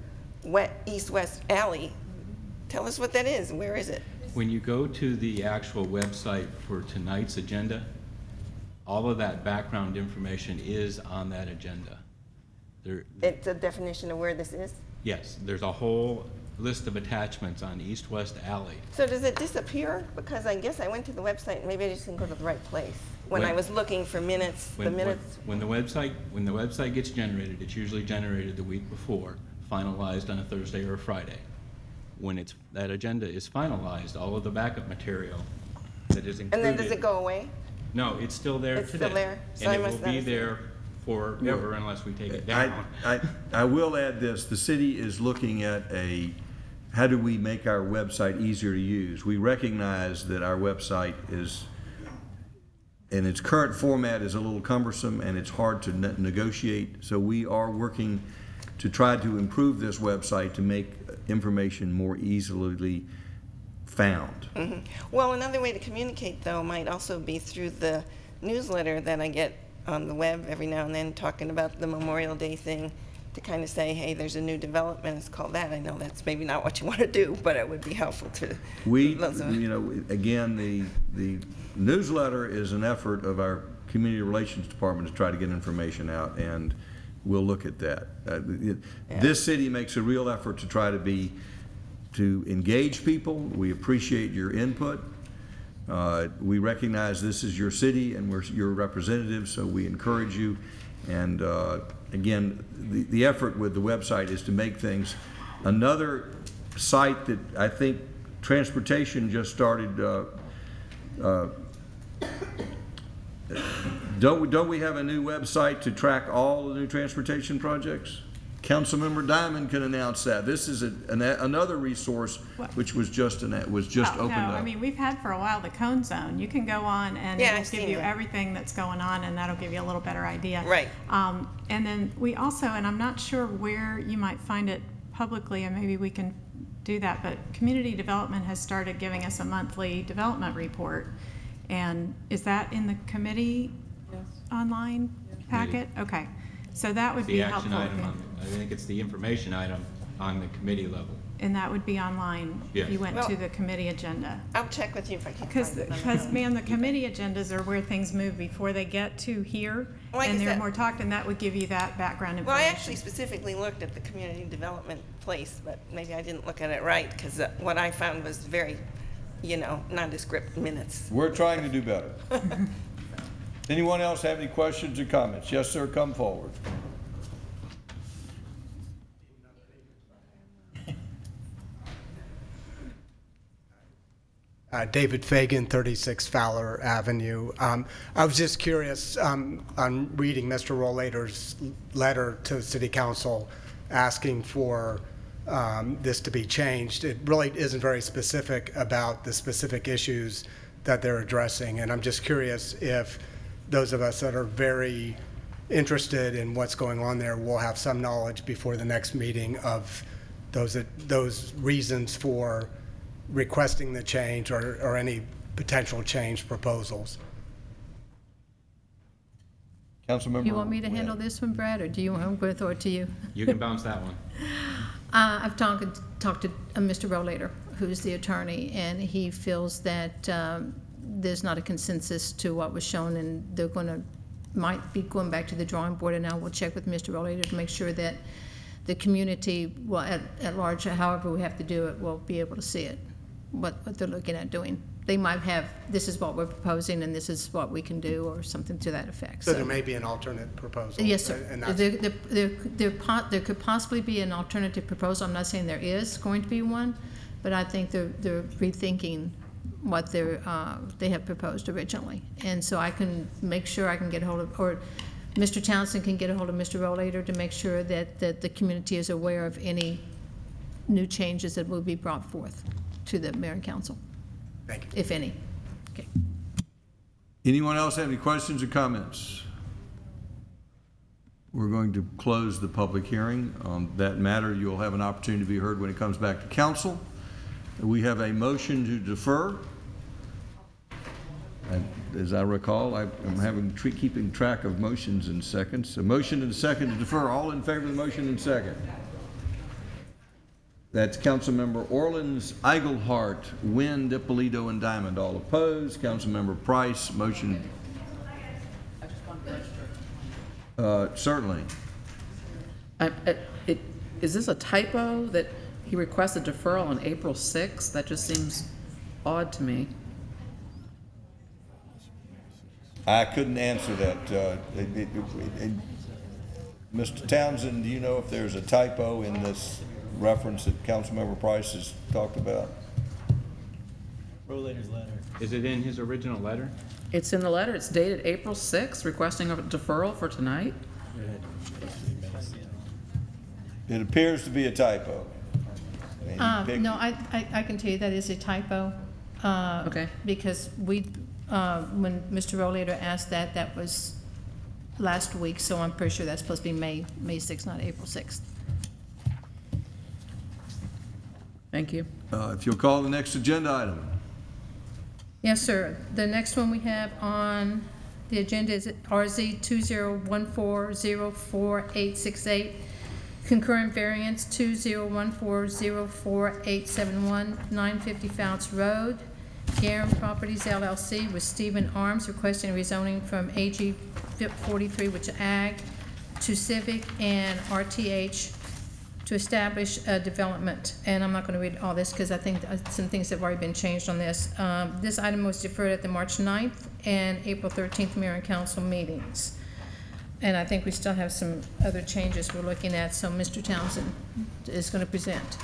East-West Alley, Tell us what that is. Where is it? When you go to the actual website for tonight's agenda, all of that background information is on that agenda. It's a definition of where this is? Yes, there's a whole list of attachments on East-West Alley. So does it disappear? Because I guess I went to the website and maybe I just didn't go to the right place. When I was looking for minutes, When the website gets generated, it's usually generated the week before, finalized on a Thursday or a Friday. When that agenda is finalized, all of the backup material that is included. And then does it go away? No, it's still there It's today. still there? So I And it must will be not have there forever unless we take it down. I will add this, the city is looking at how do we make our website easier to use? We recognize that our website is, in its current format, is a little cumbersome and it's hard to negotiate, so we are working to try to improve this website to make information more easily found. Mm-hmm. Well, another way to communicate, though, might also be through the newsletter that I get on the web every now and then, talking about the Memorial Day thing, to kind of say, hey, there's a new development, it's called that. I know that's maybe not what you want to do, but it would be helpful to Again, the newsletter is an effort of our Community Relations Department to try to get information out, and we'll look at that. This city makes a real effort to try to engage people. We appreciate your input. We recognize this is your city and we're your representatives, so we encourage you. And again, the effort with the website is to make things. Another site that I think transportation just started, don't we have a new website to track all the new transportation projects? Councilmember Diamond can announce that. This is another resource which was just opened up. I mean, we've had for a while the Cone Zone. You can go on and it'll give you everything that's going on, and that'll give you a little better idea. Right. And then we also, and I'm not sure where you might find it publicly, and maybe we can do that, but Community Development has started giving us a monthly development report. And is that in the committee online packet? Okay. So that would be helpful. I think it's the information item on the committee level. And that would be online if you went to the committee agenda. I'll check with you if I can. Because, man, the committee agendas are where things move before they get to here, and they're more talked, and that would give you that background information. Well, I actually specifically looked at the community development place, but maybe I didn't look at it right, because what I found was very, nondescript minutes. We're trying to do better. Anyone else have any questions or comments? Yes, sir, come forward. David Fagan, 36 Fowler Avenue. I was just curious, on reading Mr. Rollator's letter to the City Council asking for this to be changed. It really isn't very specific about the specific issues that they're addressing, and I'm just curious if those of us that are very interested in what's going on there will have some knowledge before the next meeting of those reasons for requesting the change or any potential change proposals. Councilmember. You want me to handle this one, Brad, or do you want, I'm going to throw it to you? You can bounce that one. I've talked to Mr. Rollator, who's the attorney, and he feels that there's not a consensus to what was shown, and they're might be going back to the drawing board, and I will check with Mr. Rollator to make sure that the community, well, at large, however we have to do it, will be able to see it, what they're looking at doing. They might have, this is what we're proposing and this is what we can do, or something to that effect. So there may be an alternate proposal. Yes, sir. And There could possibly be an alternative proposal. I'm not saying there is going to be one, but I think they're rethinking what they have proposed originally. And so I can make sure I can get a hold of, or Mr. Townsend can get a hold of Mr. Rollator to make sure that the community is aware of any new changes that will be brought forth to the mayor and council. Thank you. If any. Okay. Anyone else have any questions or comments? We're going to close the public hearing on that matter. You'll have an opportunity to be heard when it comes back to council. We have a motion to defer. And as I recall, I'm keeping track of motions in seconds. A motion and a second to defer. All in favor of the motion and second? That's Councilmember Orleans, Eigelhart, Wynn, Dippolito, and Diamond. All opposed. Councilmember Price, motion. Certainly. Is this a typo that he requested deferral on April 6th? That just seems odd to me. I couldn't answer that. Mr. Townsend, do you know if there's a typo in this reference that Councilmember Price has talked about? Rollator's letter. Is it in his original letter? It's in the letter. It's dated April 6th, requesting a deferral for tonight. It appears to be a typo. No, I can tell you that is a typo. Okay. Because when Mr. Rollator asked that, that was last week, so I'm pretty sure that's supposed to be May 6th, not April 6th. Thank you. If you'll call the next agenda item. Yes, sir. The next one we have on the agenda is RZ 2014-04868, concurrent variance 2014-04871, 950 Fouts Road, Garum Properties LLC with Stephen Arms requesting rezoning from AG 43, which is Ag, to Civic and RTH to establish a development. And I'm not going to read all this because I think some things have already been changed on this. This item was deferred at the March 9th and April 13th Mayor and Council meetings. And I think we still have some other changes we're looking at, so Mr. Townsend is going to present.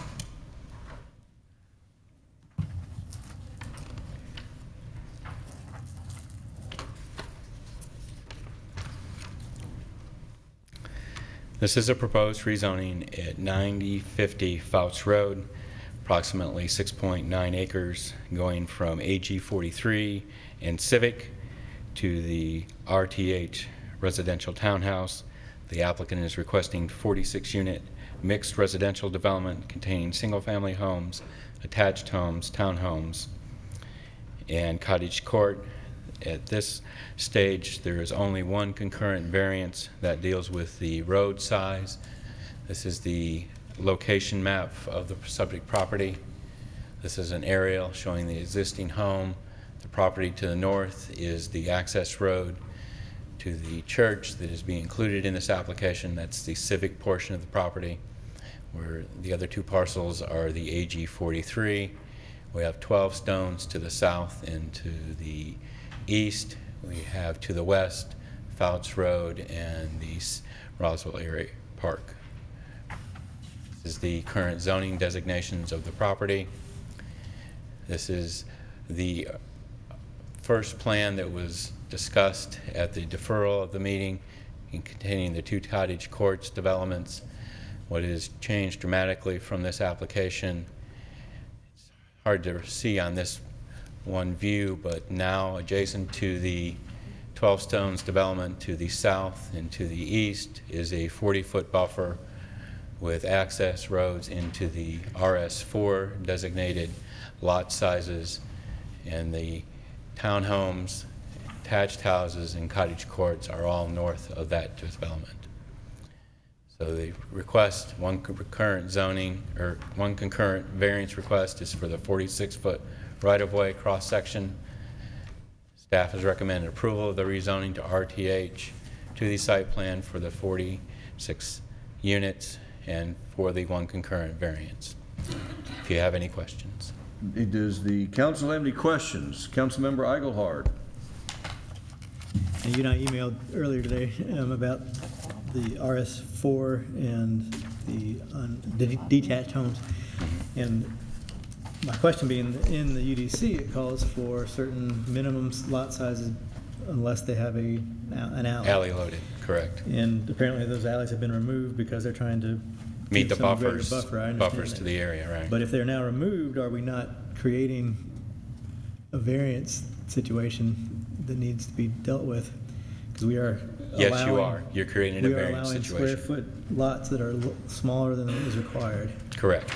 This is a proposed rezoning at 9050 Fouts Road, approximately 6.9 acres, going from AG 43 and Civic to the RTH residential townhouse. The applicant is requesting 46-unit mixed residential development containing single-family homes, attached homes, townhomes, and cottage court. At this stage, there is only one concurrent variance that deals with the road size. This is the location map of the subject property. This is an aerial showing the existing home. The property to the north is the access road to the church that is being included in this application. That's the civic portion of the property, where the other two parcels are the AG 43. We have 12 Stones to the south and to the east. We have to the west Fouts Road and the Roswell area park. This is the current zoning designations of the property. This is the first plan that was discussed at the deferral of the meeting, containing the two cottage courts developments. What has changed dramatically from this application, it's hard to see on this one view, but now adjacent to the 12 Stones development to the south and to the east is a 40-foot buffer with access roads into the RS4 designated lot sizes, and the townhomes, attached houses, and cottage courts are all north of that development. So the request, one concurrent variance request is for the 46-foot right-of-way cross-section. Staff has recommended approval of the rezoning to RTH to the site plan for the 46 units and for the one concurrent variance. If you have any questions. Does the council have any questions? Councilmember Eigelhart. And you and I emailed earlier today about the RS4 and the detached homes. And my question being, in the UDC, it calls for certain minimum lot sizes unless they have an alley. Alley loaded, correct. And apparently those alleys have been removed because they're trying to meet the some greater buffers, buffer. I understand buffers that. to the area, right? But if they're now removed, are we not creating a variance situation that needs to be dealt with? Because we are Yes, you are. You're creating a variance situation. We are allowing square foot lots that are smaller than is required. Correct.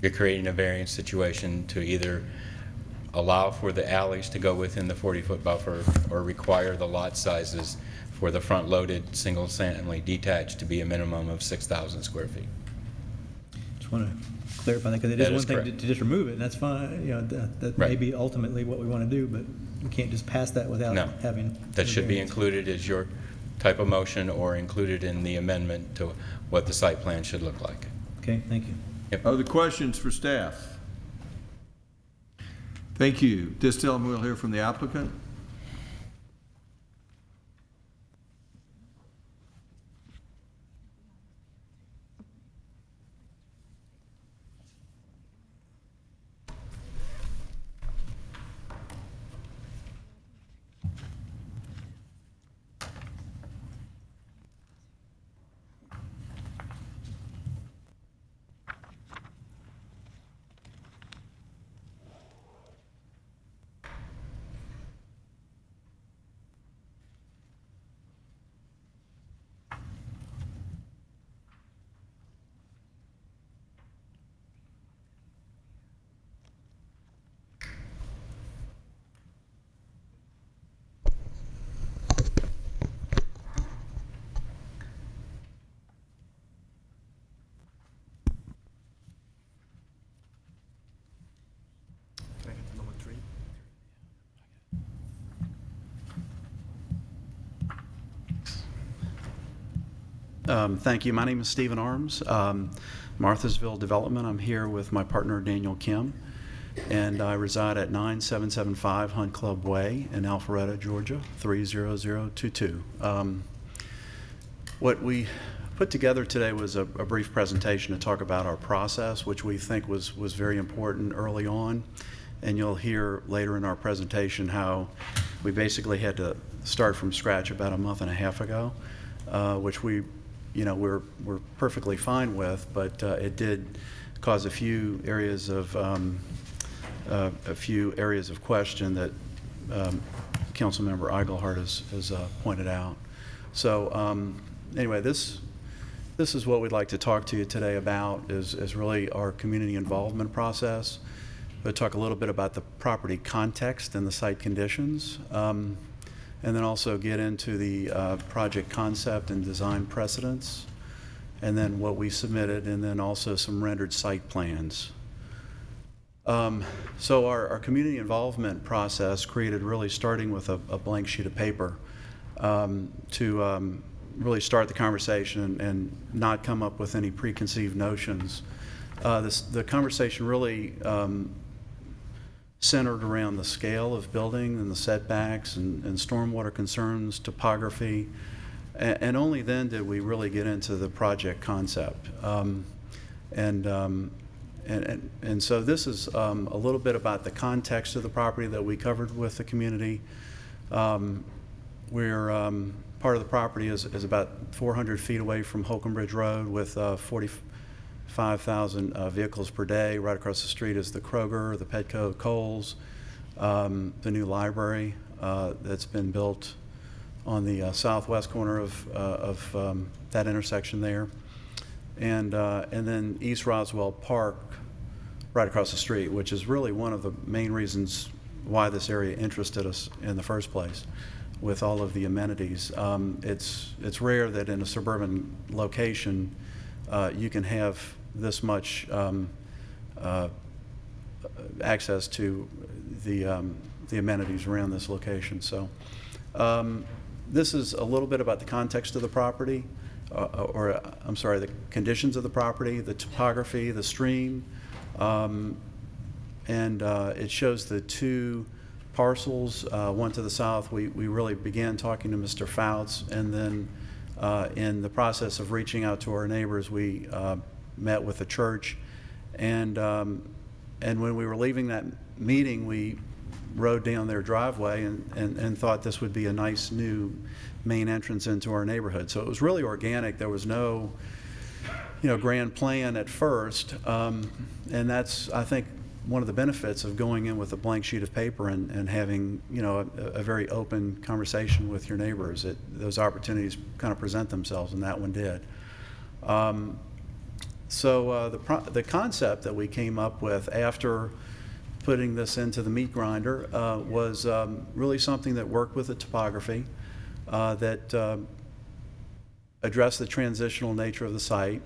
You're creating a variance situation to either allow for the alleys to go within the 40-foot buffer or require the lot sizes for the front-loaded single-family detached to be a minimum of 6,000 square feet. Just want to clarify that, because it That is is one thing correct. to just remove it, and that's fine, you know, that may Right. be ultimately what we want to do, but we can't just pass that without No, having. that should be variance. included as your type of motion or included in the amendment to what the site plan should look like. Okay, thank you. Other questions for staff? Thank you. This time we'll hear from the applicant. Thank you. My name is Stephen Arms, Marthasville Development. I'm here with my partner Daniel Kim, and I reside at 9775 Hunt Club Way in Alpharetta, Georgia, 30022. What we put together today was a brief presentation to talk about our process, which we think was very important early on. And you'll hear later in our presentation how we basically had to start from scratch about a month and a half ago, which we're perfectly fine with, but it did cause a few areas of question that Councilmember Eigelhart has pointed out. So anyway, this is what we'd like to talk to you today about is really our community involvement process. We'll talk a little bit about the property context and the site conditions, and then also get into the project concept and design precedents, and then what we submitted, and then also some rendered site plans. So our community involvement process created really starting with a blank sheet of paper to really start the conversation and not come up with any preconceived notions. The conversation really centered around the scale of building and the setbacks and stormwater concerns, topography, and only then did we really get into the project concept. And so this is a little bit about the context of the property that we covered with the community. We're part of the property is about 400 feet away from Holcomb Bridge Road with 45,000 vehicles per day. Right across the street is the Kroger, the Petco, Kohl's, the new library that's been built on the southwest corner of that intersection there, and then East Roswell Park right across the street, which is really one of the main reasons why this area interested us in the first place, with all of the amenities. It's rare that in a suburban location you can have this much access to the amenities around this location. So this is a little bit about the context of the property, the conditions of the property, the topography, the stream, and it shows the two parcels, one to the south. We really began talking to Mr. Fouts, and then in the process of reaching out to our neighbors, we met with the church, and when we were leaving that meeting, we rode down their driveway and thought this would be a nice new main entrance into our neighborhood. So it was really organic. There was no, grand plan at first, and that's, I think, one of the benefits of going in with a blank sheet of paper and having, a very open conversation with your neighbors. Those opportunities kind of present themselves, and that one did. So the concept that we came up with after putting this into the meat grinder was really something that worked with the topography, that addressed the transitional nature of the site.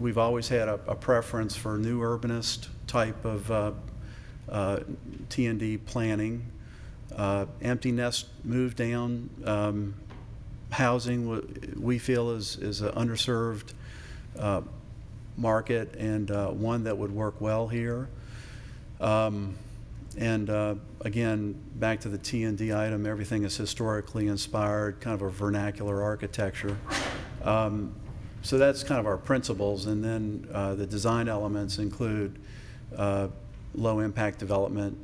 we've always had a preference for new urbanist type of T&D planning. Empty nest move down housing we feel is an underserved market and one that would work well here. Again, back to the T&D item, everything is historically inspired, kind of a vernacular architecture. So that's kind of our principles, and then the design elements include low impact development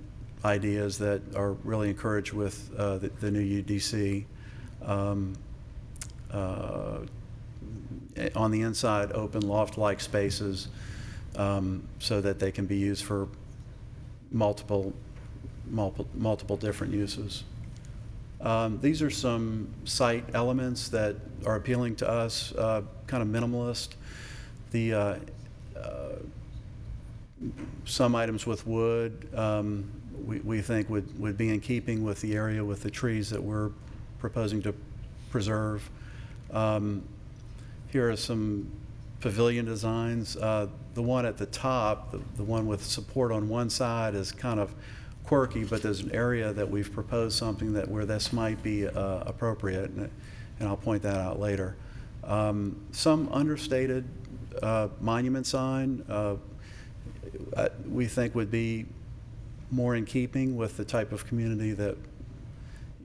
ideas that are really encouraged with the new UDC. On the inside, open loft-like spaces so that they can be used for multiple different uses. These are some site elements that are appealing to us, kind of minimalist. Some items with wood we think would be in keeping with the area with the trees that we're proposing to preserve. Here are some pavilion designs. The one at the top, the one with support on one side, is kind of quirky, but there's an area that we've proposed something where this might be appropriate, and I'll point that out later. Some understated monument sign we think would be more in keeping with the type of community that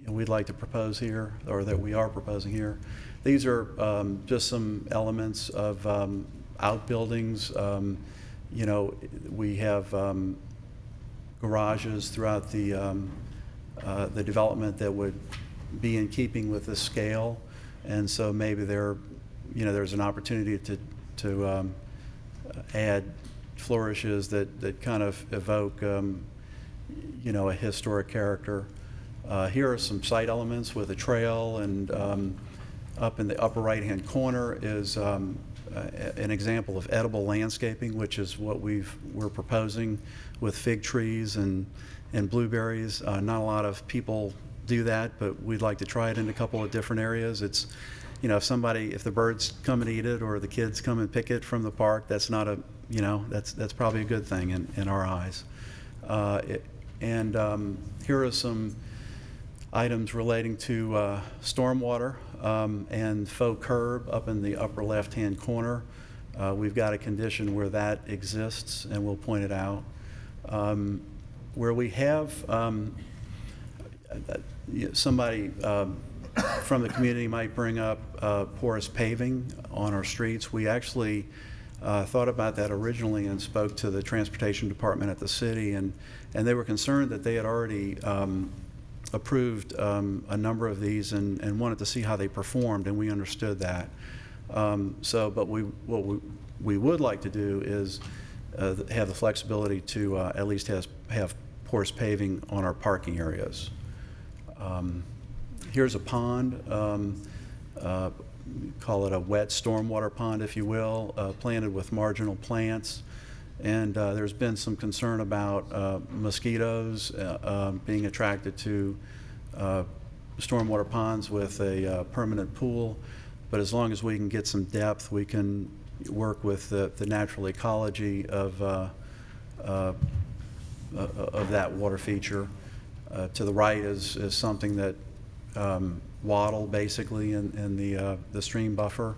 we'd like to propose here, or that we are proposing here. These are just some elements of outbuildings. You know, we have garages throughout the development that would be in keeping with this scale, and so maybe there's an opportunity to add flourishes that kind of evoke you know, a historic character. Here are some site elements with a trail, and up in the upper right-hand corner is an example of edible landscaping, which is what we're proposing with fig trees and blueberries. Not a lot of people do that, but we'd like to try it in a couple of different areas. It's, you know, if the birds come and eat it, or the kids come and pick it from the park, that's not a, you know, that's probably a good thing in our eyes. Here are some items relating to stormwater and faux curb up in the upper left-hand corner. We've got a condition where that exists, and we'll point it out. Where we have somebody from the community might bring up porous paving on our streets. We actually thought about that originally and spoke to the transportation department at the city, and they were concerned that they had already approved a number of these and wanted to see how they performed, and we understood that. But what we would like to do is have the flexibility to at least have porous paving on our parking areas. Here's a pond, call it a wet stormwater pond, if you will, planted with marginal plants. And there's been some concern about mosquitoes being attracted to stormwater ponds with a permanent pool. But as long as we can get some depth, we can work with the natural ecology of that water feature. To the right is something that wattle basically in the stream buffer.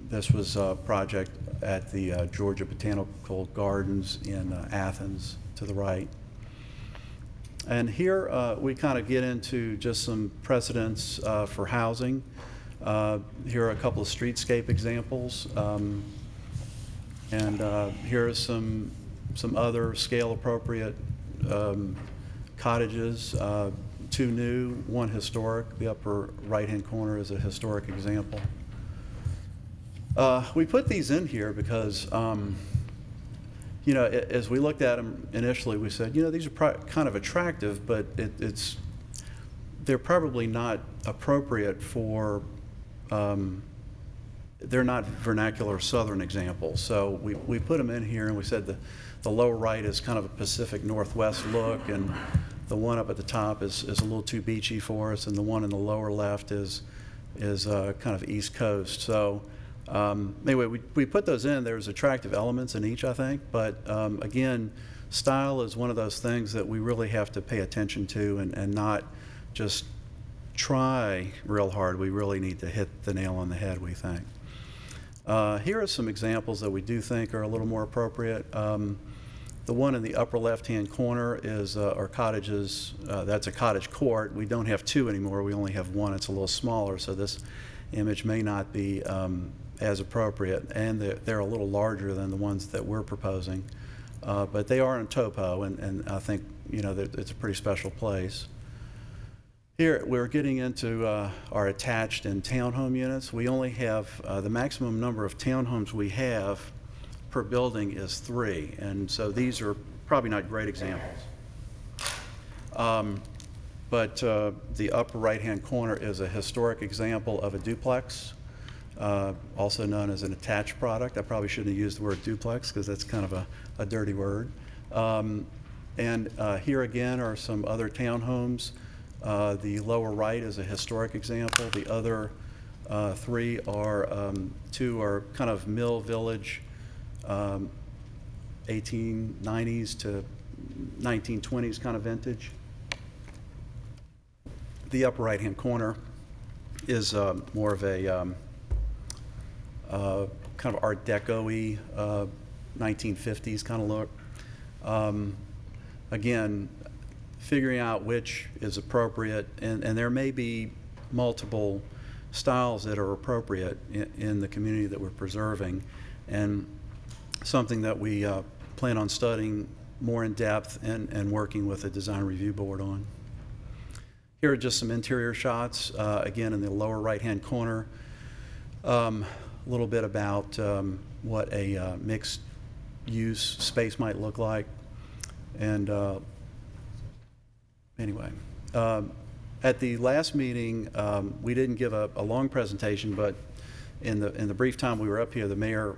This was a project at the Georgia Botanical Gardens in Athens to the right. And here we kind of get into just some precedents for housing. Here are a couple of streetscape examples. Here are some other scale appropriate cottages, two new, one historic. The upper right-hand corner is a historic example. We put these in here because, you know, as we looked at them initially, we said, you know, these are kind of attractive, but they're probably not appropriate for, they're not vernacular Southern examples. So we put them in here, and we said the lower right is kind of a Pacific Northwest look, and the one up at the top is a little too beachy for us, and the one in the lower left is kind of East Coast. So Anyway, we put those in. There's attractive elements in each, I think, but again, style is one of those things that we really have to pay attention to and not just try real hard. We really need to hit the nail on the head, we think. Here are some examples that we do think are a little more appropriate. The one in the upper left-hand corner is our cottages. That's a cottage court. We don't have two anymore. We only have one. It's a little smaller, so this image may not be as appropriate, and they're a little larger than the ones that we're proposing. But they are in topo, and I think, you know, that it's a pretty special place. Here, we're getting into our attached and townhome units. We only have, the maximum number of townhomes we have per building is 3, and so these are probably not great examples. But the upper right-hand corner is a historic example of a duplex, also known as an attached product. I probably shouldn't have used the word duplex because that's kind of a dirty word. And here again are some other townhomes. The lower right is a historic example. The other 3 are, 2 are kind of mill village, 1890s to 1920s kind of vintage. The upper right-hand corner is more of a kind of Art Deco-y 1950s kind of look. Again, figuring out which is appropriate, and there may be multiple styles that are appropriate in the community that we're preserving, and something that we plan on studying more in depth and working with a design review board on. Here are just some interior shots, again in the lower right-hand corner. A little bit about what a mixed-use space might look like. And anyway, at the last meeting, we didn't give a long presentation, but in the brief time we were up here, the mayor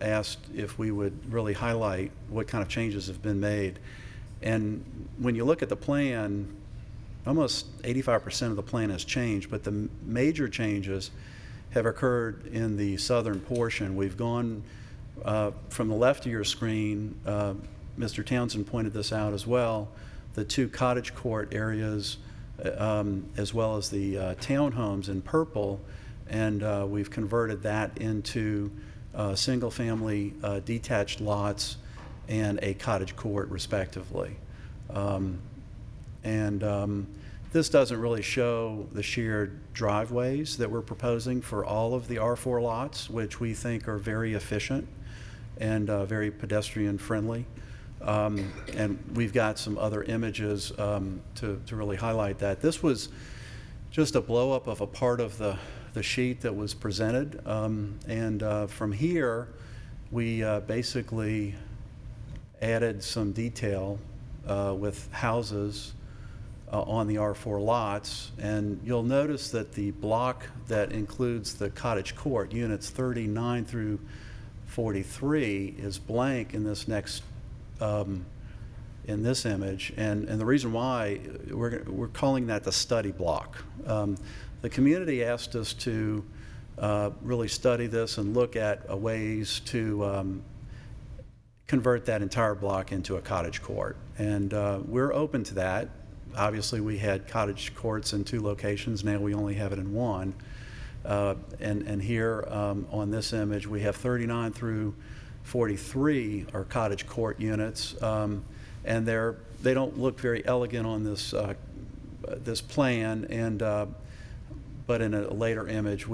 asked if we would really highlight what kind of changes have been made. And when you look at the plan, almost 85% of the plan has changed, but the major changes have occurred in the southern portion. We've gone from the left of your screen, Mr. Townsend pointed this out as well, the 2 cottage court areas as well as the townhomes in purple, and we've converted that into single-family detached lots and a cottage court respectively. This doesn't really show the shared driveways that we're proposing for all of the R4 lots, which we think are very efficient and very pedestrian friendly. And we've got some other images to really highlight that. This was just a blow up of a part of the sheet that was presented. From here, we basically added some detail with houses on the R4 lots, and you'll notice that the block that includes the cottage court, units 39 through 43, is blank in this next in this image, and the reason why we're calling that the study block. The community asked us to really study this and look at ways to convert that entire block into a cottage court, and we're open to that. Obviously, we had cottage courts in 2 locations. Now we only have it in 1. And here on this image, we have 39 through 43 are cottage court units, and they don't look very elegant on this this plan. And but in a later image,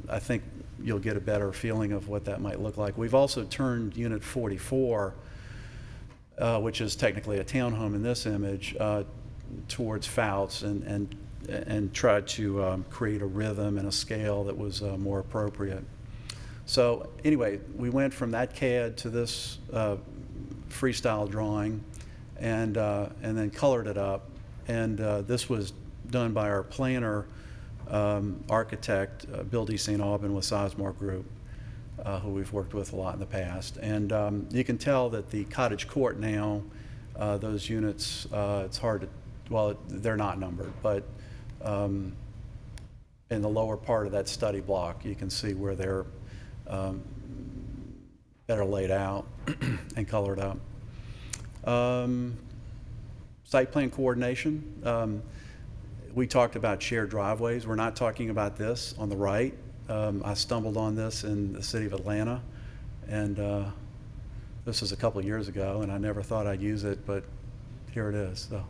I think you'll get a better feeling of what that might look like. We've also turned Unit 44, which is technically a townhome in this image, towards Fouts and tried to create a rhythm and a scale that was more appropriate. So anyway, we went from that CAD to this freestyle drawing and then colored it up. And this was done by our planner, architect, Bill D. St. Aubin with Sizemore Group, who we've worked with a lot in the past. And you can tell that the cottage court now, those units, it's hard to, well, they're not numbered, but in the lower part of that study block, you can see where they're better laid out and colored up. Site plan coordination. We talked about shared driveways. We're not talking about this on the right. I stumbled on this in the city of Atlanta, and this was a couple of years ago, and I never thought I'd use it, but here it is. So,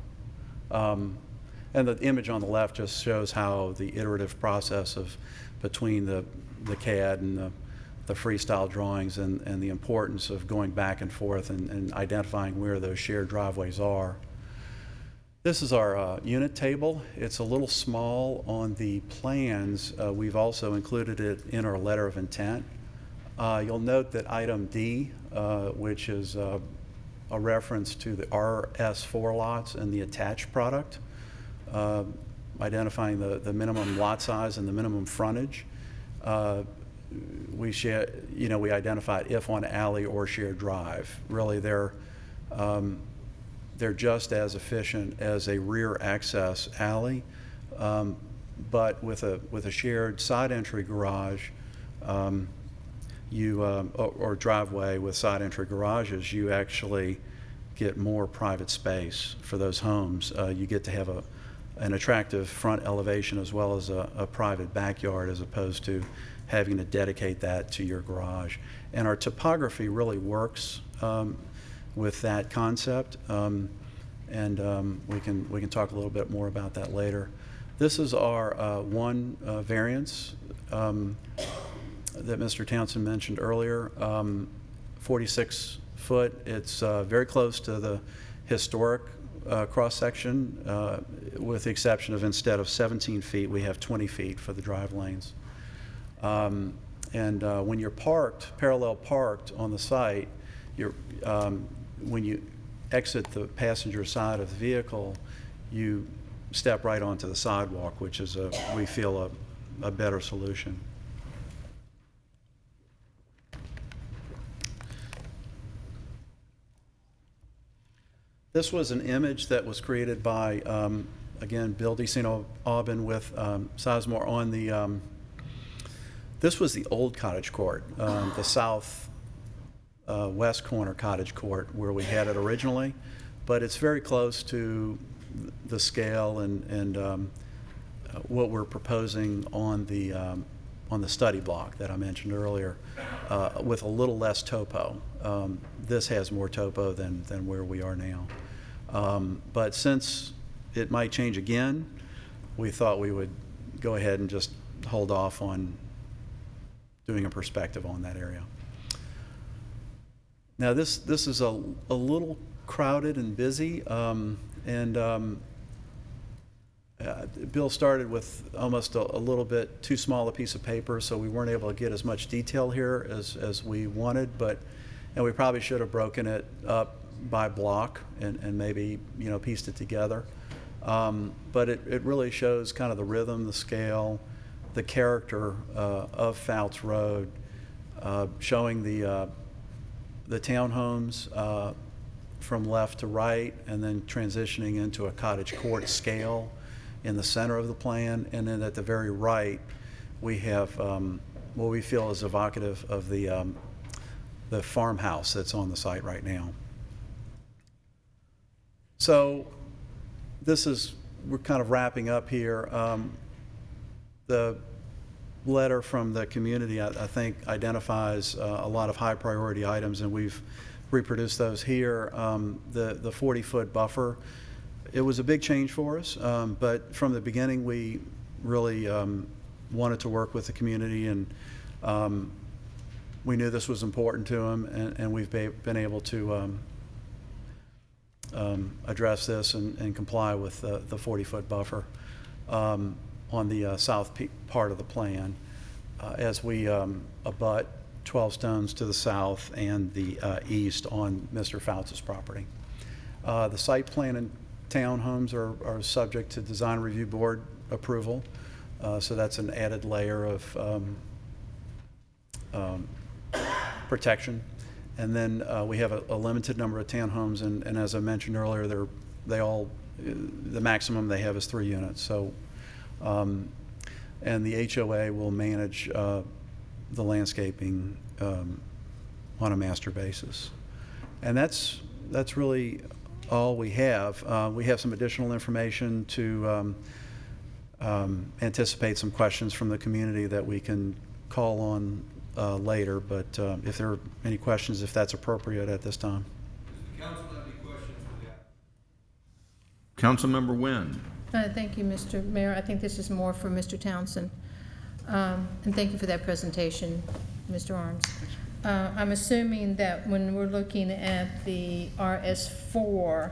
and the image on the left just shows how the iterative process of between the CAD and the freestyle drawings and the importance of going back and forth and identifying where those shared driveways are. This is our unit table. It's a little small on the plans. We've also included it in our letter of intent. You'll note that item D, which is a reference to the RS4 lots and the attached product, identifying the minimum lot size and the minimum frontage. We identified if on alley or shared drive. Really, they're just as efficient as a rear access alley, but with a shared side entry garage, or driveway with side entry garages, you actually get more private space for those homes. You get to have an attractive front elevation as well as a private backyard, as opposed to having to dedicate that to your garage. And our topography really works with that concept, and we can talk a little bit more about that later. This is our one variance that Mr. Townsend mentioned earlier, 46 foot. It's very close to the historic cross-section, with the exception of instead of 17 feet, we have 20 feet for the drive lanes. When you're parallel parked on the site, when you exit the passenger side of the vehicle, you step right onto the sidewalk, which is, we feel, a better solution. This was an image that was created by, again, Bill DeSino-Aubin with Sizemore on the, this was the old cottage court, the south west corner cottage court where we had it originally, but it's very close to the scale and what we're proposing on the study block that I mentioned earlier, with a little less topo. This has more topo than where we are now. But since it might change again, we thought we would go ahead and just hold off on doing a perspective on that area. Now this is a little crowded and busy, Bill started with almost a little bit too small a piece of paper, so we weren't able to get as much detail here as we wanted, and we probably should have broken it up by block and maybe pieced it together. But it really shows kind of the rhythm, the scale, the character of Fouts Road, showing the townhomes from left to right, and then transitioning into a cottage court scale in the center of the plan, and then at the very right we have what we feel is evocative of the farmhouse that's on the site right now. So we're kind of wrapping up here. The letter from the community, I think, identifies a lot of high priority items, and we've reproduced those here. The 40-foot buffer, it was a big change for us, but from the beginning we really wanted to work with the community, and we knew this was important to them, and we've been able to address this and comply with the 40-foot buffer on the south part of the plan, as we abut 12 Stones to the south and the east on Mr. Fouts' property. The site plan and townhomes are subject to design review board approval, so that's an added layer of protection. And then we have a limited number of townhomes, and as I mentioned earlier, the maximum they have is 3 units. So, and the HOA will manage the landscaping on a master basis. And that's really all we have. We have some additional information to anticipate some questions from the community that we can call on later, but if there are any questions, if that's appropriate at this time. Does the council have any questions for the Councilmember Nguyen. Thank you, Mr. Mayor. I think this is more for Mr. Townsend. And thank you for that presentation, Mr. Arms. I'm assuming that when we're looking at the RS4,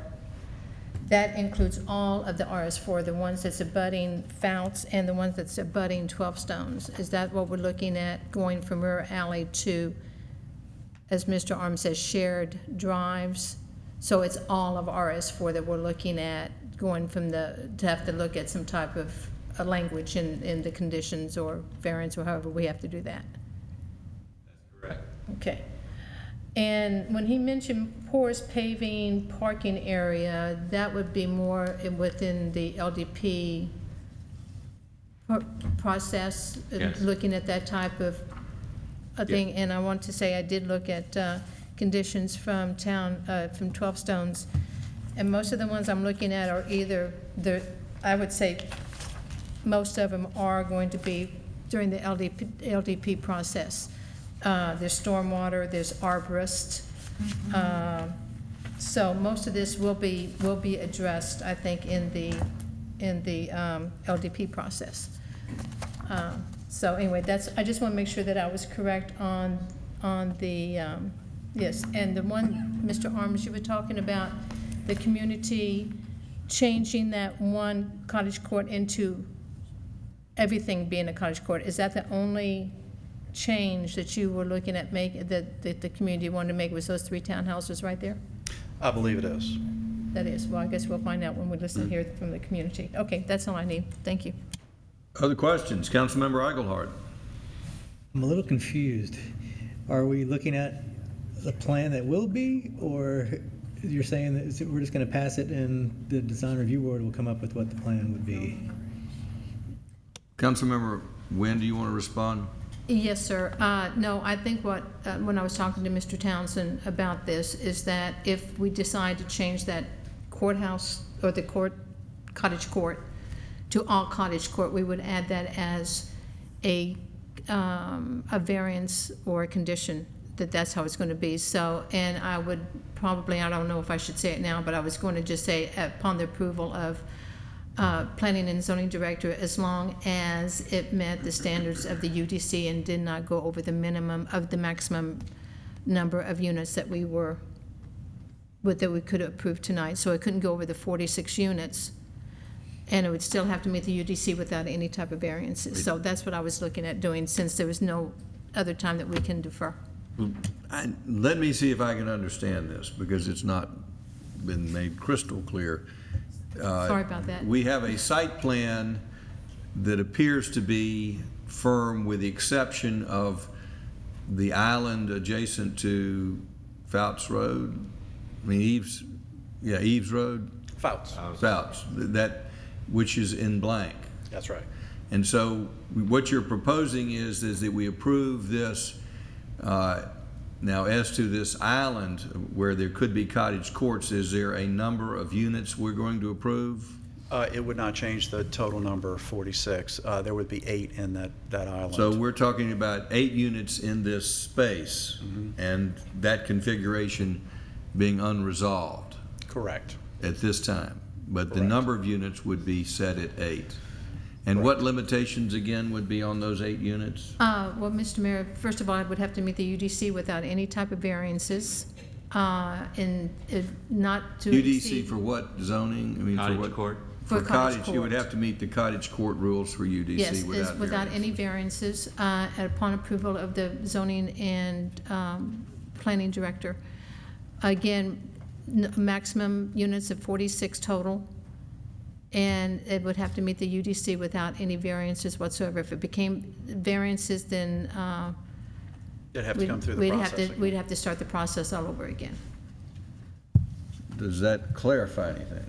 that includes all of the RS4, the ones that's abutting Fouts and the ones that's abutting 12 Stones. Is that what we're looking at, going from River Alley to, as Mr. Arms says, shared drives? So it's all of RS4 that we're looking at, going from to have to look at some type of a language in the conditions or variance or however we have to do that? That's correct. Okay. And when he mentioned porous paving parking area, that would be more within the LDP process, Yes. looking at that type of a thing. And I want to say I did look at conditions from 12 Stones, and most of the ones I'm looking at are either, I would say most of them are going to be during the LDP process. There's stormwater, there's arborist. So most of this will be addressed, I think, in the LDP process. So anyway, I just want to make sure that I was correct on the, yes. And the one, Mr. Arms, you were talking about the community changing that one cottage court into everything being a cottage court. Is that the only change that you were looking at that the community wanted to make, was those 3 townhouses right there? I believe it is. That is. Well, I guess we'll find out when we listen here from the community. Okay, that's all I need. Thank you. Other questions? Councilmember Eichelhardt. I'm a little confused. Are we looking at the plan that will be, or you're saying that we're just going to pass it and the design review board will come up with what the plan would be? Councilmember Nguyen, do you want to respond? Yes, sir. No, I think when I was talking to Mr. Townsend about this, is that if we decide to change that courthouse or the cottage court to all cottage court, we would add that as a variance or a condition, that's how it's going to be. So, and I would probably, I don't know if I should say it now, but I was going to just say upon the approval of planning and zoning director, as long as it met the standards of the UDC and did not go over the minimum of the maximum number of units that we could approve tonight. So it couldn't go over the 46 units, and it would still have to meet the UDC without any type of variances. So that's what I was looking at doing, since there was no other time that we can defer. Let me see if I can understand this, because it's not been made crystal clear. Sorry about that. We have a site plan that appears to be firm, with the exception of the island adjacent to Fouts Road. I mean, Eves Road? Fouts. Fouts, which is in blank. That's right. And so what you're proposing is that we approve this. Now, as to this island where there could be cottage courts, is there a number of units we're going to approve? It would not change the total number, 46. There would be 8 in that island. So we're talking about 8 units in this space, and that configuration being unresolved. Correct. At this time. But the Correct. number of units would be set at 8. And what limitations, again, would be on those 8 units? Well, Mr. Mayor, first of all, I would have to meet the UDC without any type of variances, and not to UDC exceed. for what zoning? I mean, Cottage for what? court. For cottage you would court. have to meet the cottage court rules for UDC Yes, without without variance. any variances, upon approval of the zoning and planning director. Again, maximum units of 46 total, and it would have to meet the UDC without any variances whatsoever. If it became variances, then It'd have to come through the process. we'd have to start the process all over again. Does that clarify anything?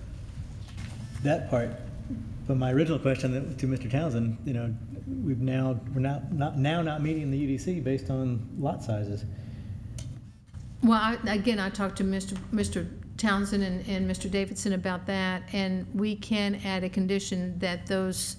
That part, but my original question to Mr. Townsend, we're not meeting the UDC based on lot sizes. Well, I talked to Mr. Townsend and Mr. Davidson about that, and we can add a condition that those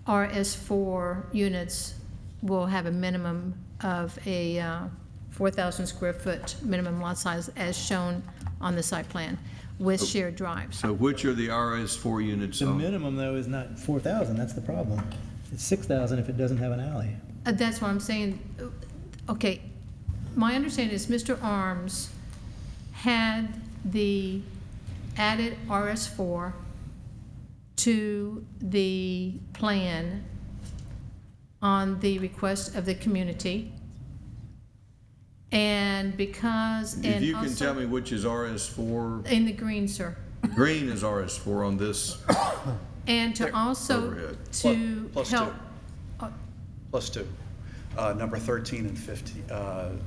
RS4 units will have a minimum of a 4,000 square foot minimum lot size as shown on the site plan with shared drives. So which are the RS4 units? The minimum, though, is not 4,000, that's the problem. It's 6,000 if it doesn't have an alley. That's what I'm saying. Okay, my understanding is Mr. Arms had the added RS4 to the plan on the request of the community. And because... If you can tell me which is RS4. In the green, sir. Green is RS4 on this. And to also overhead. to Plus help... Plus two. Number 13 and 15,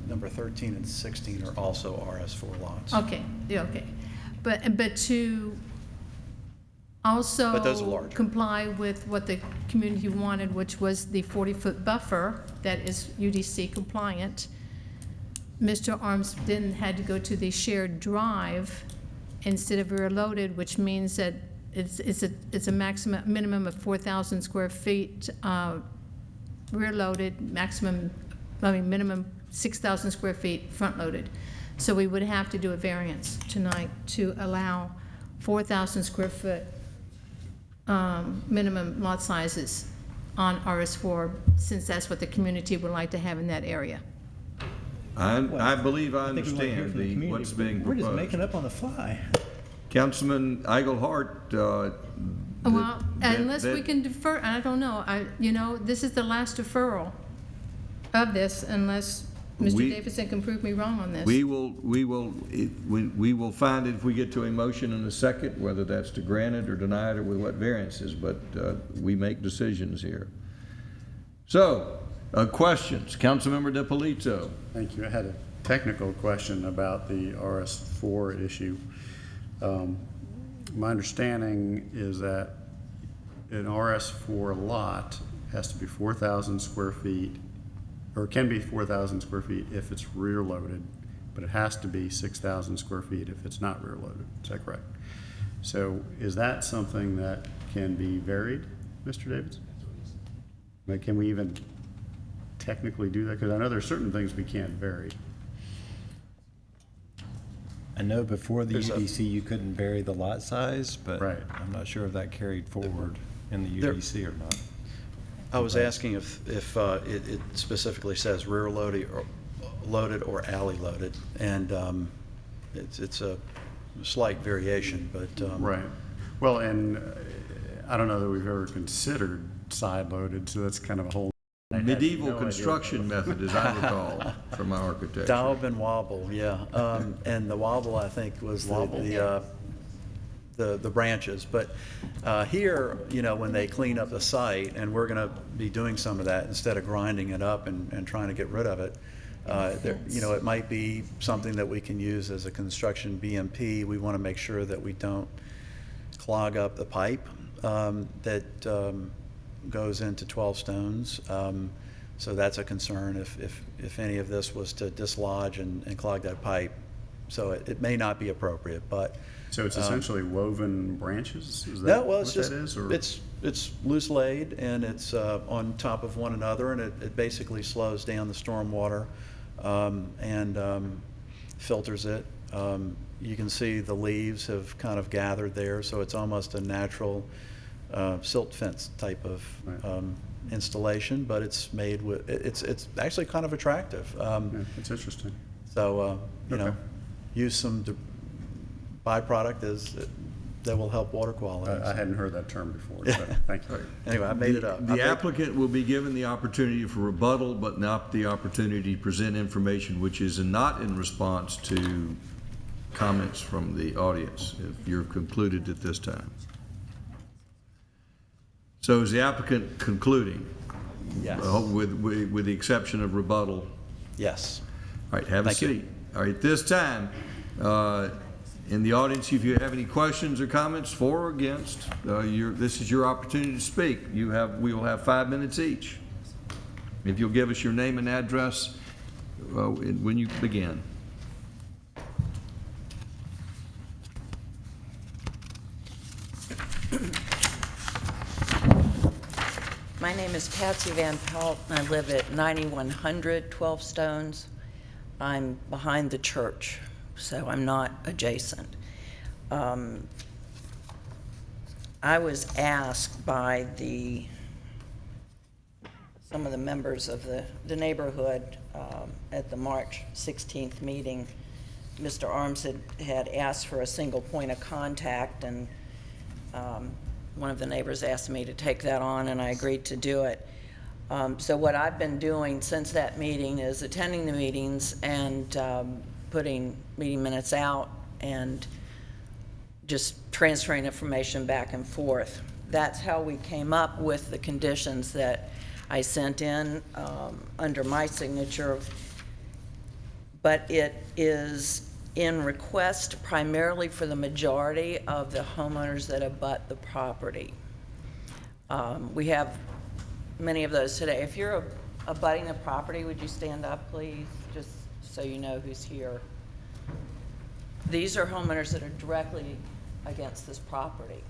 number 13 and 16 are also RS4 lots. Okay, yeah, okay. But to also But those are larger. comply with what the community wanted, which was the 40-foot buffer that is UDC compliant, Mr. Arms then had to go to the shared drive instead of rear loaded, which means that it's a minimum of 4,000 square feet rear loaded, minimum 6,000 square feet front loaded. So we would have to do a variance tonight to allow 4,000 square foot minimum lot sizes on RS4, since that's what the community would like to have in that area. I believe I think we want to hear understand from the community. what's being We're proposed. just making up on the fly. Councilman Eigelhart. Well, unless we can defer, I don't know, this is the last deferral of this, unless Mr. Davidson can prove me wrong on this. We will find it if we get to a motion in a second, whether that's to grant it or deny it or with what variances, but we make decisions here. So, questions? Councilmember DiPolito. Thank you. I had a technical question about the RS4 issue. My understanding is that an RS4 lot has to be 4,000 square feet, or can be 4,000 square feet if it's rear loaded, but it has to be 6,000 square feet if it's not rear loaded. Is that correct? So is that something that can be varied, Mr. Davidson? Like, can we even technically do that? Because I know there's certain things we can't vary. I know before the UDC you couldn't vary the lot size, but right. I'm not sure if that carried forward in the UDC or not. I was asking if it specifically says rear loaded or alley loaded, and it's a slight variation, but right. Well, and I don't know that we've ever considered side loaded, so that's kind of a whole medieval construction method, as I recall from my architecture. Daub and wobble, yeah, and the wobble I think was the branches. But here, when they clean up the site, and we're going to be doing some of that instead of grinding it up and trying to get rid of it. It might be something that we can use as a construction BMP. We want to make sure that we don't clog up the pipe that goes into 12 stones. So that's a concern if any of this was to dislodge and clog that pipe. So it may not be appropriate, but. So it's essentially woven branches? Is that No, well, it's what just, that is, or? it's loose laid, and it's on top of one another, and it basically slows down the storm water and filters it. You can see the leaves have kind of gathered there, so it's almost a natural silt fence type of installation, but it's made with, it's actually kind of attractive. It's interesting. So, use some byproduct that will help water quality. I hadn't heard that term before, so thank you. Anyway, I made it up. The applicant will be given the opportunity for rebuttal, but not the opportunity to present information which is not in response to comments from the audience, if you're concluded at this time. So is the applicant concluding? Yes. With the exception of rebuttal? Yes. All right, have a seat. All right, this time, In the audience, if you have any questions or comments for or against, this is your opportunity to speak. We will have 5 minutes each. If you'll give us your name and address when you begin. My name is Patsy Van Pelt, and I live at 9100 12 Stones. I'm behind the church, so I'm not adjacent. I was asked by some of the members of the neighborhood at the March 16th meeting. Mr. Arms had asked for a single point of contact, and one of the neighbors asked me to take that on, and I agreed to do it. So what I've been doing since that meeting is attending the meetings and putting meeting minutes out and just transferring information back and forth. That's how we came up with the conditions that I sent in under my signature, but it is in request primarily for the majority of the homeowners that abut the property. We have many of those today. If you're abutting the property, would you stand up, please, just so you know who's here. These are homeowners that are directly against this property.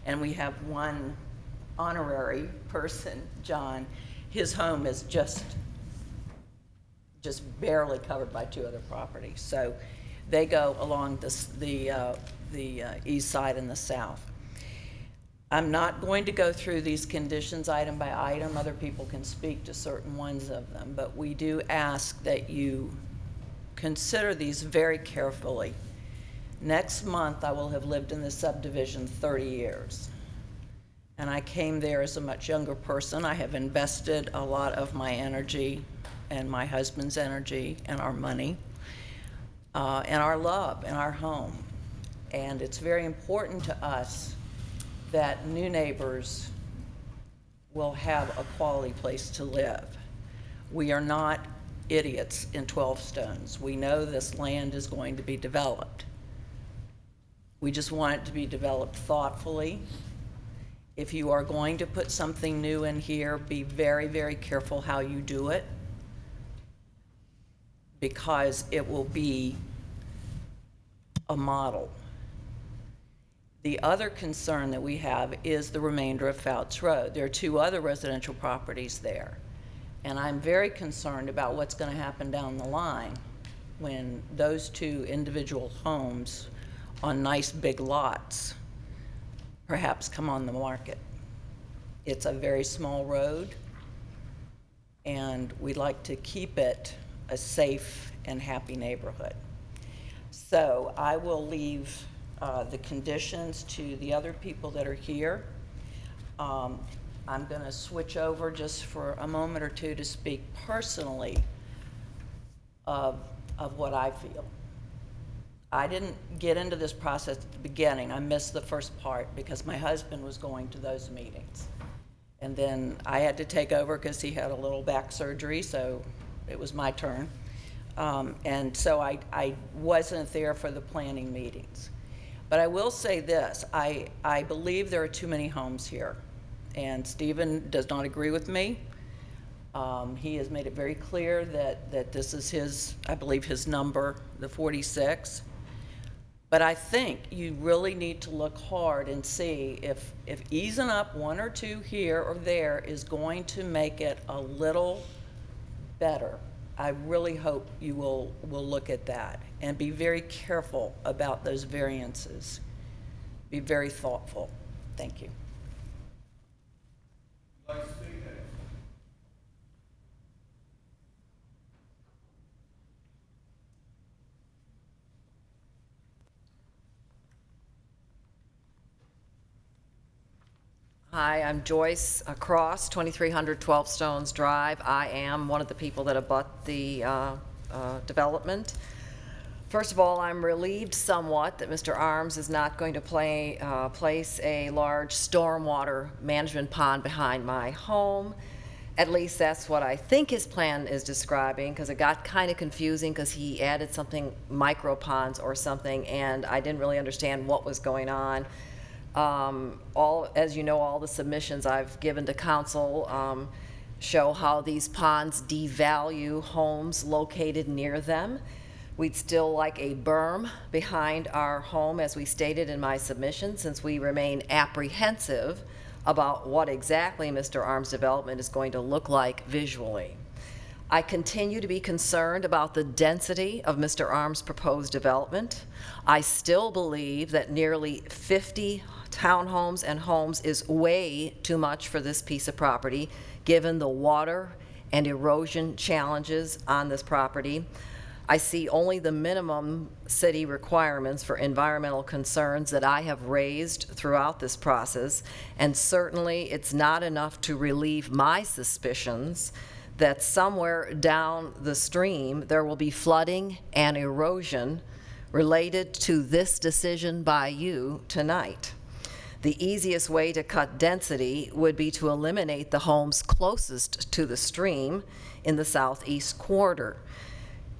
And we have one honorary person, John. His home is just barely covered by 2 other properties. So they go along the east side and the south. I'm not going to go through these conditions item by item. Other people can speak to certain ones of them, but we do ask that you consider these very carefully. Next month, I will have lived in this subdivision 30 years. And I came there as a much younger person. I have invested a lot of my energy and my husband's energy and our money and our love and our home. And it's very important to us that new neighbors will have a quality place to live. We are not idiots in 12 Stones. We know this land is going to be developed. We just want it to be developed thoughtfully. If you are going to put something new in here, be very, very careful how you do it, because it will be a model. The other concern that we have is the remainder of Fouts Road. There are 2 other residential properties there, and I'm very concerned about what's going to happen down the line when those 2 individual homes on nice big lots perhaps come on the market. It's a very small road, and we'd like to keep it a safe and happy neighborhood. So I will leave the conditions to the other people that are here. I'm going to switch over just for a moment or 2 to speak personally of what I feel. I didn't get into this process at the beginning. I missed the first part because my husband was going to those meetings. And then I had to take over because he had a little back surgery, so it was my turn. And so I wasn't there for the planning meetings. But I will say this, I believe there are too many homes here. And Stephen does not agree with me. He has made it very clear that this is his, I believe, his number, the 46. But I think you really need to look hard and see if easing up 1 or 2 here or there is going to make it a little better. I really hope you will look at that and be very careful about those variances. Be very thoughtful. Thank you. Hi, I'm Joyce Cross, 2300 12 Stones Drive. I am one of the people that abut the development. First of all, I'm relieved somewhat that Mr. Arms is not going to place a large stormwater management pond behind my home, At least that's what I think his plan is describing, because it got kind of confusing because he added something, micro ponds or something, and I didn't really understand what was going on. As you know, all the submissions I've given to council show how these ponds devalue homes located near them. We'd still like a berm behind our home, as we stated in my submission, since we remain apprehensive about what exactly Mr. Arms' development is going to look like visually. I continue to be concerned about the density of Mr. Arms' proposed development. I still believe that nearly 50 townhomes and homes is way too much for this piece of property, given the water and erosion challenges on this property. I see only the minimum city requirements for environmental concerns that I have raised throughout this process, and certainly it's not enough to relieve my suspicions that somewhere down the stream there will be flooding and erosion related to this decision by you tonight. The easiest way to cut density would be to eliminate the homes closest to the stream in the southeast quarter.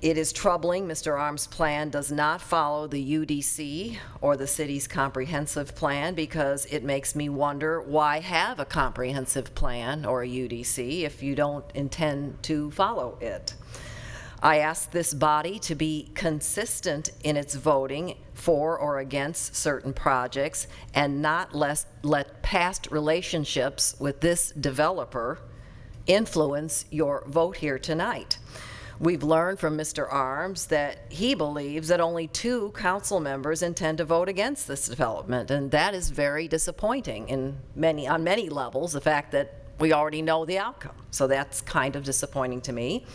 It is troubling Mr. Arms' plan does not follow the UDC or the city's comprehensive plan, because it makes me wonder, why have a comprehensive plan or a UDC if you don't intend to follow it? I ask this body to be consistent in its voting for or against certain projects, and not let past relationships with this developer influence your vote here tonight. We've learned from Mr. Arms that he believes that only 2 council members intend to vote against this development, and that is very disappointing on many levels, the fact that we already know the outcome. So that's kind of disappointing to me.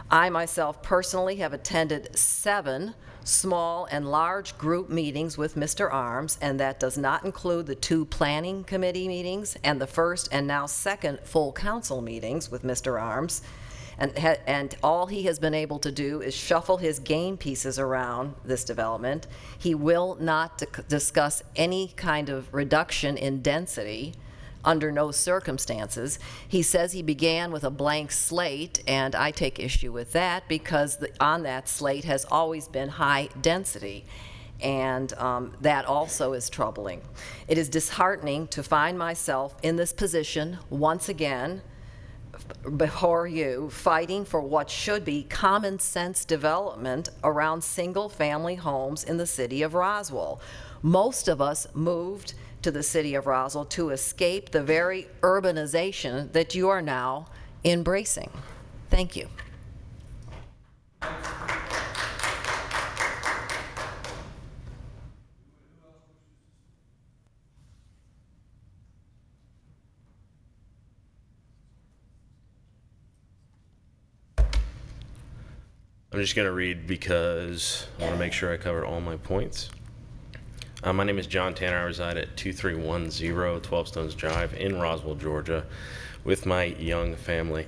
I myself personally have attended 7 small and large group meetings with Mr. Arms, and that does not include the 2 planning committee meetings and the first and now second full council meetings with Mr. Arms. And all he has been able to do is shuffle his game pieces around this development. He will not discuss any kind of reduction in density under no circumstances. He says he began with a blank slate, and I take issue with that, because on that slate has always been high density. And that also is troubling. It is disheartening to find myself in this position once again before you, fighting for what should be common sense development around single family homes in the city of Roswell. Most of us moved to the city of Roswell to escape the very urbanization that you are now embracing. Thank you. I'm just going to read because I want to make sure I cover all my points. My name is John Tanner. I reside at 2310 12 Stones Drive in Roswell, Georgia, with my young family.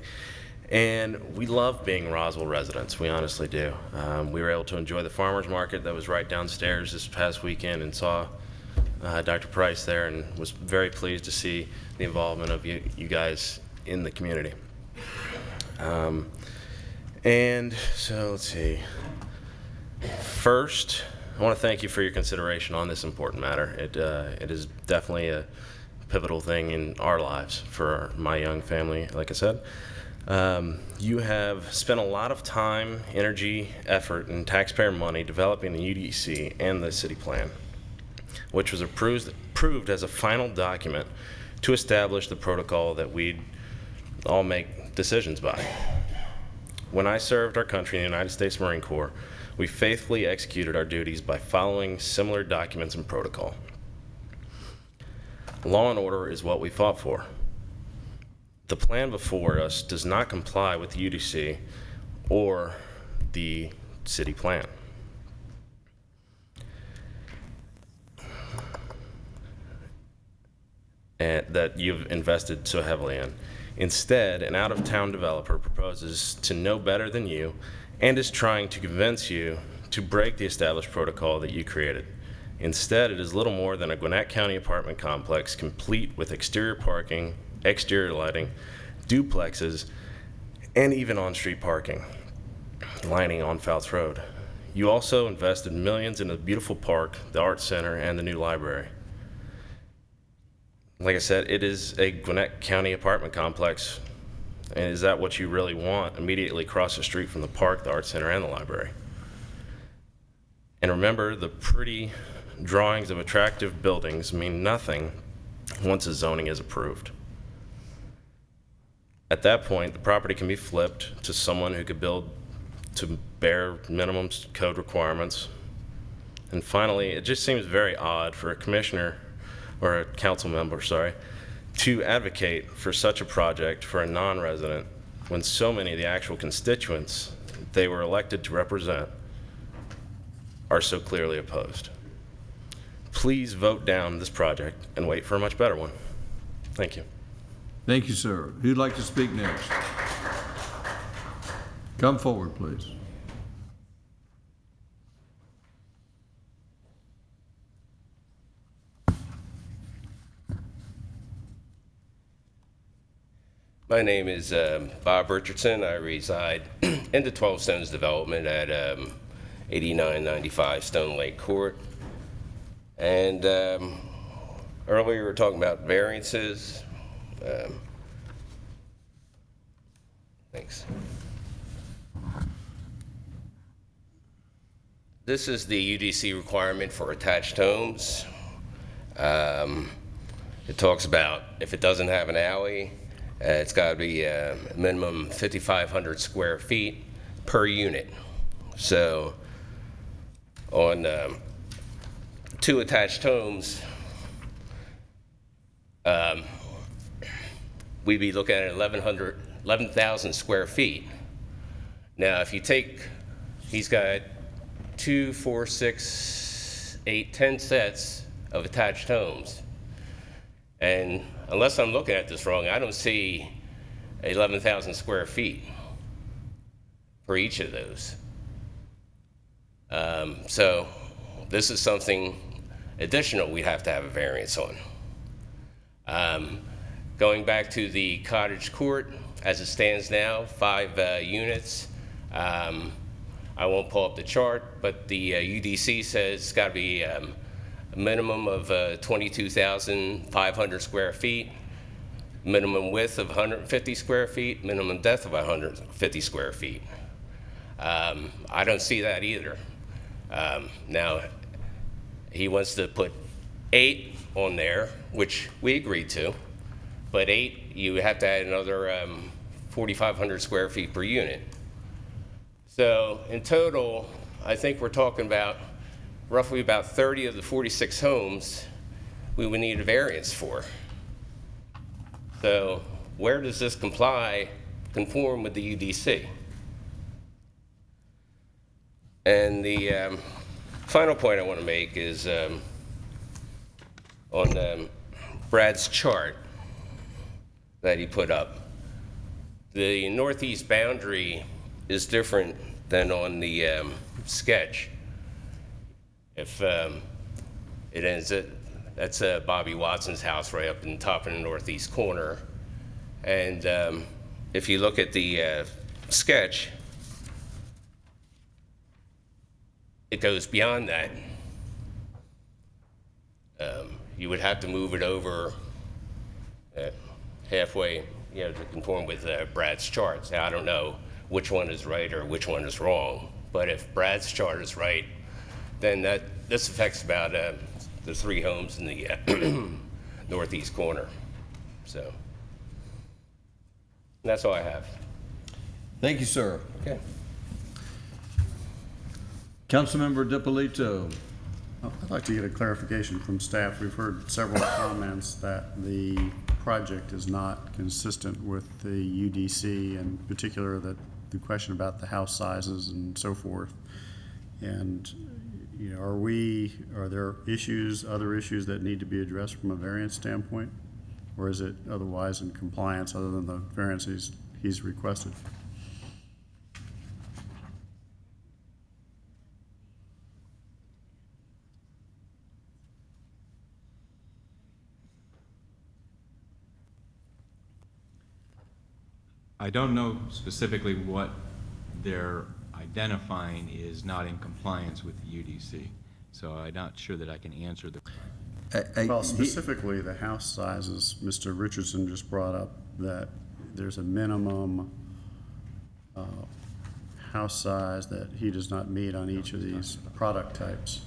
And we love being Roswell residents. We honestly do. We were able to enjoy the farmers market that was right downstairs this past weekend, and saw Dr. Price there, and was very pleased to see the involvement of you guys in the community. And so let's see. First, I want to thank you for your consideration on this important matter. It is definitely a pivotal thing in our lives for my young family, like I said. You have spent a lot of time, energy, effort, and taxpayer money developing the UDC and the city plan, which was approved as a final document to establish the protocol that we'd all make decisions by. When I served our country in the United States Marine Corps, we faithfully executed our duties by following similar documents and protocol. Law and order is what we fought for. The plan before us does not comply with the UDC or the city plan. And that you've invested so heavily in. Instead, an out-of-town developer proposes to know better than you and is trying to convince you to break the established protocol that you created. Instead, it is little more than a Gwinnett County apartment complex complete with exterior parking, exterior lighting, duplexes, and even on-street parking lining on Fouts Road. You also invested millions in a beautiful park, the Art Center, and the new library. Like I said, it is a Gwinnett County apartment complex. And is that what you really want immediately across the street from the park, the Art Center, and the library? And remember, the pretty drawings of attractive buildings mean nothing once the zoning is approved. At that point, the property can be flipped to someone who could build to bare minimum code requirements. And finally, it just seems very odd for a commissioner, or a council member, sorry, to advocate for such a project for a non-resident when so many of the actual constituents they were elected to represent are so clearly opposed. Please vote down this project and wait for a much better one. Thank you. Thank you, sir. Who'd like to speak next? Come forward, please. My name is Bob Richardson. I reside in the 12 Stones development at 8995 Stone Lake Court. And earlier we were talking about variances. Thanks. This is the UDC requirement for attached homes. It talks about if it doesn't have an alley, it's got to be a minimum 5,500 square feet per unit. So on 2 attached homes, we'd be looking at 11,000 square feet. Now, if you take, he's got 2, 4, 6, 8, 10 sets of attached homes. And unless I'm looking at this wrong, I don't see 11,000 square feet for each of those. So this is something additional we'd have to have a variance on. Going back to the cottage court, as it stands now, 5 units. I won't pull up the chart, but the UDC says it's got to be a minimum of 22,500 square feet, minimum width of 150 square feet, minimum depth of 150 square feet. I don't see that either. Now, he wants to put 8 on there, which we agreed to, but 8, you have to add another 4,500 square feet per unit. So in total, I think we're talking about roughly about 30 of the 46 homes we would need a variance for. So where does this conform with the UDC? And the final point I want to make is on Brad's chart that he put up. The northeast boundary is different than on the sketch. If it ends at, that's Bobby Watson's house right up in the top in the northeast corner. And if you look at the sketch, it goes beyond that. You would have to move it over halfway, you know, to conform with Brad's charts. Now, I don't know which one is right or which one is wrong, but if Brad's chart is right, then this affects about the 3 homes in the northeast corner. So that's all I have. Thank you, sir. Okay. Councilmember DiPolito. I'd like to get a clarification from staff. We've heard several comments that the project is not consistent with the UDC, in particular that the question about the house sizes and so forth. And you know, are there issues, other issues that need to be addressed from a variance standpoint? Or is it otherwise in compliance other than the variance he's requested? I don't know specifically what they're identifying is not in compliance with the UDC, so I'm not sure that I can answer the. Well, specifically, the house sizes, Mr. Richardson just brought up that there's a minimum house size that he does not meet on each of these product types.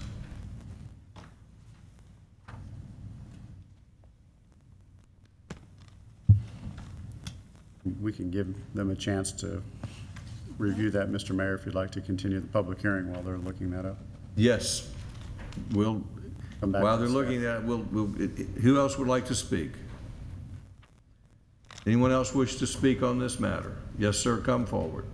We can give them a chance to review that, Mr. Mayor, if you'd like to continue the public hearing while they're looking that up. Yes, we'll, Come back while to they're this. looking at it, who else would like to speak? Anyone else wish to speak on this matter? Yes, sir, come forward.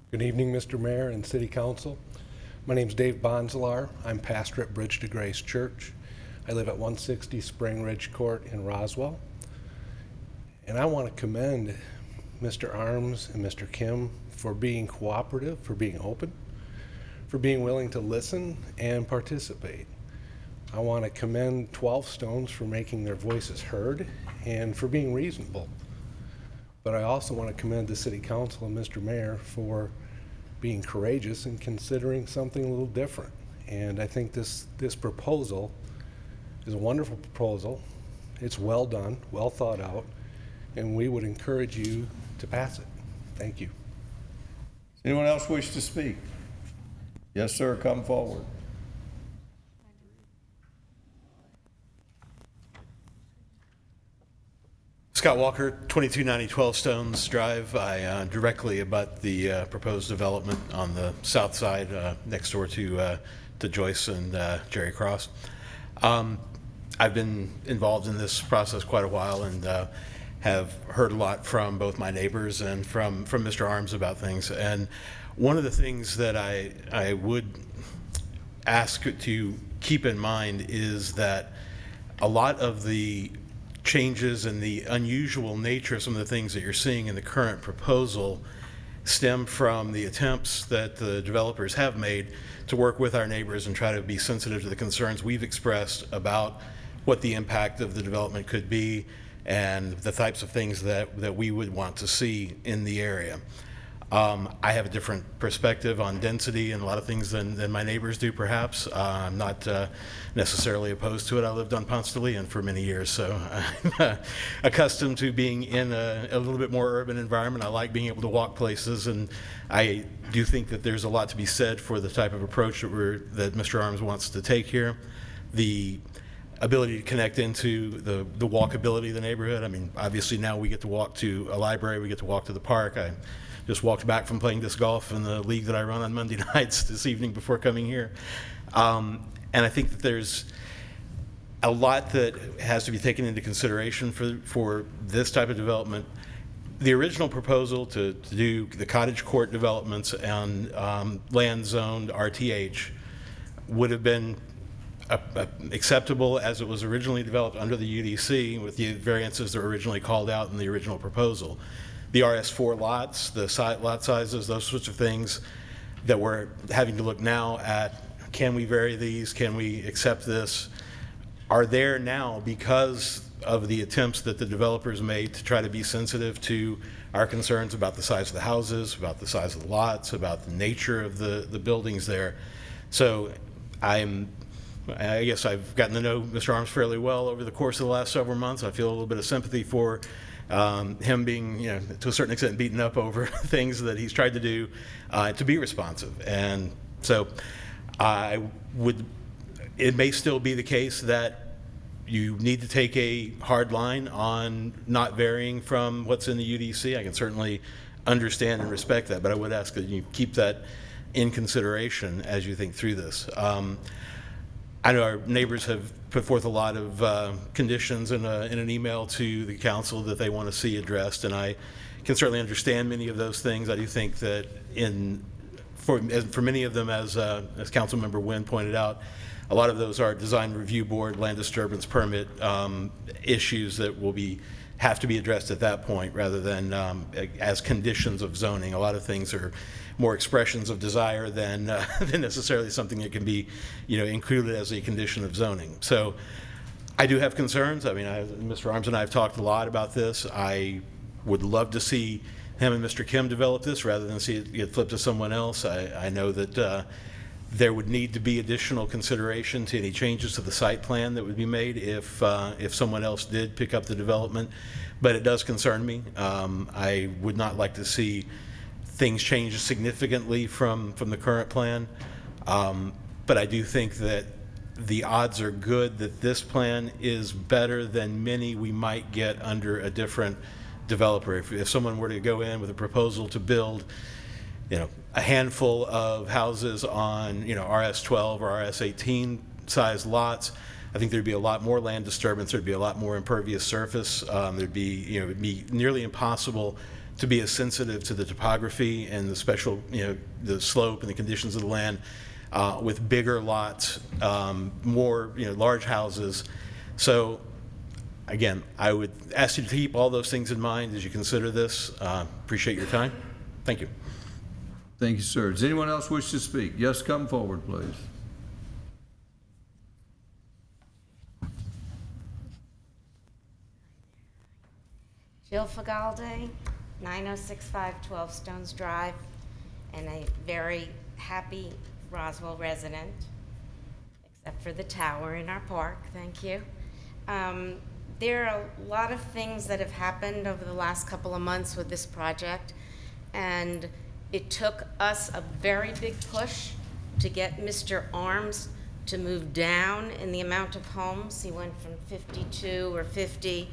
Good evening, Mr. Mayor and City Council. My name's Dave Bonzlar. I'm pastor at Bridge to Grace Church. I live at 160 Spring Ridge Court in Roswell. And I want to commend Mr. Arms and Mr. Kim for being cooperative, for being open, for being willing to listen and participate. I want to commend 12 Stones for making their voices heard and for being reasonable. But I also want to commend the City Council and Mr. Mayor for being courageous and considering something a little different. And I think this proposal is a wonderful proposal. It's well done, well thought out, and we would encourage you to pass it. Thank you. Does anyone else wish to speak? Yes, sir, come forward. Scott Walker, 2290 12 Stones Drive. I directly abut the proposed development on the south side next door to Joyce and Jerry Cross. I've been involved in this process quite a while and have heard a lot from both my neighbors and from Mr. Arms about things. And one of the things that I would ask to keep in mind is that a lot of the changes and the unusual nature of some of the things that you're seeing in the current proposal stem from the attempts that the developers have made to work with our neighbors and try to be sensitive to the concerns we've expressed about what the impact of the development could be and the types of things that we would want to see in the area. I have a different perspective on density and a lot of things than my neighbors do, perhaps. I'm not necessarily opposed to it. I lived on Ponce de Leon for many years, so I'm accustomed to being in a little bit more urban environment. I like being able to walk places, and I do think that there's a lot to be said for the type of approach that Mr. Arms wants to take here. The ability to connect into the walkability of the neighborhood. I mean, obviously now we get to walk to a library, we get to walk to the park. I just walked back from playing disc golf in the league that I run on Monday nights this evening before coming here. And I think that there's a lot that has to be taken into consideration for this type of development. The original proposal to do the cottage court developments and land zoned RTH would have been acceptable as it was originally developed under the UDC with the variances that were originally called out in the original proposal. The RS4 lots, the lot sizes, those sorts of things that we're having to look now at, can we vary these, can we accept this, are there now because of the attempts that the developers made to try to be sensitive to our concerns about the size of the houses, about the size of the lots, about the nature of the buildings there. So I guess I've gotten to know Mr. Arms fairly well over the course of the last several months. I feel a little bit of sympathy for him being, to a certain extent, beaten up over things that he's tried to do to be responsive. And so it may still be the case that you need to take a hard line on not varying from what's in the UDC. I can certainly understand and respect that, but I would ask that you keep that in consideration as you think through this. I know our neighbors have put forth a lot of conditions in an email to the council that they want to see addressed, and I can certainly understand many of those things. I do think that for many of them, as Councilmember Wynn pointed out, a lot of those are design review board, land disturbance permit issues that will have to be addressed at that point rather than as conditions of zoning. A lot of things are more expressions of desire than necessarily something that can be, included as a condition of zoning. So I do have concerns. I mean, Mr. Arms and I have talked a lot about this. I would love to see him and Mr. Kim develop this rather than see it get flipped to someone else. I know that there would need to be additional consideration to any changes to the site plan that would be made if someone else did pick up the development, but it does concern me. I would not like to see things change significantly from the current plan, but I do think that the odds are good that this plan is better than many we might get under a different developer. If someone were to go in with a proposal to build a handful of houses on, RS-12 or RS-18 size lots, I think there'd be a lot more land disturbance. There'd be a lot more impervious surface. It'd be nearly impossible to be as sensitive to the topography and the special, the slope and the conditions of the land with bigger lots, more, large houses. So again, I would ask you to keep all those things in mind as you consider this. Appreciate your time. Thank you. Thank you, sir. Does anyone else wish to speak? Yes, come forward, please. Jill Fagalde, 9065 12 Stones Drive, and a very happy Roswell resident, except for the tower in our park. Thank you. There are a lot of things that have happened over the last couple of months with this project, and it took us a very big push to get Mr. Arms to move down in the amount of homes. He went from 52 or 50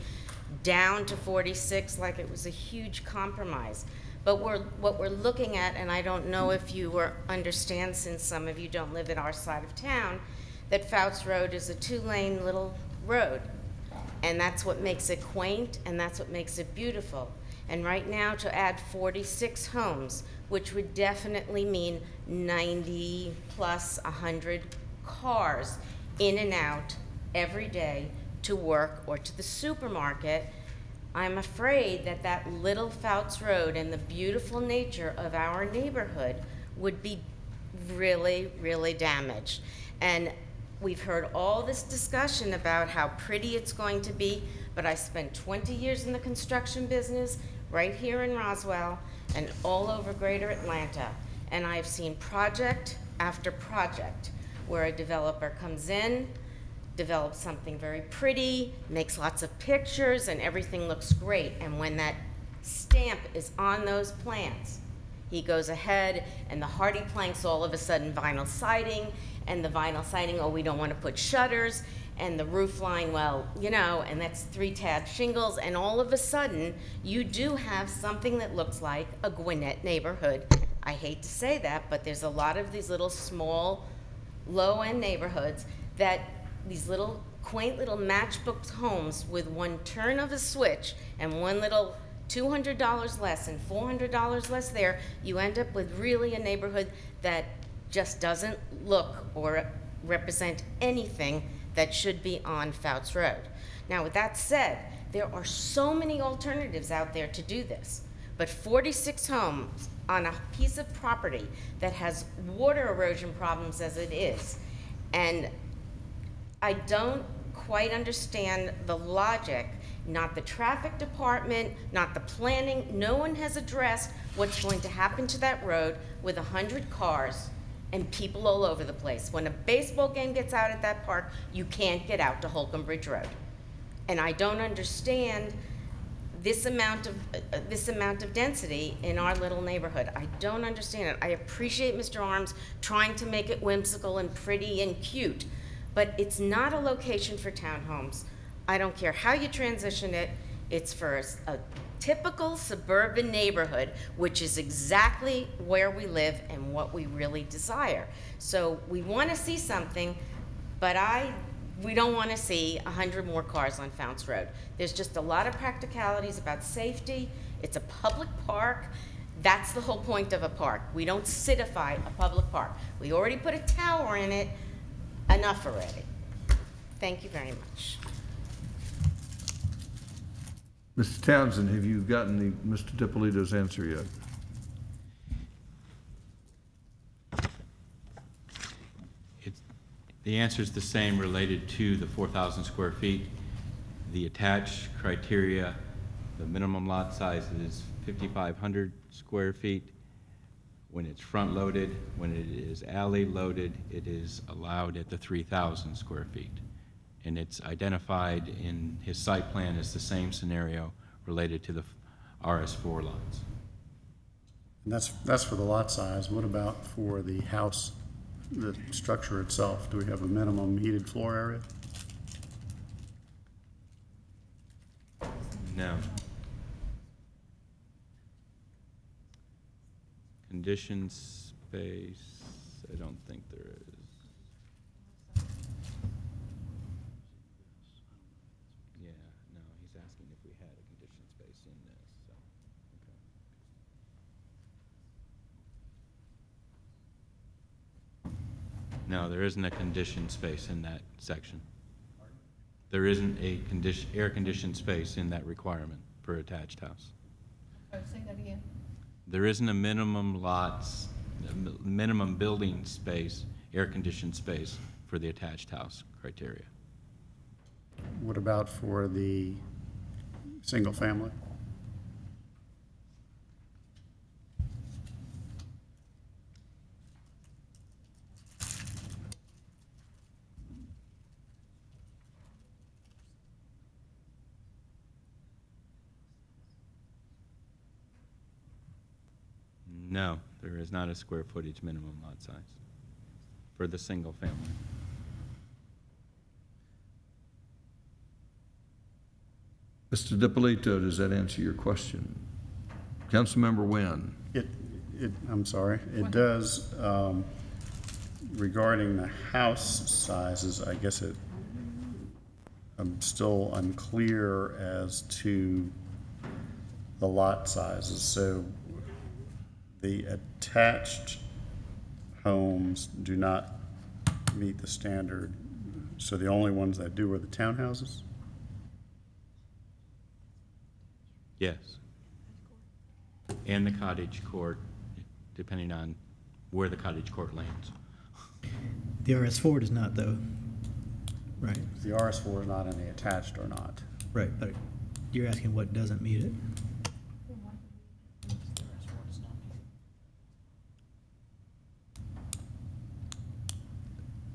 down to 46, like it was a huge compromise. But what we're looking at, and I don't know if you understand, since some of you don't live at our side of town, that Fouts Road is a 2-lane little road. And that's what makes it quaint, and that's what makes it beautiful. And right now, to add 46 homes, which would definitely mean 90 plus 100 cars in and out every day to work or to the supermarket, I'm afraid that that little Fouts Road and the beautiful nature of our neighborhood would be really, really damaged. And we've heard all this discussion about how pretty it's going to be, but I spent 20 years in the construction business right here in Roswell and all over greater Atlanta. And I've seen project after project where a developer comes in, develops something very pretty, makes lots of pictures, and everything looks great. And when that stamp is on those plans, he goes ahead and the hardy planks all of a sudden vinyl siding, and the vinyl siding, oh, we don't want to put shutters, and the roof line, well, and that's 3-tab shingles, and all of a sudden, you do have something that looks like a Gwinnett neighborhood. I hate to say that, but there's a lot of these little small, low-end neighborhoods that these little quaint little matchbook homes with one turn of a switch and one little $200 less and $400 less there, you end up with really a neighborhood that just doesn't look or represent anything that should be on Fouts Road. Now, with that said, there are so many alternatives out there to do this, but 46 homes on a piece of property that has water erosion problems as it is, and I don't quite understand the logic, not the traffic department, not the planning. No one has addressed what's going to happen to that road with 100 cars and people all over the place. When a baseball game gets out at that park, you can't get out to Holcomb Bridge Road. And I don't understand this amount of density in our little neighborhood. I don't understand it. I appreciate Mr. Arms trying to make it whimsical and pretty and cute, but it's not a location for townhomes. I don't care how you transition it. It's for a typical suburban neighborhood, which is exactly where we live and what we really desire. So we want to see something, but we don't want to see 100 more cars on Fouts Road. There's just a lot of practicalities about safety. It's a public park. That's the whole point of a park. We don't citify a public park. We already put a tower in it. enough already. Thank you very much. Mr. Townsend, have you gotten Mr. DiPolito's answer yet? The answer is the same related to the 4,000 square feet. The attached criteria, the minimum lot size is 5,500 square feet. When it's front-loaded, when it is alley-loaded, it is allowed at the 3,000 square feet. And it's identified in his site plan as the same scenario related to the RS4 lots. And that's for the lot size. What about for the house, the structure itself? Do we have a minimum heated floor area? No. Conditioned space, I don't think there is. Yeah, no, he's asking if we had a conditioned space in this, so, okay. No, there isn't a conditioned space in that section. There isn't a air-conditioned space in that requirement for attached house. Oh, say that again. There isn't a minimum lots, minimum building space, air-conditioned space for the attached house criteria. What about for the single family? No, there is not a square footage minimum lot size for the single family. Mr. DiPolito, does that answer your question? Councilmember Wynn? I'm sorry, it does, regarding the house sizes, I guess I'm still unclear as to the lot sizes. So the attached homes do not meet the standard, so the only ones that do are the townhouses? Yes. And the cottage court, depending on where the cottage court lands. The RS4 does not, though, right? The RS4 is not in the attached or not. Right, but you're asking what doesn't meet it?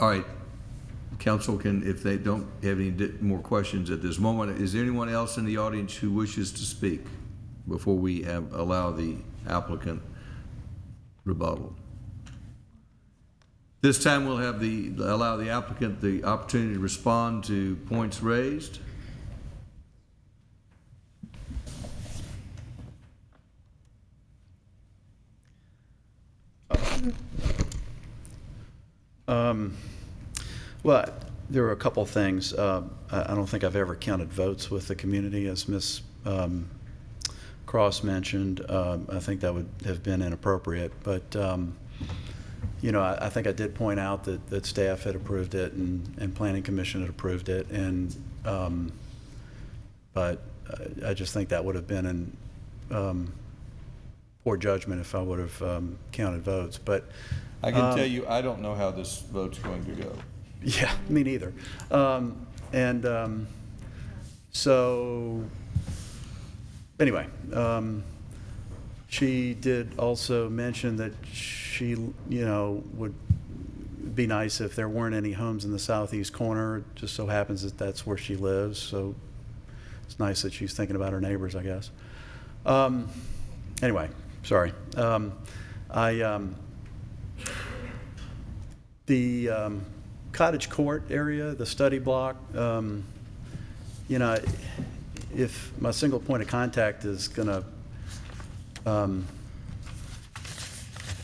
All right, council can, if they don't have any more questions at this moment, is there anyone else in the audience who wishes to speak before we allow the applicant rebuttal? This time we'll have allow the applicant the opportunity to respond to points raised. Well, there were a couple of things. I don't think I've ever counted votes with the community, as Ms. Cross mentioned. I think that would have been inappropriate. But, you know, I think I did point out that staff had approved it and Planning Commission had approved it. And, but I just think that would have been in poor judgment if I would have counted votes. But I can tell you, I don't know how this vote's going to go. Yeah, me neither. So anyway, she did also mention that she, you know, would be nice if there weren't any homes in the southeast corner. It just so happens that that's where she lives, so it's nice that she's thinking about her neighbors, I guess. Anyway, sorry. The cottage court area, the study block, you know, if my single point of contact is going to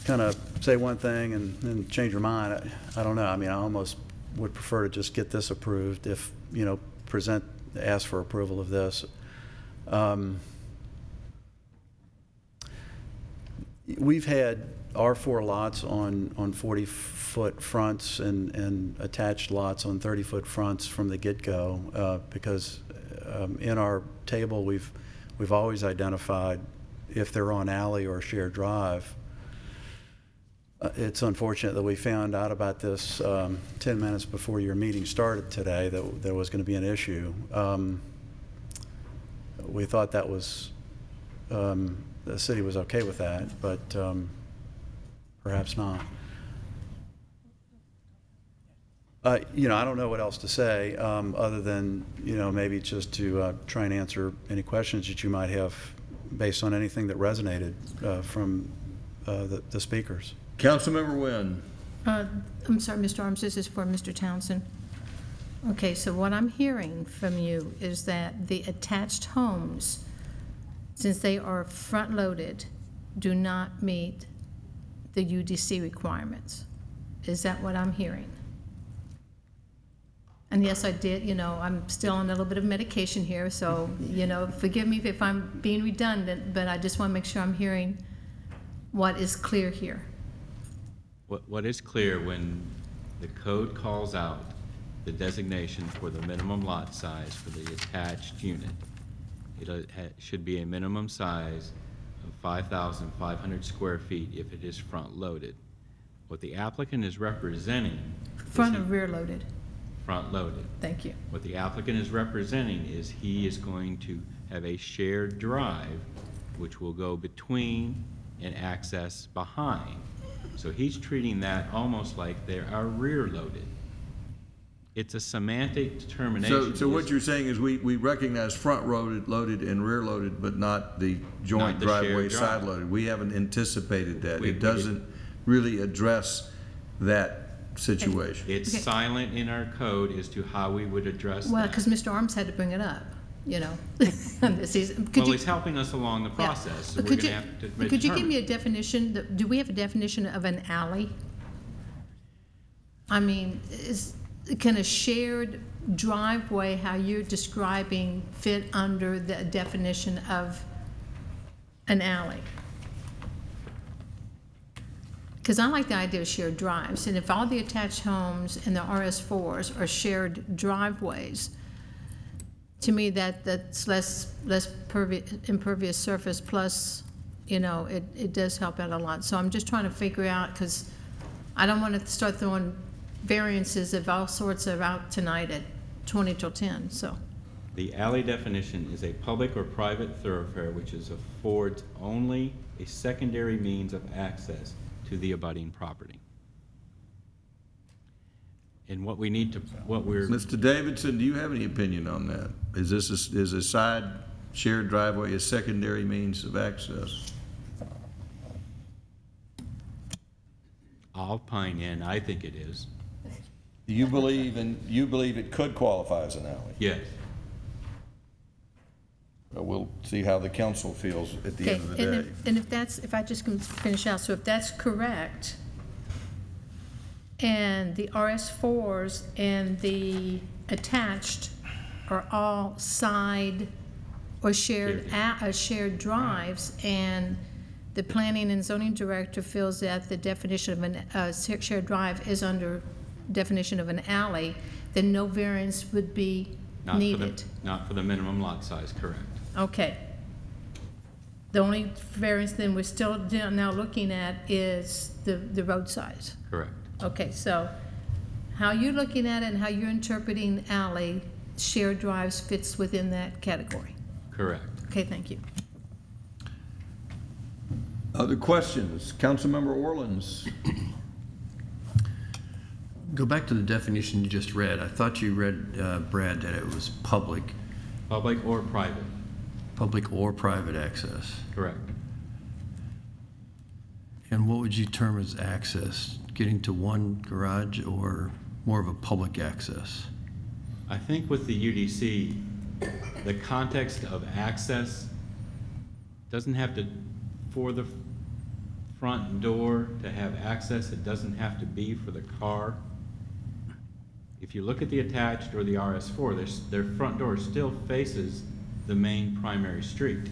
kind of say one thing and then change her mind, I don't know. I mean, I almost would prefer to just get this approved if, you know, ask for approval of this. We've had are 4 lots on 40-foot fronts and attached lots on 30-foot fronts from the get-go, because in our table, we've always identified if they're on alley or shared drive. It's unfortunate that we found out about this 10 minutes before your meeting started today, that there was going to be an issue. We thought that was, the city was okay with that, but perhaps not. You know, I don't know what else to say other than, you know, maybe just to try and answer any questions that you might have based on anything that resonated from the speakers. Councilmember Wynn. I'm sorry, Mr. Arms, this is for Mr. Townsend. Okay, so what I'm hearing from you is that the attached homes, since they are front-loaded, do not meet the UDC requirements. Is that what I'm hearing? And yes, I did, you know, I'm still on a little bit of medication here, so, you know, forgive me if I'm being redundant, but I just want to make sure I'm hearing what is clear here. What is clear, when the code calls out the designation for the minimum lot size for the attached unit, it should be a minimum size of 5,500 square feet if it is front-loaded. What the applicant is representing... Front or rear-loaded? Front-loaded. Thank you. What the applicant is representing is he is going to have a shared drive which will go between and access behind. So he's treating that almost like they are rear-loaded. It's a semantic determination. So what you're saying is we recognize front-loaded and rear-loaded, but not the joint driveway side-loaded. We haven't anticipated that. It doesn't really address that situation. It's silent in our code as to how we would address Well, that. because Mr. Arms had to bring it up, you know. Well, he's helping us along the process, so we're going to have to determine. Could you give me a definition? Do we have a definition of an alley? I mean, can a shared driveway, how you're describing, fit under the definition of an alley? Because I like the idea of shared drives, and if all the attached homes and the RS4s are shared driveways, to me that's less impervious surface, plus, you know, it does help out a lot. So I'm just trying to figure out, because I don't want to start throwing variances of all sorts of out tonight at 20 till 10, so. The alley definition is a public or private thoroughfare which affords only a secondary means of access to the abutting property. And what we need to, Mr. Davidson, do you have any opinion on that? Is a side shared driveway a secondary means of access? I'll pine in, I think it is. You believe it could qualify as an alley? Yes. We'll see how the council feels at the end of the day. And if I just can finish out, so if that's correct, and the RS4s and the attached are all side or shared drives, and the planning and zoning director feels that the definition of a shared drive is under definition of an alley, then no variance would be needed. Not for the minimum lot size, correct. Okay. The only variance then we're still now looking at is the road size. Correct. Okay, so how you're looking at it and how you're interpreting alley, shared drives fits within that category. Correct. Okay, thank you. Other questions? Councilmember Orleans. Go back to the definition you just read. I thought you read, Brad, that it was public. Public or private. Public or private access. Correct. And what would you term as access? Getting to one garage or more of a public access? I think with the UDC, the context of access doesn't have to, for the front door to have access, it doesn't have to be for the car. If you look at the attached or the RS4, their front door still faces the main primary street.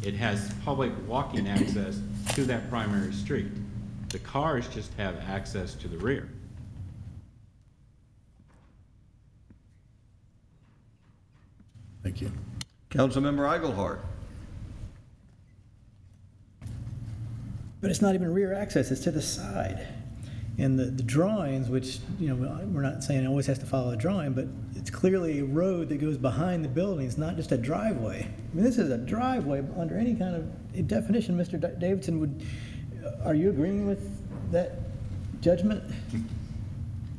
It has public walking access to that primary street. The cars just have access to the rear. Thank you. Councilmember Eichelhardt. But it's not even rear access, it's to the side. And the drawings, which, you know, we're not saying it always has to follow a drawing, but it's clearly a road that goes behind the building. It's not just a driveway. I mean, this is a driveway under any kind of definition. Mr. Davidson, are you agreeing with that judgment?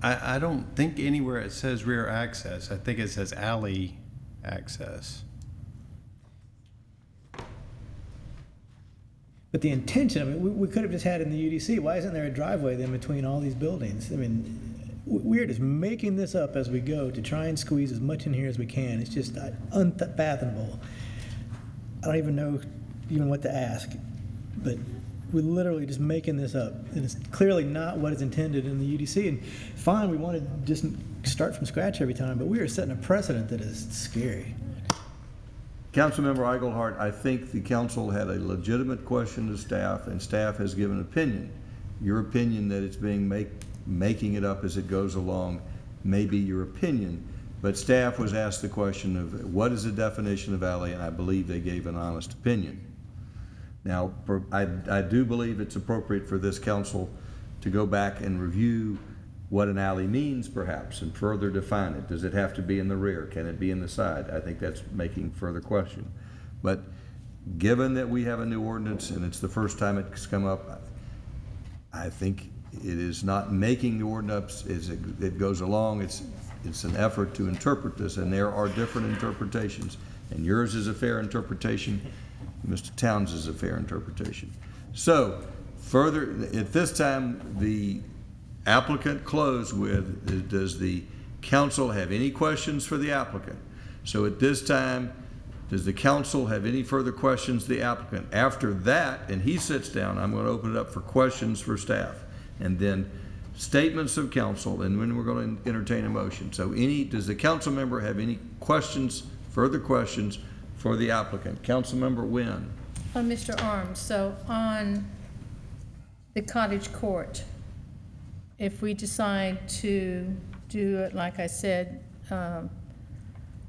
I don't think anywhere it says rear access. I think it says alley access. But the intention, I mean, we could have just had in the UDC, why isn't there a driveway then between all these buildings? I mean, we're just making this up as we go to try and squeeze as much in here as we can. It's just unfathomable. I don't even know what to ask, but we're literally just making this up. And it's clearly not what is intended in the UDC. And fine, we want to just start from scratch every time, but we are setting a precedent that is scary. Councilmember Eichelhardt, I think the council had a legitimate question to staff, and staff has given an opinion. Your opinion that it's making it up as it goes along may be your opinion, but staff was asked the question of what is the definition of alley, and I believe they gave an honest opinion. Now, I do believe it's appropriate for this council to go back and review what an alley means, perhaps, and further define it. Does it have to be in the rear? Can it be in the side? I think that's making further question. But given that we have a new ordinance and it's the first time it's come up, I think it is not making the ordinance as it goes along. It's an effort to interpret this, and there are different interpretations. And yours is a fair interpretation. Mr. Towns is a fair interpretation. So, further, at this time, the applicant closed with, does the council have any questions for the applicant? So at this time, does the council have any further questions to the applicant? After that, and he sits down, I'm going to open it up for questions for staff, and then statements of council, and then we're going to entertain a motion. So does the council member have any questions, further questions for the applicant? Council member Wynn. Mr. Arms, so on the cottage court, if we decide to do it, like I said, if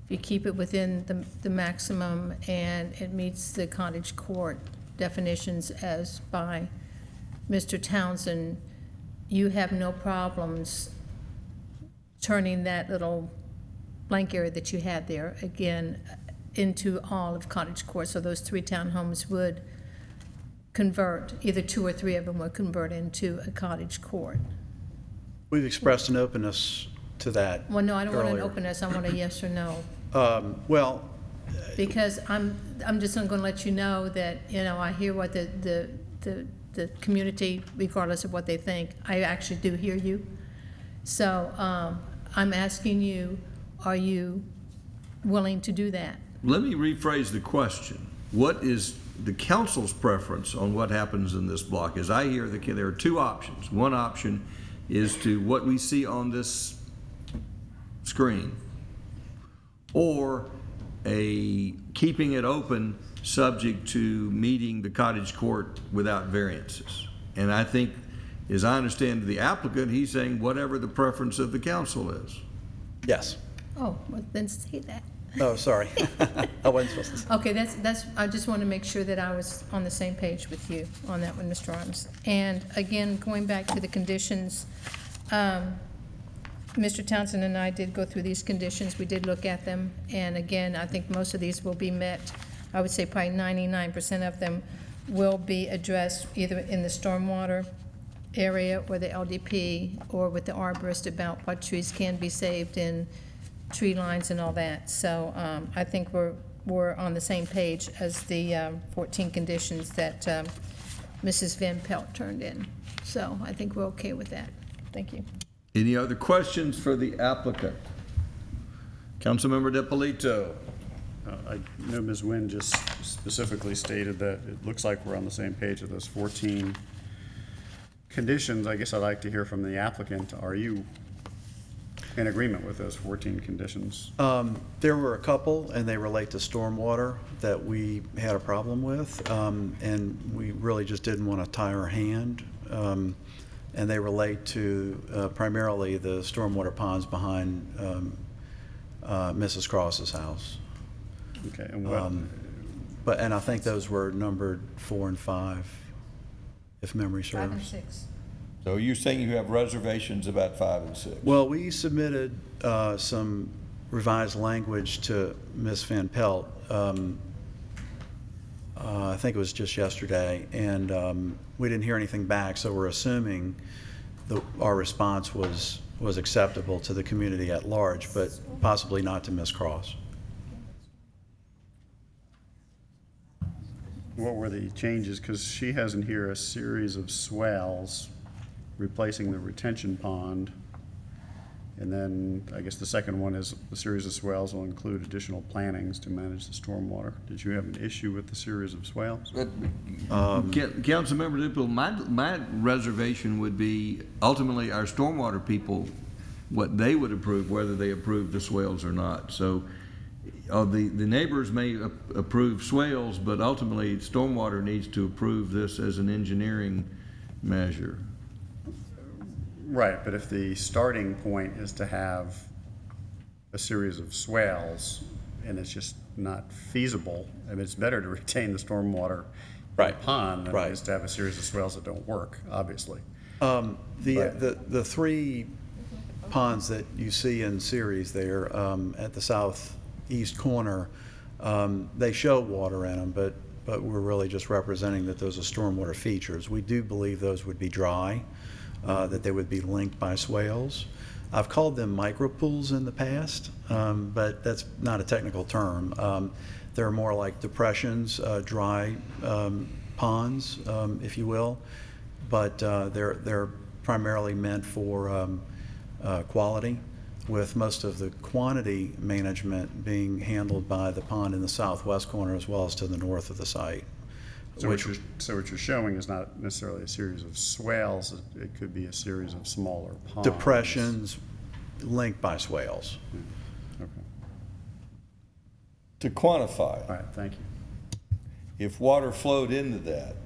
you keep it within the maximum and it meets the cottage court definitions as by Mr. Townsend, you have no problems turning that little blank area that you had there, again, into all of cottage court. So those 3 townhomes would convert, either 2 or 3 of them would convert into a cottage court. We've expressed an openness to that. Well, no, I don't want an earlier. openness, I want a yes or no. Well, Because I'm just going to let you know that, you know, I hear what the community, regardless of what they think, I actually do hear you. So I'm asking you, are you willing to do that? Let me rephrase the question. What is the council's preference on what happens in this block? As I hear, there are 2 options. One option is to what we see on this screen, or keeping it open subject to meeting the cottage court without variances. And I think, as I understand the applicant, he's saying whatever the preference of the council is. yes. Oh, well, then say that. Oh, sorry. I wasn't supposed to say. Okay, that's, I just want to make sure that I was on the same page with you on that one, Mr. Arms. And again, going back to the conditions, Mr. Townsend and I did go through these conditions. We did look at them. And again, I think most of these will be met. I would say probably 99% of them will be addressed either in the stormwater area or the LDP or with the arborist about what trees can be saved in tree lines and all that. So I think we're on the same page as the 14 conditions that Mrs. Van Pelt turned in. So I think we're okay with that. Thank you. Any other questions for the applicant? Councilmember DiPolito. I know Ms. Nguyen just specifically stated that it looks like we're on the same page with those 14 conditions. I guess I'd like to hear from the applicant. Are you in agreement with those 14 conditions? There were a couple, and they relate to stormwater that we had a problem with, and we really just didn't want to tie our hand and they relate to primarily the stormwater ponds behind Mrs. Cross's house. Okay, and what, And I think those were numbered 4 and 5, if memory serves. 5 and 6. So you're saying you have reservations about 5 and 6? Well, we submitted some revised language to Ms. Van Pelt. I think it was just yesterday, and we didn't hear anything back, so we're assuming our response was acceptable to the community at large, but possibly not to Ms. Cross. what were the changes? Because she has in here a series of swales replacing the retention pond. And then I guess the second one is the series of swales will include additional plantings to manage the stormwater. Did you have an issue with the series of swales? Councilmember Dipple, my reservation would be ultimately our stormwater people, what they would approve, whether they approve the swales or not. So the neighbors may approve swales, but ultimately stormwater needs to approve this as an engineering measure. Right, but if the starting point is to have a series of swales and it's just not feasible, and it's better to retain the stormwater in the pond than it is to have a series of swales that don't work, obviously. The three ponds that you see in series there at the southeast corner, they show water in them, but we're really just representing that those are stormwater features. We do believe those would be dry. That they would be linked by swales. I've called them micropools in the past, but that's not a technical term. They're more like depressions, dry ponds, if you will, but they're primarily meant for quality, with most of the quantity management being handled by the pond in the southwest corner as well as to the north of the site. So what you're showing is not necessarily a series of swales, it could be a series of smaller ponds. Depressions linked by swales. Okay. To quantify. All right, thank you. If water flowed into that,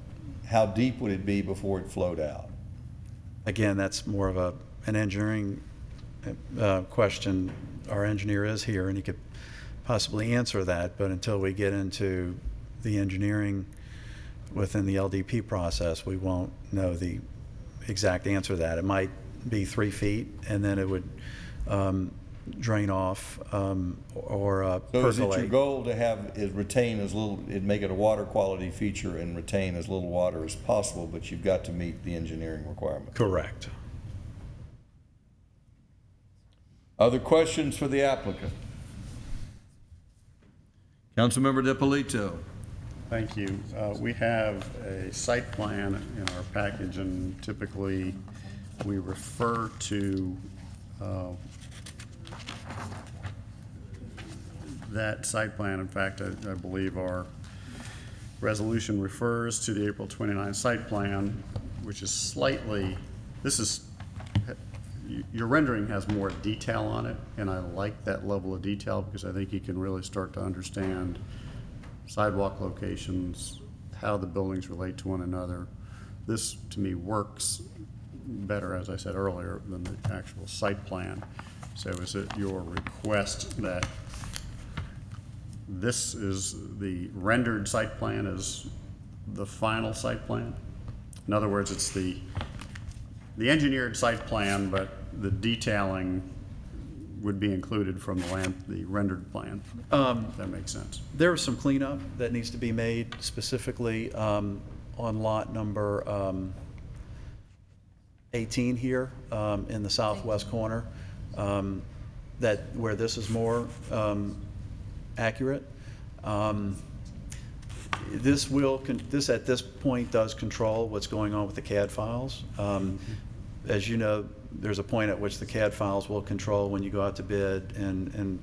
how deep would it be before it flowed out? Again, that's more of an engineering question. Our engineer is here and he could possibly answer that, but until we get into the engineering within the LDP process, we won't know the exact answer to that. It might be 3 feet, and then it would drain off or percolate. So is it your goal to have it retain as little, make it a water quality feature and retain as little water as possible, but you've got to meet the engineering requirement? Correct. Other questions for the applicant? Councilmember DiPolito. Thank you. We have a site plan in our package, and typically we refer to that site plan. In fact, I believe our resolution refers to the April 29 site plan, which is slightly, your rendering has more detail on it, and I like that level of detail because I think you can really start to understand sidewalk locations, how the buildings relate to one another. This, to me, works better, as I said earlier, than the actual site plan. So is it your request that this is the rendered site plan is the final site plan? In other words, it's the engineered site plan, but the detailing would be included from the rendered plan. If that makes sense. There is some cleanup that needs to be made specifically on lot number 18 here in the southwest corner, where this is more accurate. This at this point does control what's going on with the CAD files. As you know, there's a point at which the CAD files will control when you go out to bid and in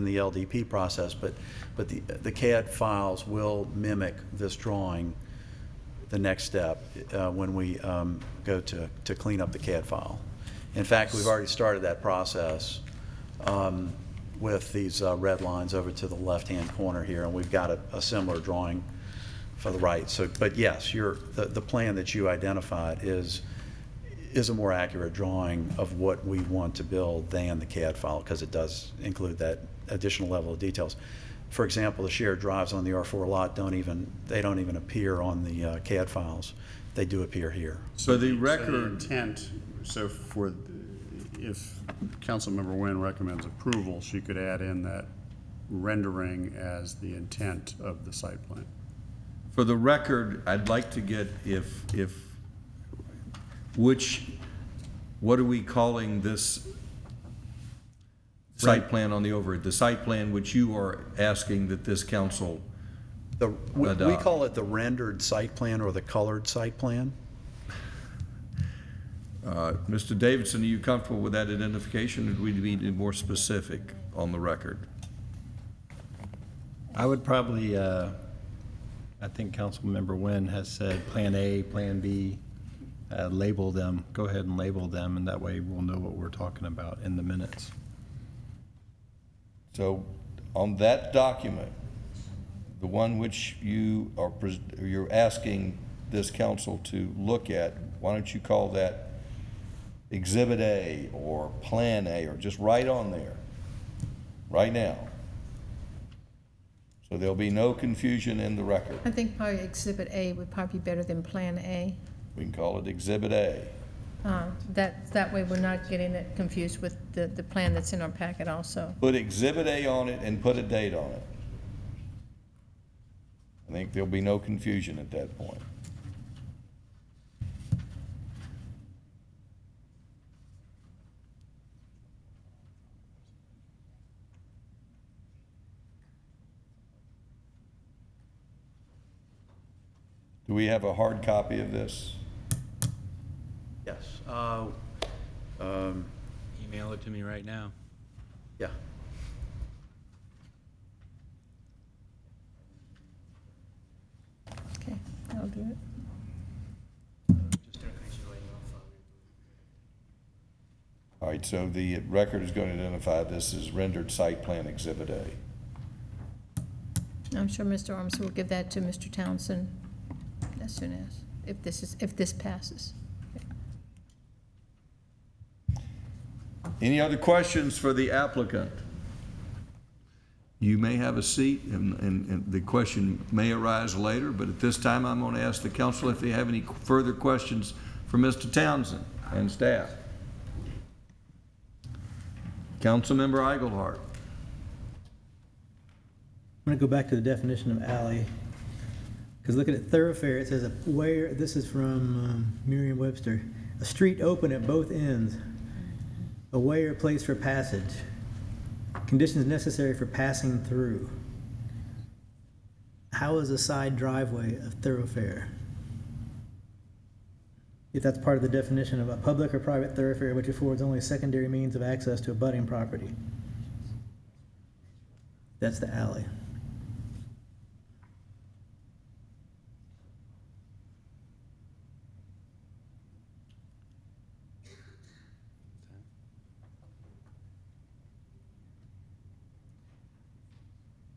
the LDP process, but the CAD files will mimic this drawing the next step when we go to clean up the CAD file. In fact, we've already started that process with these red lines over to the left-hand corner here, and we've got a similar drawing for the right. So, but yes, the plan that you identified is a more accurate drawing of what we want to build than the CAD file, because it does include that additional level of details. For example, the shared drives on the R4 lot don't even appear on the CAD files. They do appear here. So the So record, the intent, so for, if Councilmember Nguyen recommends approval, she could add in that rendering as the intent of the site plan. for the record, I'd like to get what are we calling this site plan on the overhead? The site plan which you are asking that this council We adopt? call it the rendered site plan or the colored site plan. Mr. Davidson, are you comfortable with that identification, or do we need to be more specific on the record? I would probably, I think Councilmember Nguyen has said Plan A, Plan B, label them, go ahead and label them, and that way we'll know what we're talking about in the minutes. So on that document, the one which you're asking this council to look at, why don't you call that Exhibit A or Plan A, or just write on there, right now? So there'll be no confusion in the record. I think probably Exhibit A would probably be better than Plan A. We can call it Exhibit A. That way we're not getting it confused with the plan that's in our packet also. Put Exhibit A on it and put a date on it. I think there'll be no confusion at that point. Do we have a hard copy of this? Yes. Email it to me right now. Yeah. Okay, I'll do it. All right, so the record is going to identify this as rendered site plan Exhibit A. I'm sure Mr. Armstrong will give that to Mr. Townsend as soon as, if this passes. Any other questions for the applicant? You may have a seat, and the question may arise later, but at this time, I'm going to ask the council if they have any further questions for Mr. Townsend and staff. Councilmember Eichelhardt. I'm going to go back to the definition of alley, because looking at thoroughfare, it says this is from Merriam-Webster, a street open at both ends, a way or place for passage, conditions necessary for passing through. How is a side driveway a thoroughfare? If that's part of the definition of a public or private thoroughfare which affords only secondary means of access to abutting property. That's the alley.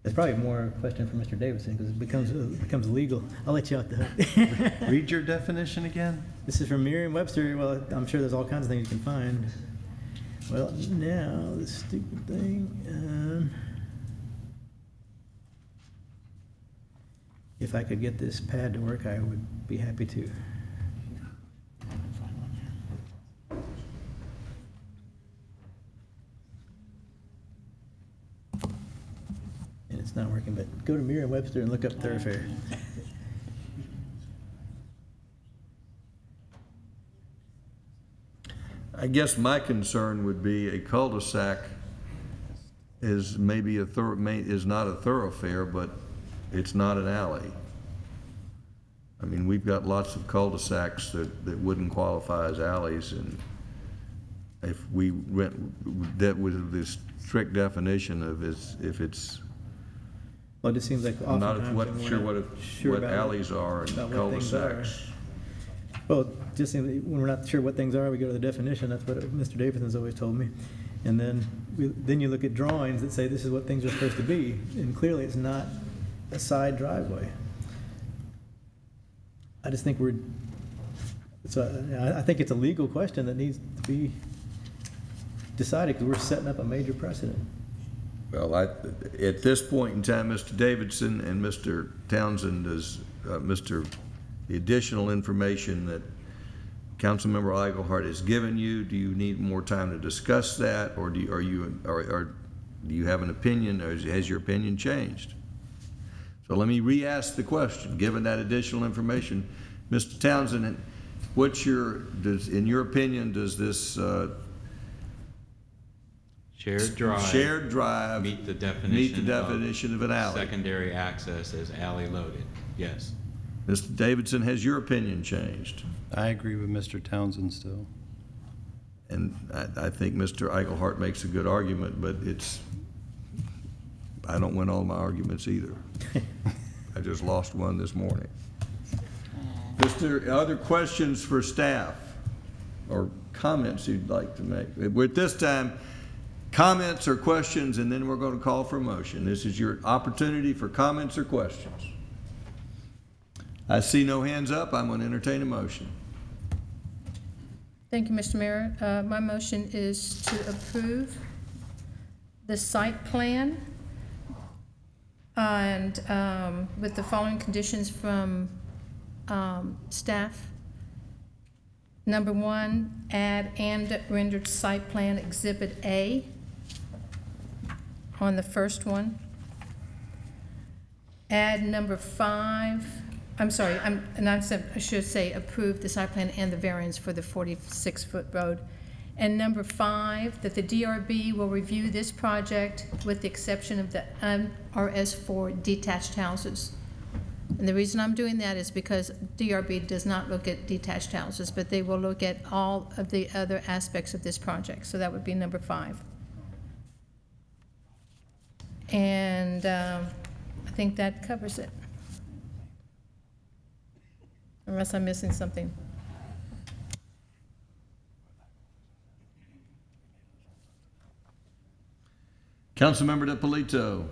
It's probably more a question for Mr. Davidson, because it becomes legal. I'll let you out the hook. Read your definition again. This is from Merriam-Webster. Well, I'm sure there's all kinds of things you can find. Well, now, this stupid thing. If I could get this pad to work, I would be happy to. And it's not working, but go to Merriam-Webster and look up thoroughfare. I guess my concern would be a cul-de-sac is maybe is not a thoroughfare, but it's not an alley. I mean, we've got lots of cul-de-sacs that wouldn't qualify as alleys, and if we went that with this strict definition of if it's Well, it just seems like I'm not oftentimes sure we're what about alleys are and about what things are. cul-de-sacs. Well, just when we're not sure what things are, we go to the definition. That's what Mr. Davidson's always told me. And then you look at drawings that say this is what things are supposed to be, and clearly it's not a side driveway. I just think I think it's a legal question that needs to be decided because we're setting up a major precedent. Well, at this point in time, Mr. Davidson and Mr. Townsend, the additional information that Councilmember Eichelhardt has given you, do you need more time to discuss that, or do you have an opinion, or has your opinion changed? So let me re-ask the question. Given that additional information, Mr. Townsend, in your opinion, does this shared drive meet the definition of an alley? Secondary access as alley loaded, yes. Mr. Davidson, has your opinion changed? I agree with Mr. Townsend still. And I think Mr. Eichelhardt makes a good argument, but I don't win all my arguments either. I just lost one this morning. Other questions for staff or comments you'd like to make? At this time, comments or questions, and then we're going to call for a motion. This is your opportunity for comments or questions. I see no hands up. I'm going to entertain a motion. Thank you, Mr. Mayor. My motion is to approve the site plan and with the following conditions from staff. Number 1, add and rendered site plan Exhibit A on the first one. Add number 5, I should say approve the site plan and the variance for the 46-foot road. And number 5, that the DRB will review this project with the exception of the RS for detached houses. And the reason I'm doing that is because DRB does not look at detached houses, but they will look at all of the other aspects of this project. So that would be number 5. And I think that covers it. Unless I'm missing something. Councilmember DiPolito.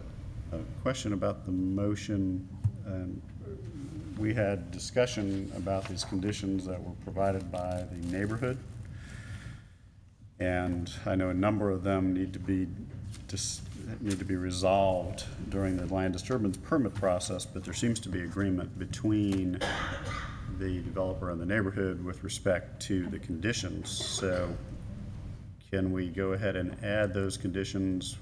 A question about the motion. We had discussion about these conditions that were provided by the neighborhood. And I know a number of them need to be resolved during the land disturbance permit process, but there seems to be agreement between the developer and the neighborhood with respect to the conditions. So can we go ahead and add those conditions?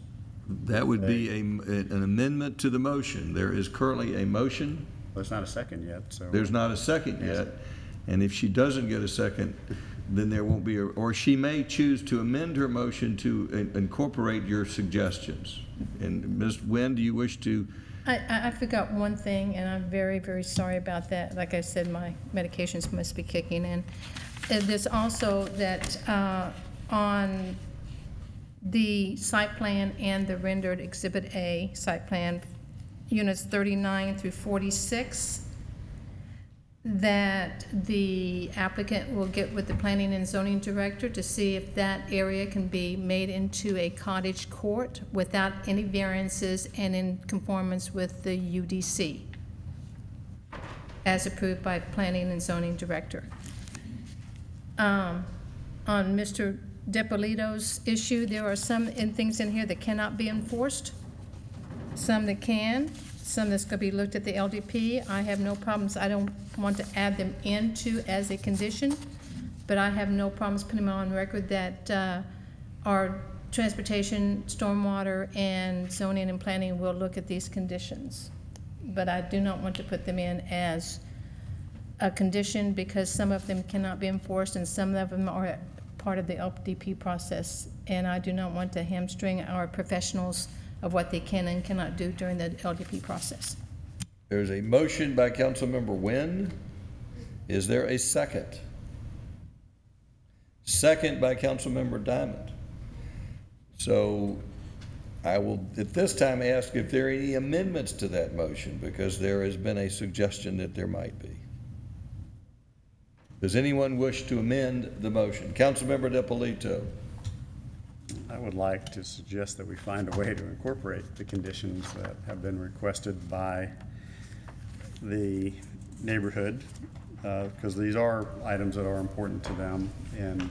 That would be an amendment to the motion. There is currently a motion. Well, there's not a second yet. So there's not a second yet. And if she doesn't get a second, then there won't be, or she may choose to amend her motion to incorporate your suggestions. And Ms. Nguyen, do you wish to? I forgot one thing, and I'm very, very sorry about that. Like I said, my medications must be kicking in. There's also that on the site plan and the rendered Exhibit A site plan, units 39 through 46, that the applicant will get with the planning and zoning director to see if that area can be made into a cottage court without any variances and in conformance with the UDC as approved by planning and zoning director. On Mr. DiPolito's issue, there are some things in here that cannot be enforced, some that can, some that's going to be looked at the LDP. I have no problems. I don't want to add them into as a condition, but I have no problems putting them on record that our transportation, stormwater, and zoning and planning will look at these conditions. But I do not want to put them in as a condition because some of them cannot be enforced and some of them are part of the LDP process. And I do not want to hamstring our professionals of what they can and cannot do during the LDP process. There's a motion by Councilmember Nguyen. Is there a second? Second by Councilmember Diamond. So I will at this time ask if there are any amendments to that motion because there has been a suggestion that there might be. Does anyone wish to amend the motion? Councilmember DiPolito. I would like to suggest that we find a way to incorporate the conditions that have been requested by the neighborhood because these are items that are important to them. And,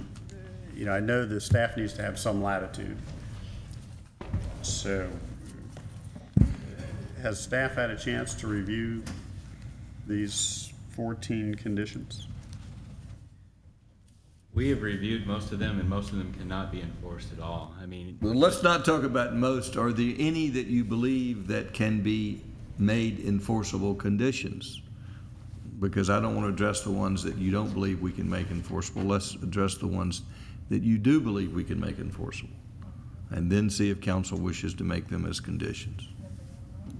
I know the staff needs to have some latitude. So, has staff had a chance to review these 14 conditions? We have reviewed most of them, and most of them cannot be enforced at all. Well, let's not talk about most. Are there any that you believe that can be made enforceable conditions? Because I don't want to address the ones that you don't believe we can make enforceable. Let's address the ones that you do believe we can make enforceable, and then see if council wishes to make them as conditions.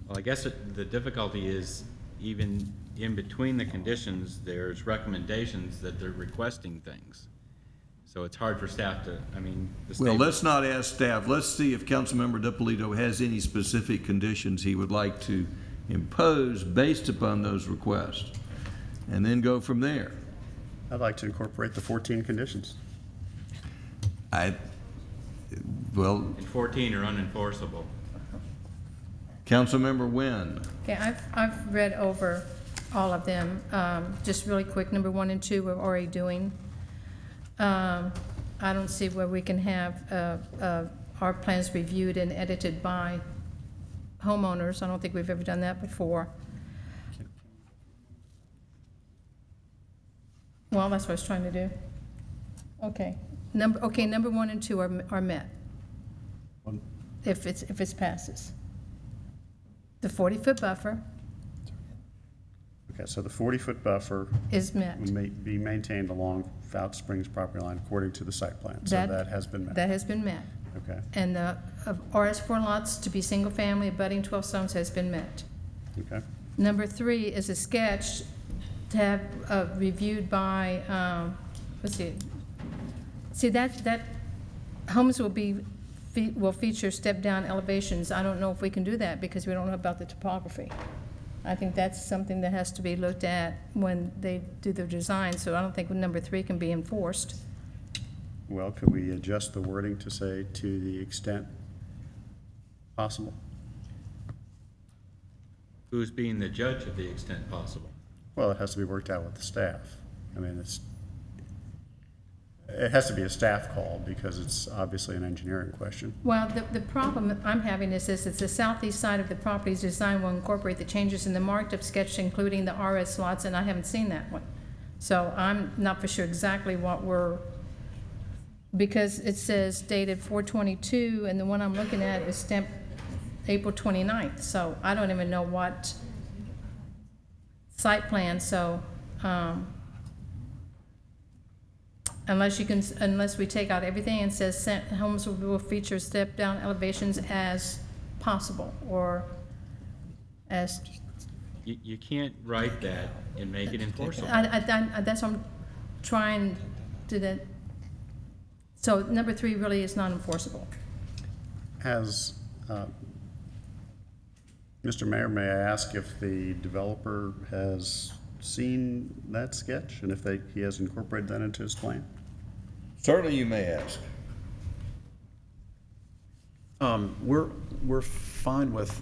Well, I guess the difficulty is even in between the conditions, there's recommendations that they're requesting things. So it's hard for staff to, Well, let's not ask staff. Let's see if Councilmember DiPolito has any specific conditions he would like to impose based upon those requests, and then go from there. I'd like to incorporate the 14 conditions. And 14 are unenforceable. Councilmember Nguyen. Okay, I've read over all of them. Just really quick, number 1 and 2 we're already doing. I don't see where we can have our plans reviewed and edited by homeowners. I don't think we've ever done that before. Well, that's what I was trying to do. Okay, number 1 and 2 are met. If it's passes. The 40-foot buffer Okay, so the 40-foot buffer is met. would be maintained along Fouts Springs property line according to the site plan. So that has been met. That has been met. Okay. And the RS4 lots to be single-family abutting 12 stones has been met. Okay. Number 3 is a sketch to have reviewed by, let's see. See, that homes will feature step-down elevations. I don't know if we can do that because we don't know about the topography. I think that's something that has to be looked at when they do their design, so I don't think number 3 can be enforced. Well, could we adjust the wording to say to the extent possible? Who's being the judge of the extent possible? Well, it has to be worked out with the staff. I mean, it has to be a staff call because it's obviously an engineering question. Well, the problem I'm having is this: it's the southeast side of the property's design will incorporate the changes in the marked-up sketch, including the RS lots, and I haven't seen that one. So I'm not for sure exactly what because it says dated 4/22, and the one I'm looking at is stamped April 29th, so I don't even know what site plan, so unless we take out everything and says homes will feature step-down elevations as possible, or as... You can't write that and make it enforceable. That's what I'm trying to do. So number 3 really is not enforceable. Has, Mr. Mayor, may I ask if the developer has seen that sketch and if he has incorporated that into his plan? Certainly you may ask. We're fine with,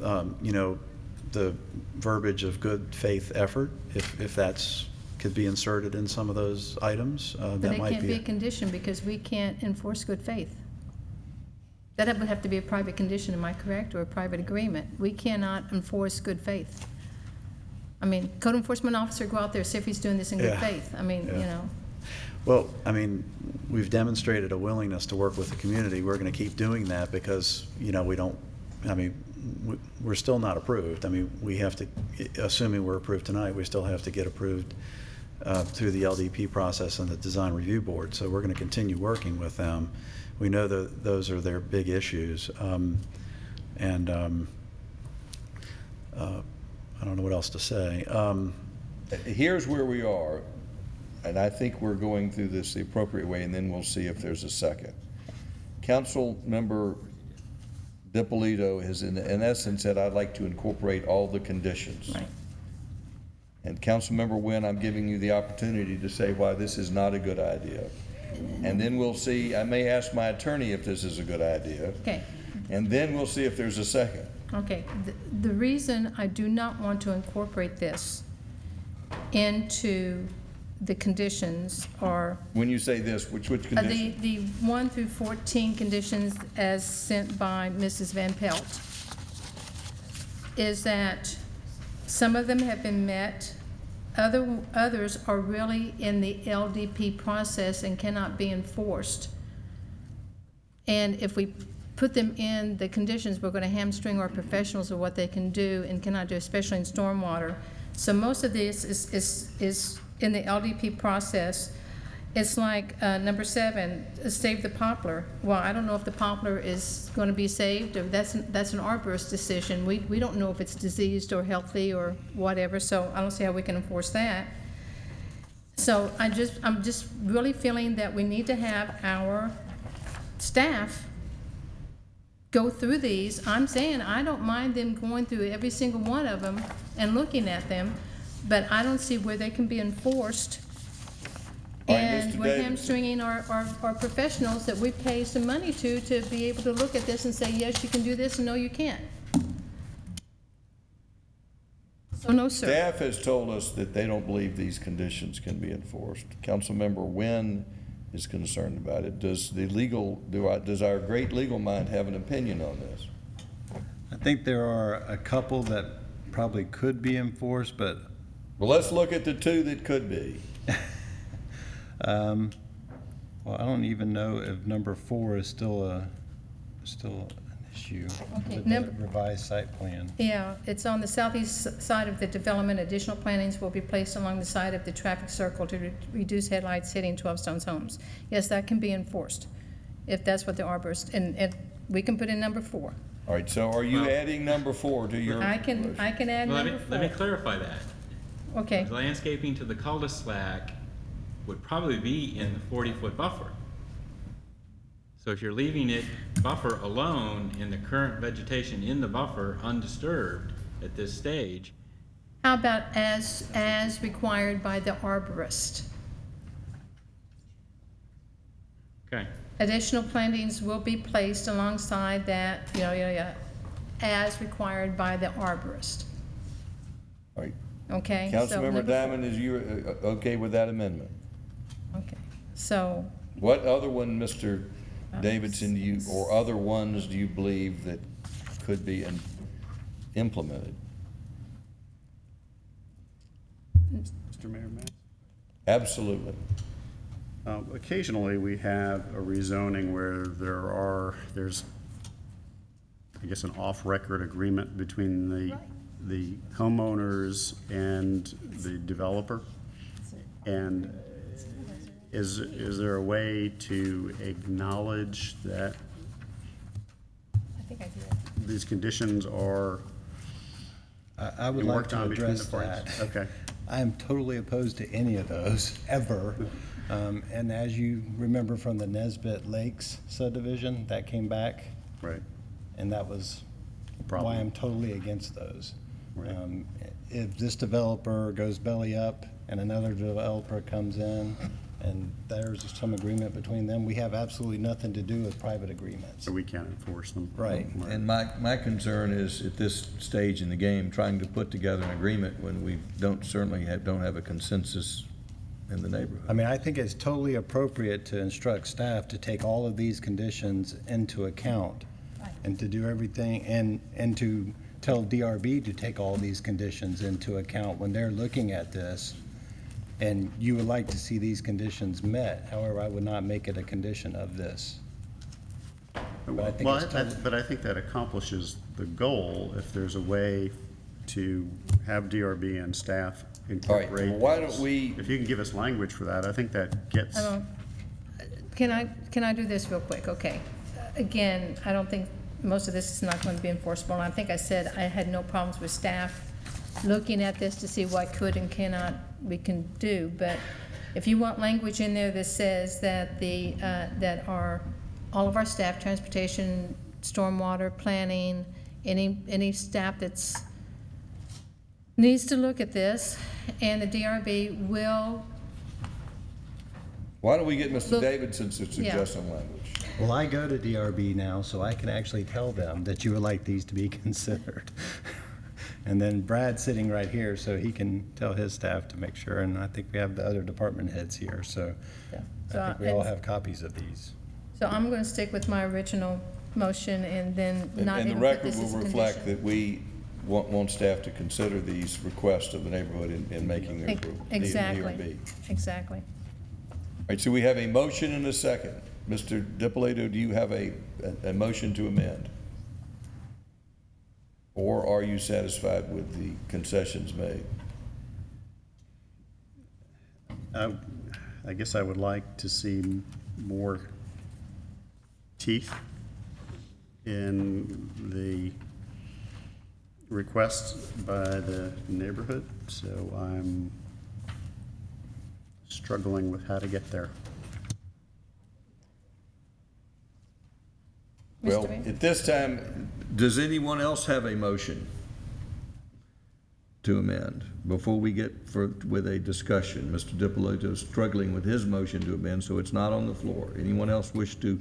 the verbiage of good faith effort, if that's, could be inserted in some of those items, But that it might can't be a be. condition because we can't enforce good faith. That would have to be a private condition, am I correct, or a private agreement? We cannot enforce good faith. I mean, code enforcement officer go out there, see if he's doing this in good Yeah. faith. I mean, Yeah. Well, we've demonstrated a willingness to work with the community. We're going to keep doing that because, we're still not approved. We have to, assuming we're approved tonight, we still have to get approved through the LDP process and the design review board. So we're going to continue working with them. We know that those are their big issues. I don't know what else to say. Here's where we are, and I think we're going through this the appropriate way, and then we'll see if there's a second. Council member DiPolito has in essence said, I'd like to incorporate all the conditions. Right. And Councilmember Nguyen, I'm giving you the opportunity to say why this is not a good idea. And then we'll see, I may ask my attorney if this is a good idea. Okay. And then we'll see if there's a second. Okay, the reason I do not want to incorporate this into the conditions are, When you say this, which condition? the 1 through 14 conditions as sent by Mrs. Van Pelt, is that some of them have been met, others are really in the LDP process and cannot be enforced. And if we put them in the conditions, we're going to hamstring our professionals of what they can do and cannot do, especially in stormwater. So most of this is in the LDP process. It's like number 7, save the poplar. Well, I don't know if the poplar is going to be saved, or that's an arborist decision. We don't know if it's diseased or healthy or whatever, so I don't see how we can enforce that. So I'm just really feeling that we need to have our staff go through these. I'm saying I don't mind them going through every single one of them and looking at them, but I don't see where they can be enforced. All right, And Mr. we're Davidson. hamstringing our professionals that we pay some money to be able to look at this and say, yes, you can do this, and no, you can't. So no, sir. Staff has told us that they don't believe these conditions can be enforced. Councilmember Wynn is concerned about it. Does our great legal mind have an opinion on this? I think there are a couple that probably could be enforced, but. Well, let's look at the 2 that could be. Well, I don't even know if number 4 is still an issue Okay, with the revised site plan. Yeah, it's on the southeast side of the development. Additional plantings will be placed along the side of the traffic circle to reduce headlights hitting 12 Stones homes. Yes, that can be enforced, if that's what the arborist, and we can put in number 4. All right, so are you adding number 4 to your? I can add Well, number 4. let me clarify that. Okay. Landscaping to the cul-de-sac would probably be in the 40-foot buffer. So if you're leaving it buffer alone in the current vegetation in the buffer undisturbed at this stage. How about as required by the arborist? Okay. Additional plantings will be placed alongside that, as required by the arborist. All right. Okay? so Councilmember number Diamond, is you okay with that amendment? 4. Okay, so, What other one, Mr. Davidson, or other ones do you believe that could be implemented? Mr. Mayor, may I? Absolutely. Occasionally, we have a rezoning where there's, I guess, an off-record agreement between the homeowners and the developer. And is there a way to acknowledge that these conditions are I would like to address that. Okay. I am totally opposed to any of those, ever. And as you remember from the Nesbitt Lakes subdivision, that came back. Right. And that was Problem. why I'm totally against those. Right. If this developer goes belly up and another developer comes in and there's some agreement between them, we have absolutely nothing to do with private agreements. So we can't enforce them. Right. And my concern is at this stage in the game, trying to put together an agreement when we don't have a consensus in the neighborhood. I mean, I think it's totally appropriate to instruct staff to take all of these conditions into account and to do everything, and to tell DRB to take all these conditions into account when they're looking at this. And you would like to see these conditions met. However, I would not make it a condition of this. But I think it's totally- But I think that accomplishes the goal if there's a way to have DRB and staff incorporate. All right, well, why don't this. we- If you can give us language for that, I think that gets. can I do this real quick? Okay. Again, I don't think most of this is not going to be enforceable. And I think I said I had no problems with staff looking at this to see what could and cannot we can do. But if you want language in there that says that all of our staff, transportation, stormwater, planning, any staff that's needs to look at this, and the DRB will. Why don't we get Mr. Look- Davidson to suggest some language? Well, I go to DRB now, so I can actually tell them that you would like these to be considered. And then Brad's sitting right here, so he can tell his staff to make sure, and I think we have the other department heads here, so So I think we all have copies of these. So I'm going to stick with my original motion and then not And the even put record this will as a reflect condition. that we want staff to consider these requests of the neighborhood in making their approval. D and E or Exactly, B. exactly. All right, so we have a motion and a second. Mr. Dippolito, do you have a motion to amend? Or are you satisfied with the concessions made? I guess I would like to see more teeth in the request by the neighborhood, so I'm struggling with how to get there. Well, at this time, does anyone else have a motion to amend before we get with a discussion? Mr. Dippolito is struggling with his motion to amend, so it's not on the floor. Anyone else wish to?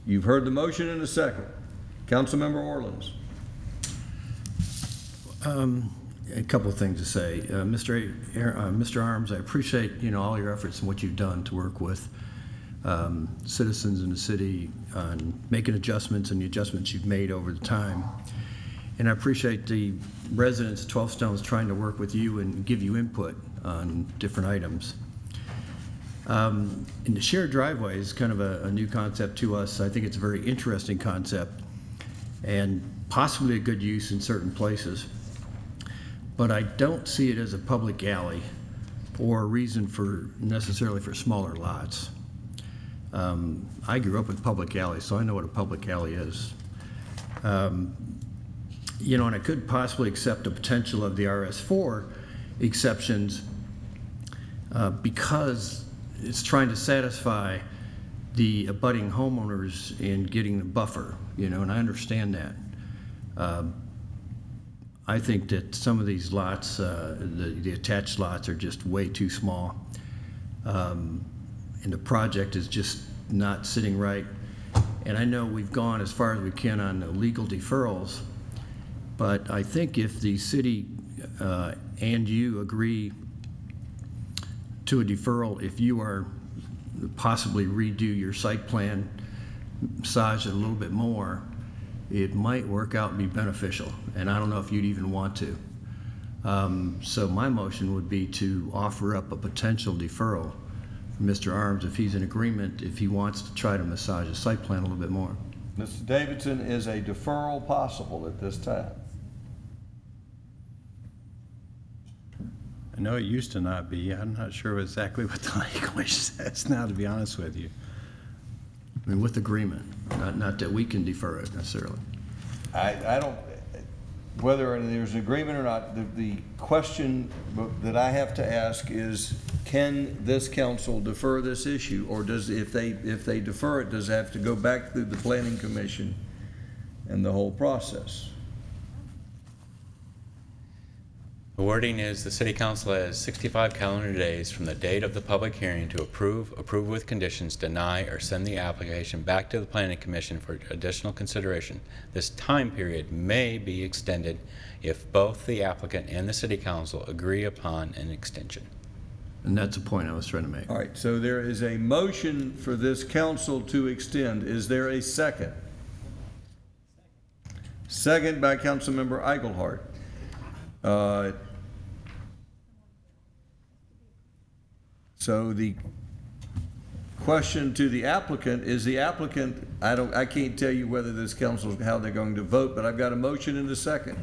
You've heard the motion in a second. Councilmember Orleans. A couple of things to say. Mr. Arms, I appreciate, all your efforts and what you've done to work with citizens in the city on making adjustments and the adjustments you've made over the time. And I appreciate the residents of 12 Stones trying to work with you and give you input on different items. And the shared driveway is kind of a new concept to us. I think it's a very interesting concept and possibly a good use in certain places. But I don't see it as a public alley or a reason necessarily for smaller lots. I grew up with public alleys, so I know what a public alley is. And I could possibly accept the potential of the RS4 exceptions because it's trying to satisfy the abutting homeowners in getting the buffer, and I understand that. I think that some of these lots, the attached lots, are just way too small. And the project is just not sitting right. And I know we've gone as far as we can on the legal deferrals, but I think if the city and you agree to a deferral, if you are possibly redo your site plan, massage it a little bit more, it might work out and be beneficial. And I don't know if you'd even want to. So my motion would be to offer up a potential deferral for Mr. Arms if he's in agreement, if he wants to try to massage the site plan a little bit more. Mr. Davidson, is a deferral possible at this time? I know it used to not be. I'm not sure exactly what the language says now, to be honest with you. I mean, with agreement, not that we can defer it necessarily. I don't, whether there's an agreement or not, the question that I have to ask is, can this council defer this issue? Or does, if they defer it, does it have to go back through the planning commission and the whole process? The wording is the City Council has 65 calendar days from the date of the public hearing to approve with conditions, deny, or send the application back to the Planning Commission for additional consideration. This time period may be extended if both the applicant and the City Council agree upon an extension. And that's the point I was trying to make. All right, so there is a motion for this council to extend. Is there a second? Second by Councilmember Eichelhardt. So the question to the applicant is, the applicant, I can't tell you whether this council, how they're going to vote, but I've got a motion and a second.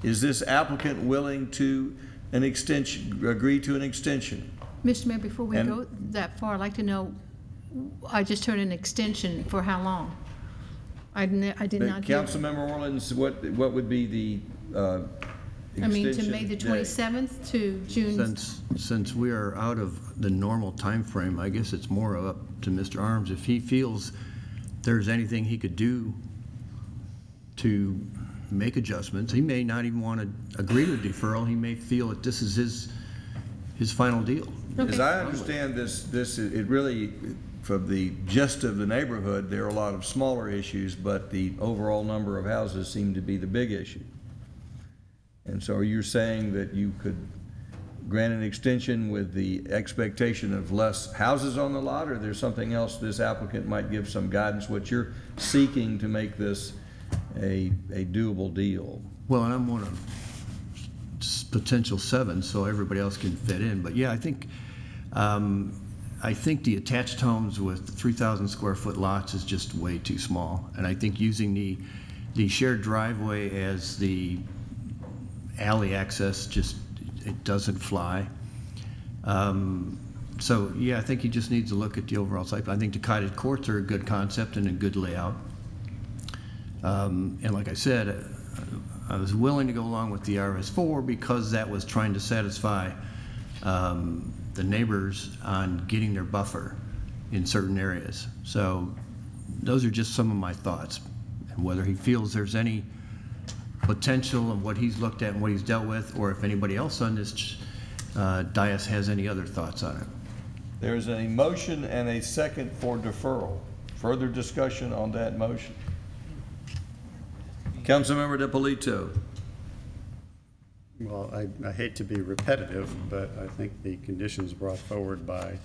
Is this applicant willing to an extension, agree to an extension? Mr. Mayor, before we go that far, I'd like to know, I just heard an extension for how long? I did not hear. Councilmember Orleans, what would be the extension to May the 27th to June? Since we are out of the normal time frame, I guess it's more up to Mr. Arms. If he feels there's anything he could do to make adjustments, he may not even want to agree to deferral. He may feel that this is his final deal. Okay. As I understand it really, from the gist of the neighborhood, there are a lot of smaller issues, but the overall number of houses seem to be the big issue. And so are you saying that you could grant an extension with the expectation of less houses on the lot, or there's something else this applicant might give some guidance, what you're seeking to make this a doable deal? Well, and I'm one of potential 7, so everybody else can fit in. But yeah, I think the attached homes with 3,000 square foot lots is just way too small. And I think using the shared driveway as the alley access it doesn't fly. So yeah, I think he just needs to look at the overall site plan. I think the cottage courts are a good concept and a good layout. And like I said, I was willing to go along with the RS4 because that was trying to satisfy the neighbors on getting their buffer in certain areas. So those are just some of my thoughts. And whether he feels there's any potential of what he's looked at and what he's dealt with, or if anybody else on this dais has any other thoughts on it. There is a motion and a second for deferral. Further discussion on that motion? Councilmember DiPolito. Well, I hate to be repetitive, but I think the conditions brought forward by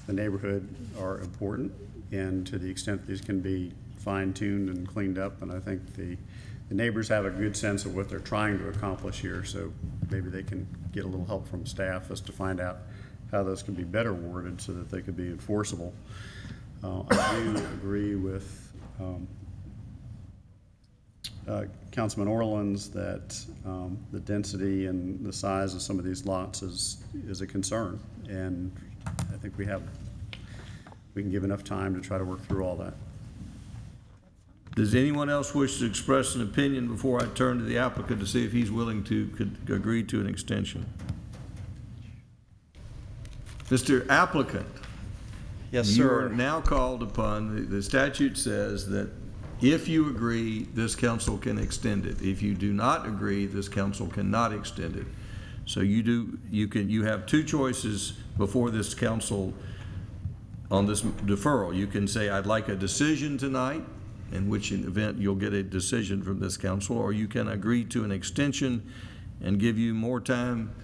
the neighborhood are important, and to the extent these can be fine-tuned and cleaned up, and I think the neighbors have a good sense of what they're trying to accomplish here, so maybe they can get a little help from staff as to find out how those can be better worded so that they could be enforceable. I do agree with Councilman Orland's that the density and the size of some of these lots is a concern, and I think we can give enough time to try to work through all that. Does anyone else wish to express an opinion before I turn to the applicant to see if he's willing to agree to an extension? Mr. Applicant. Yes, sir. You are now called upon. The statute says that if you agree, this council can extend it. If you do not agree, this council cannot extend it. So you have 2 choices before this council on this deferral. You can say, I'd like a decision tonight, in which event you'll get a decision from this council, or you can agree to an extension and give you more time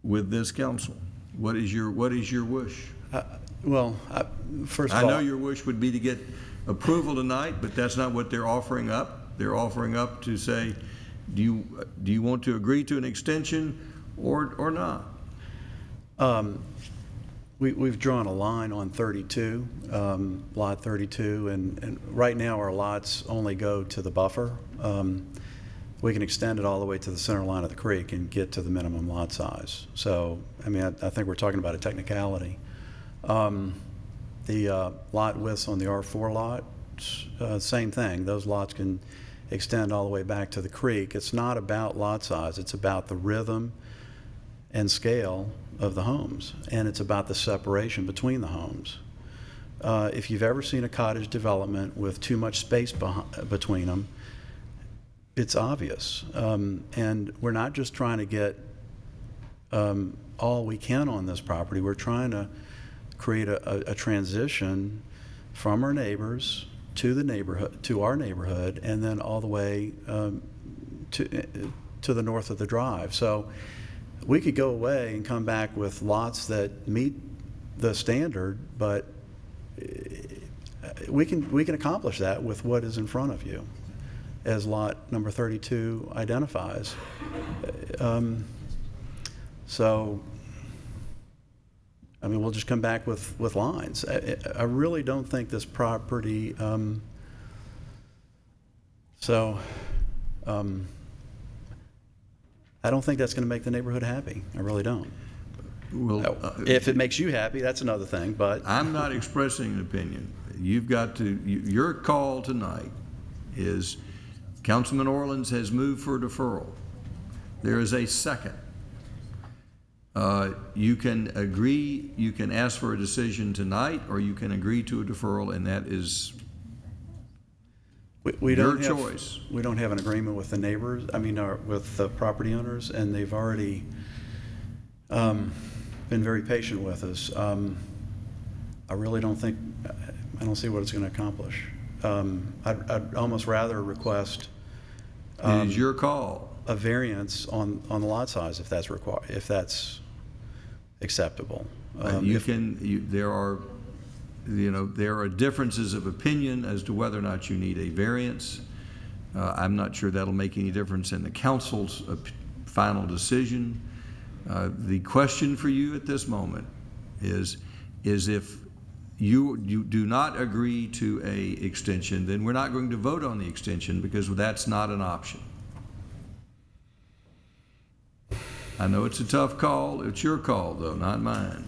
with this council. What is your wish? First of all, I know your wish would be to get approval tonight, but that's not what they're offering up. They're offering up to say, do you want to agree to an extension or not? We've drawn a line on 32, lot 32, and right now our lots only go to the buffer. We can extend it all the way to the center line of the creek and get to the minimum lot size. So, I mean, I think we're talking about a technicality. The lot widths on the R4 lot, same thing. Those lots can extend all the way back to the creek. It's not about lot size. It's about the rhythm and scale of the homes, and it's about the separation between the homes. If you've ever seen a cottage development with too much space between them, it's obvious. And we're not just trying to get all we can on this property. We're trying to create a transition from our neighbors to the neighborhood, to our neighborhood, and then all the way to the north of the drive. So we could go away and come back with lots that meet the standard, but we can accomplish that with what is in front of you, as lot number 32 identifies. So, I mean, we'll just come back with lines. I really don't think this property, I don't think that's going to make the neighborhood happy. I really don't. Well, if it makes you happy, that's another thing, but. I'm not expressing an opinion. You've got to, your call tonight is Councilman Orleans has moved for deferral. There is a second. You can agree, you can ask for a decision tonight, or you can agree to a deferral, and that is your choice. We don't have an agreement with the neighbors, with the property owners, and they've already been very patient with us. I really don't think, I don't see what it's going to accomplish. I'd almost rather request It is your call. A variance on the lot size if that's required, if that's acceptable. There are differences of opinion as to whether or not you need a variance. I'm not sure that'll make any difference in the council's final decision. The question for you at this moment is if you do not agree to a extension, then we're not going to vote on the extension because that's not an option. I know it's a tough call. It's your call, though, not mine.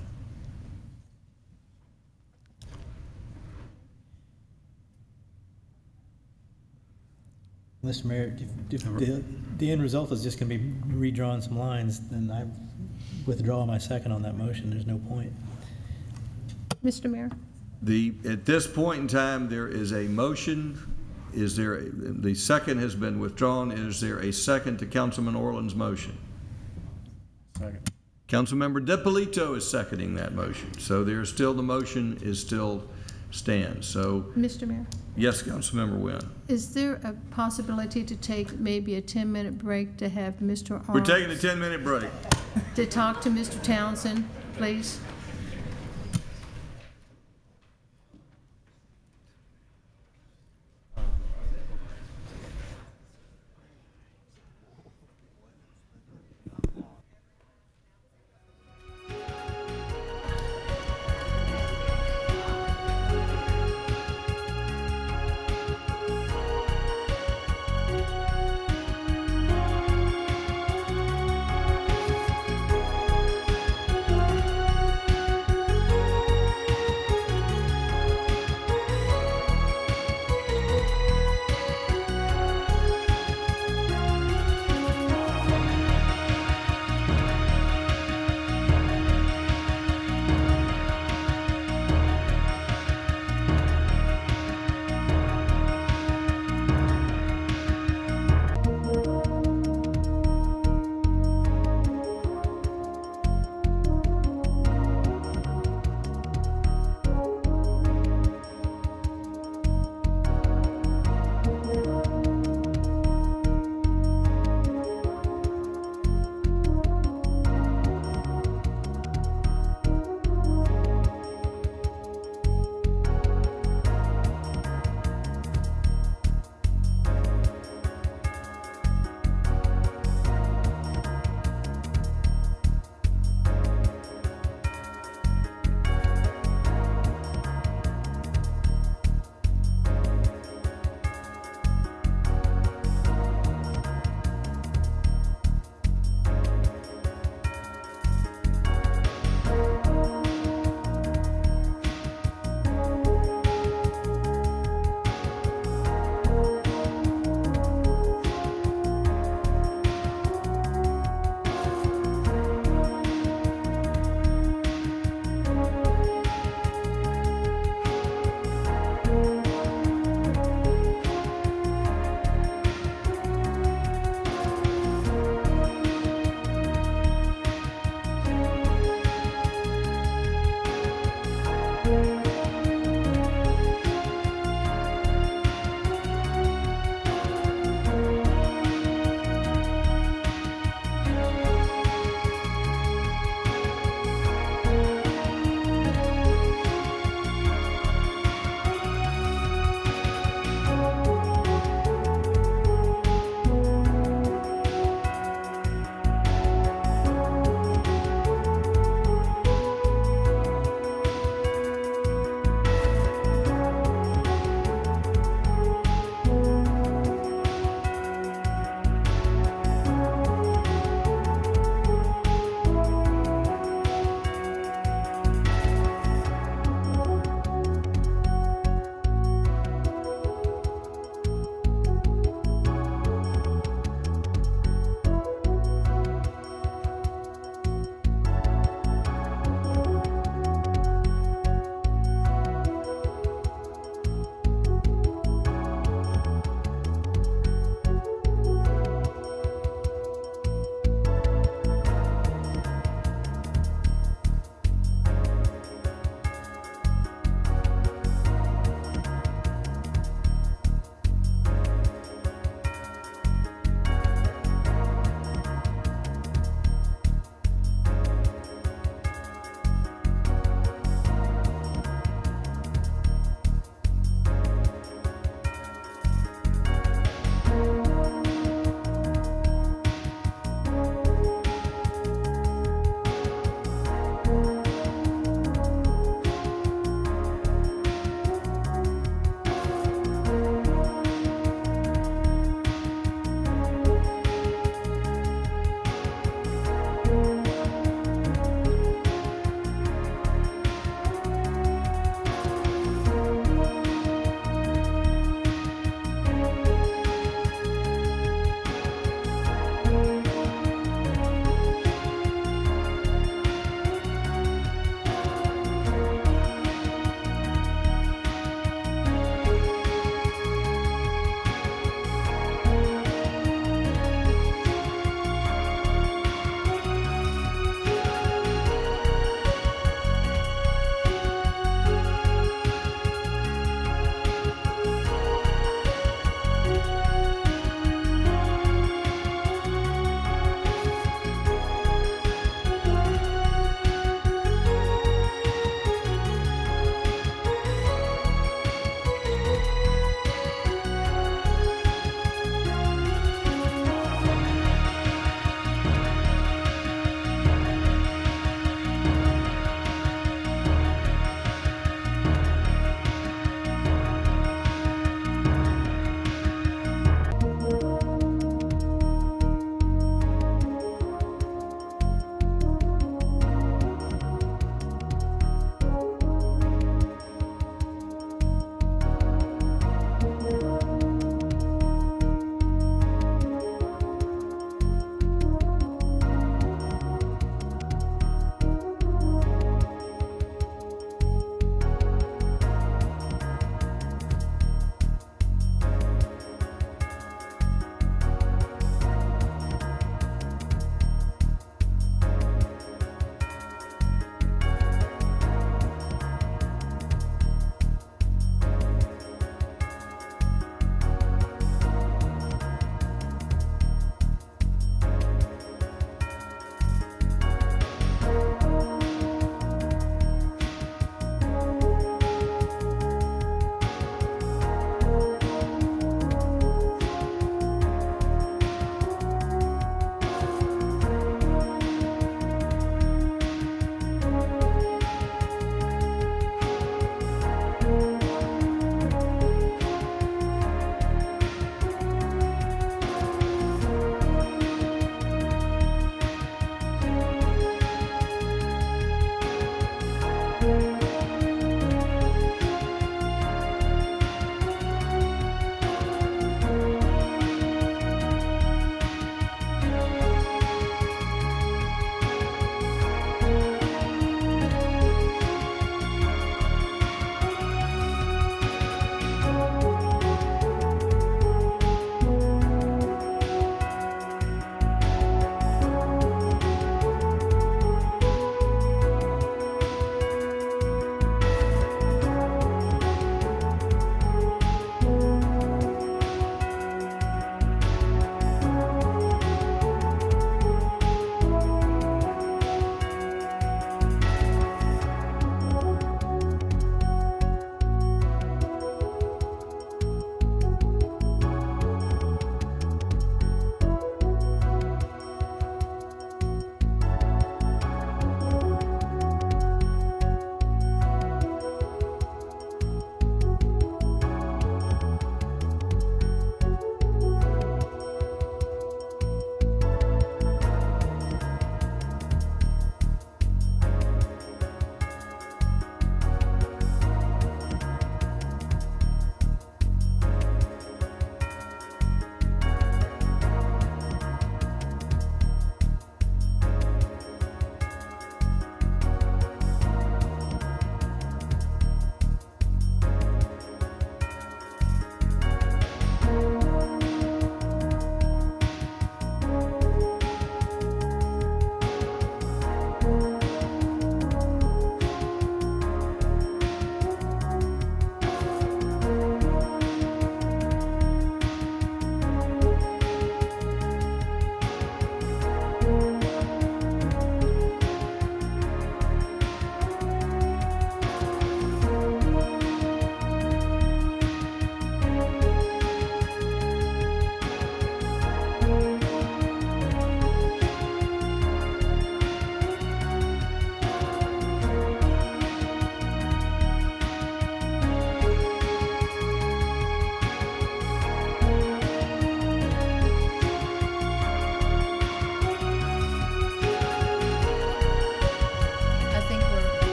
Mr. Mayor, if the end result is just going to be redrawing some lines, then I withdraw my second on that motion. There's no point. Mr. Mayor? At this point in time, there is a motion. The second has been withdrawn. Is there a second to Councilman Orland's motion? Second. Councilmember DiPolito is seconding that motion. So the motion is still stands. So, Mr. Mayor? yes, Councilmember Wynn. Is there a possibility to take maybe a 10-minute break to have Mr. Arms? We're taking a 10-minute break. To talk to Mr. Townsend, please?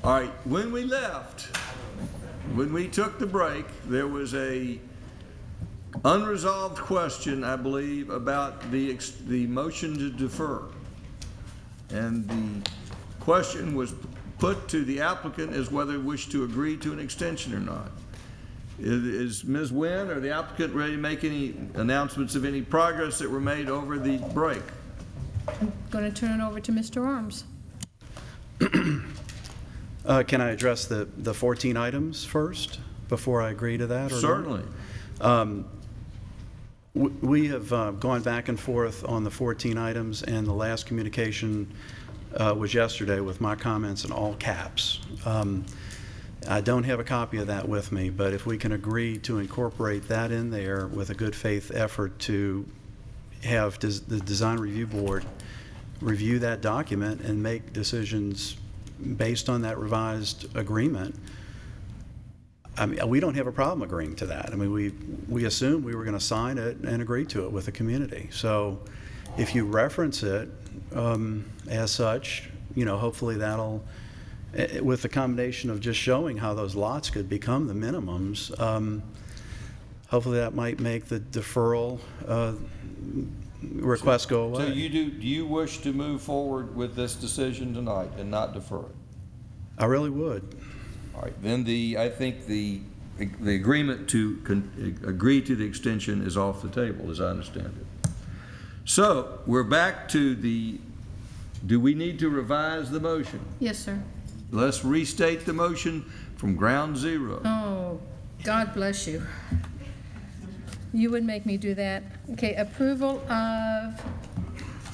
All right, when we left, when we took the break, there was a unresolved question, I believe, about the motion to defer. And the question was put to the applicant as whether they wish to agree to an extension or not. Is Ms. Nguyen or the applicant ready to make any announcements of any progress that were made over the break? I'm going to turn it over to Mr. Arms. Can I address the 14 items first before I agree to that? Or Certainly. We have gone back and forth on the 14 items, and the last communication was yesterday with my comments in all caps. I don't have a copy of that with me, but if we can agree to incorporate that in there with a good faith effort to have the Design Review Board review that document and make decisions based on that revised agreement, I mean, we don't have a problem agreeing to that. I mean, we assumed we were going to sign it and agree to it with the community. So if you reference it as such, you know, hopefully that'll, with the combination of just showing how those lots could become the minimums, hopefully that might make the deferral request go away. So do you wish to move forward with this decision tonight and not defer it? I really would. All right, then I think the agreement to agree to the extension is off the table, as I understand it. So we're back to do we need to revise the motion? Yes, sir. Let's restate the motion from ground zero. Oh, God bless you. You would make me do that. Okay, approval of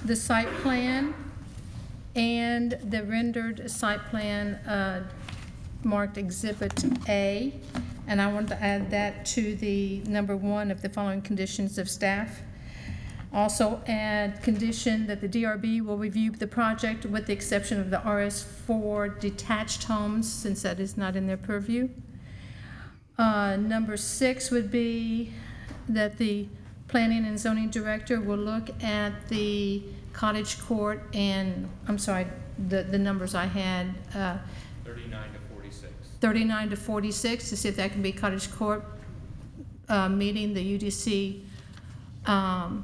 the site plan and the rendered site plan marked Exhibit A. And I want to add that to the number 1 of the following conditions of staff. Also add condition that the DRB will review the project with the exception of the RS4 detached homes, since that is not in their purview. Number 6 would be that the planning and zoning director will look at the cottage court and, I'm sorry, the numbers I had. 39 to 46. 39 to 46 to see if that can be cottage court meeting the UDC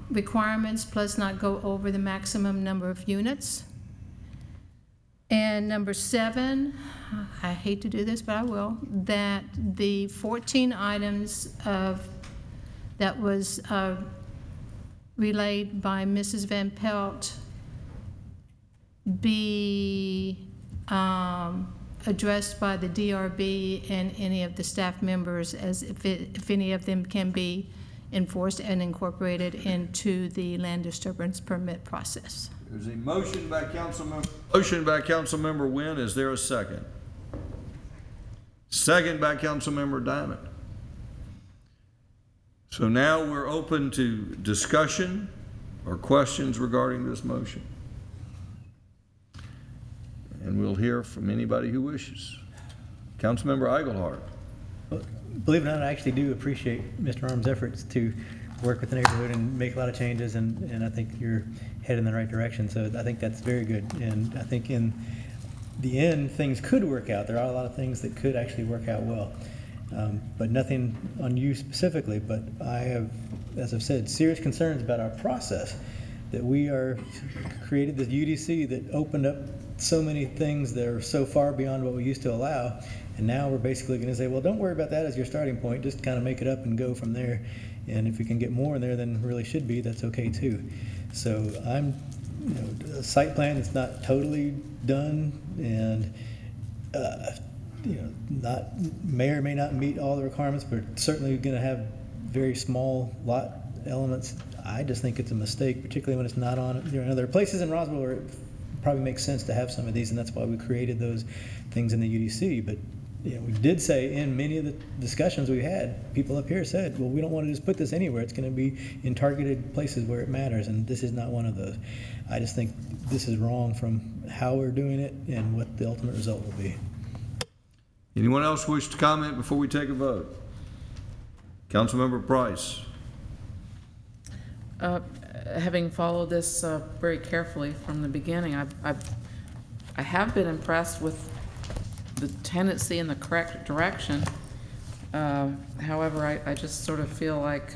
requirements, plus not go over the maximum number of units. And number 7, I hate to do this, but I will, that the 14 items that was relayed by Mrs. Van Pelt be addressed by the DRB and any of the staff members, as if any of them can be enforced and incorporated into the land disturbance permit process. There's a motion by Councilmember Nguyen. Is there a second? Second by Councilmember Diamond. So now we're open to discussion or questions regarding this motion. And we'll hear from anybody who wishes. Councilmember Eigelhardt. Believe it or not, I actually do appreciate Mr. Arm's efforts to work with the neighborhood and make a lot of changes, and I think you're headed in the right direction. So I think that's very good. And I think in the end, things could work out. There are a lot of things that could actually work out well. But nothing on you specifically, but I have, as I've said, serious concerns about our process, that we are created this UDC that opened up so many things that are so far beyond what we used to allow, and now we're basically going to say, well, don't worry about that as your starting point, just kind of make it up and go from there, and if we can get more in there than really should be, that's okay too. So I'm, a site plan that's not totally done, and may or may not meet all the requirements, but certainly going to have very small lot elements. I just think it's a mistake, particularly when it's not on. There are places in Roswell where it probably makes sense to have some of these, and that's why we created those things in the UDC. But we did say in many of the discussions we had, people up here said, well, we don't want to just put this anywhere. It's going to be in targeted places where it matters, and this is not one of those. I just think this is wrong from how we're doing it and what the ultimate result will be. Anyone else wish to comment before we take a vote? Councilmember Price. Having followed this very carefully from the beginning, I have been impressed with the tendency in the correct direction. However, I just sort of feel like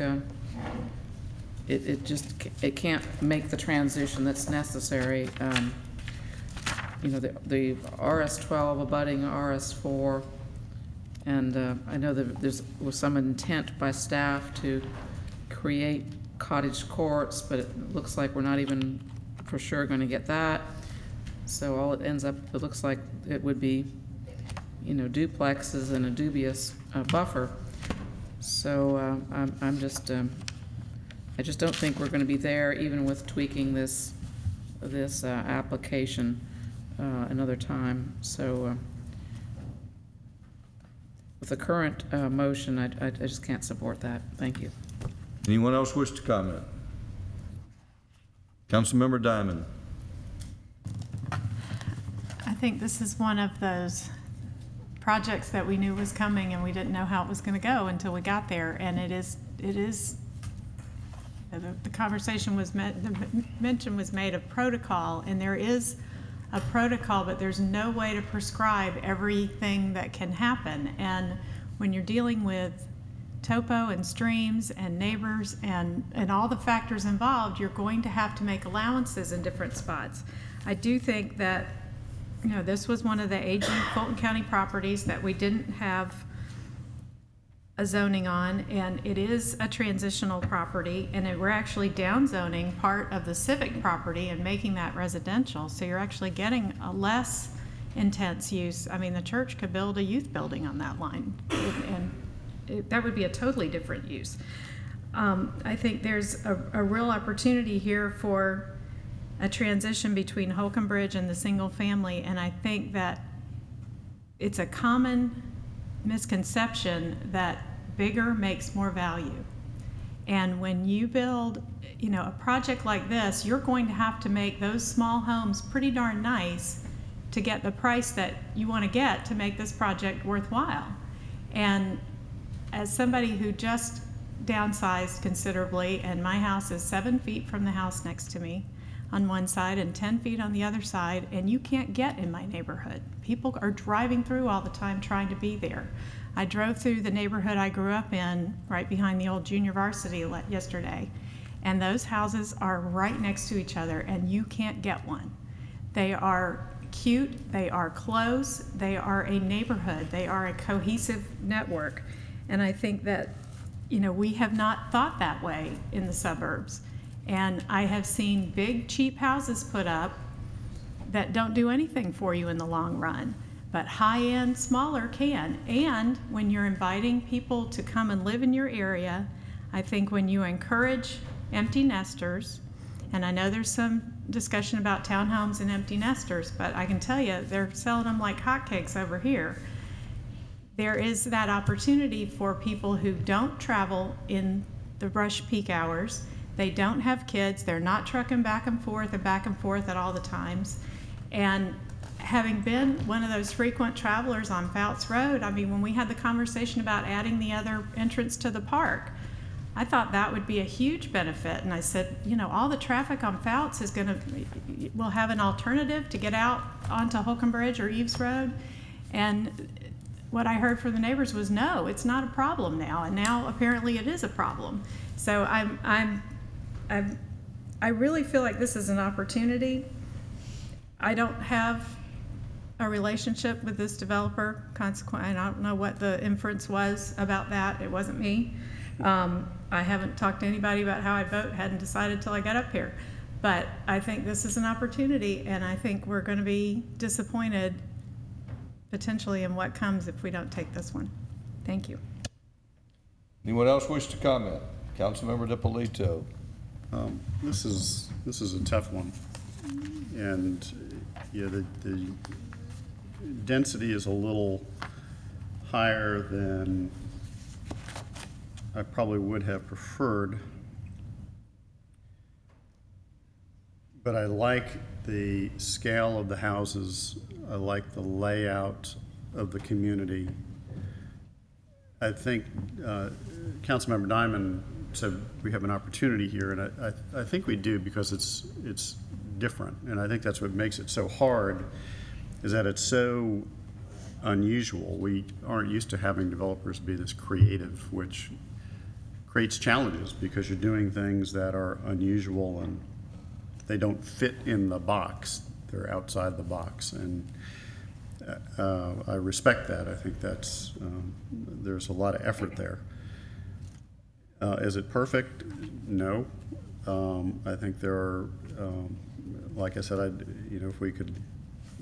it can't make the transition that's necessary. You know, the RS-12 abutting RS-4, and I know that was some intent by staff to create cottage courts, but it looks like we're not even for sure going to get that. So all it ends up, it looks like it would be, you know, duplexes and a dubious buffer. So I'm just, I just don't think we're going to be there, even with tweaking this application another time. So with the current motion, I just can't support that. Thank you. Anyone else wish to comment? Councilmember Diamond. I think this is one of those projects that we knew was coming and we didn't know how it was going to go until we got there. And it is the conversation was the mention was made of protocol, and there is a protocol, but there's no way to prescribe everything that can happen. And when you're dealing with topo and streams and neighbors and all the factors involved, you're going to have to make allowances in different spots. I do think that, you know, this was one of the AG Fulton County properties that we didn't have a zoning on, and it is a transitional property, and we're actually downzoning part of the civic property and making that residential. So you're actually getting a less intense use. I mean, the church could build a youth building on that line, and that would be a totally different use. I think there's a real opportunity here for a transition between Holcomb Bridge and the single family, and I think that it's a common misconception that bigger makes more value. And when you build, you know, a project like this, you're going to have to make those small homes pretty darn nice to get the price that you want to get to make this project worthwhile. And as somebody who just downsized considerably, and my house is 7 feet from the house next to me on one side and 10 feet on the other side, and you can't get in my neighborhood. People are driving through all the time trying to be there. I drove through the neighborhood I grew up in, right behind the old junior varsity yesterday, and those houses are right next to each other, and you can't get one. They are cute, they are close, they are a neighborhood, they are a cohesive network. And I think that, you know, we have not thought that way in the suburbs. And I have seen big, cheap houses put up that don't do anything for you in the long run, but high-end, smaller can. And when you're inviting people to come and live in your area, I think when you encourage empty nesters, and I know there's some discussion about townhomes and empty nesters, but I can tell you they're selling them like hotcakes over here. There is that opportunity for people who don't travel in the rush peak hours. They don't have kids. They're not trucking back and forth at all the times. And having been one of those frequent travelers on Fouts Road, I mean, when we had the conversation about adding the other entrance to the park, I thought that would be a huge benefit. And I said, you know, all the traffic on Fouts will have an alternative to get out onto Holcomb Bridge or Eves Road. And what I heard from the neighbors was, no, it's not a problem now. And now apparently it is a problem. So I really feel like this is an opportunity. I don't have a relationship with this developer. Consequently, I don't know what the inference was about that. It wasn't me. I haven't talked to anybody about how I vote, hadn't decided till I got up here. But I think this is an opportunity, and I think we're going to be disappointed potentially in what comes if we don't take this one. Thank you. Anyone else wish to comment? Councilmember DiPolito. This is a tough one, and yeah, the density is a little higher than I probably would have preferred, but I like the scale of the houses. I like the layout of the community. I think Councilmember Diamond said we have an opportunity here, and I think we do, because it's different, and I think that's what makes it so hard, is that it's so unusual. We aren't used to having developers be this creative, which creates challenges because you're doing things that are unusual and they don't fit in the box. They're outside the box. And I respect that. I think that's, there's a lot of effort there. Is it perfect? No. I think there are, like I said, if we could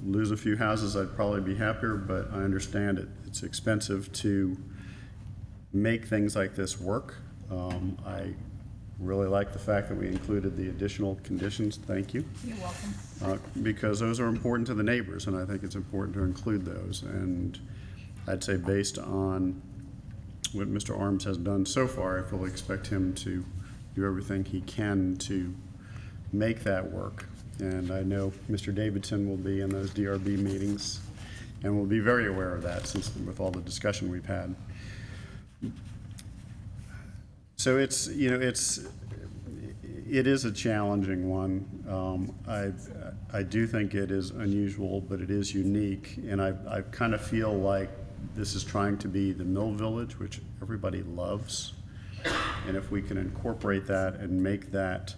lose a few houses, I'd probably be happier, but I understand it. It's expensive to make things like this work. I really like the fact that we included the additional conditions. Thank you. You're welcome. Because those are important to the neighbors, and I think it's important to include those. And I'd say based on what Mr. Arms has done so far, I fully expect him to do everything he can to make that work. And I know Mr. Davidson will be in those DRB meetings and will be very aware of that since with all the discussion we've had. So it is a challenging one. I do think it is unusual, but it is unique, and I kind of feel like this is trying to be the Mill Village, which everybody loves, and if we can incorporate that and make that,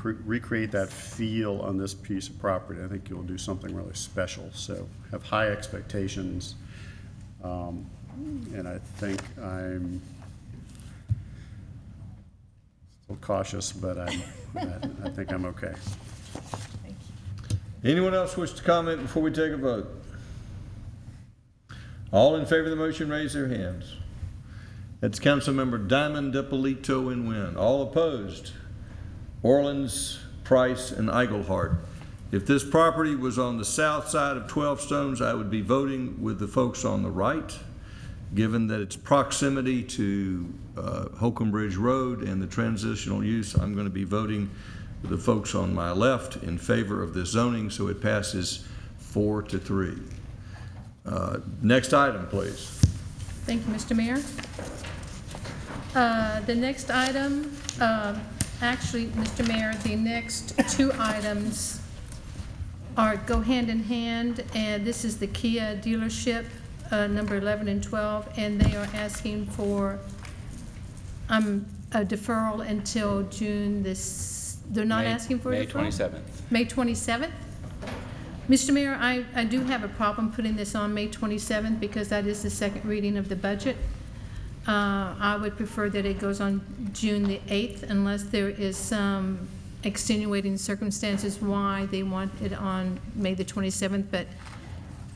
recreate that feel on this piece of property, I think you'll do something really special. So have high expectations, and I think I'm still cautious, but I think I'm okay. Anyone else wish to comment before we take a vote? All in favor of the motion, raise their hands. That's Councilmember Diamond, Depolito, and Wynn. All opposed? Orleans, Price, and Eichelhardt. If this property was on the south side of 12 Stones, I would be voting with the folks on the right. Given that its proximity to Holcomb Bridge Road and the transitional use, I'm going to be voting with the folks on my left in favor of this zoning, so it passes 4-3. Next item, please. Thank you, Mr. Mayor. The next item, actually, Mr. Mayor, the next two items go hand in hand, and this is the Kia dealership, number 11 and 12, and they are asking for a deferral until June they're not asking for a May deferral? 27th. May 27th? Mr. Mayor, I do have a problem putting this on May 27th because that is the second reading of the budget. I would prefer that it goes on June the 8th unless there is some extenuating circumstances why they want it on May the 27th. But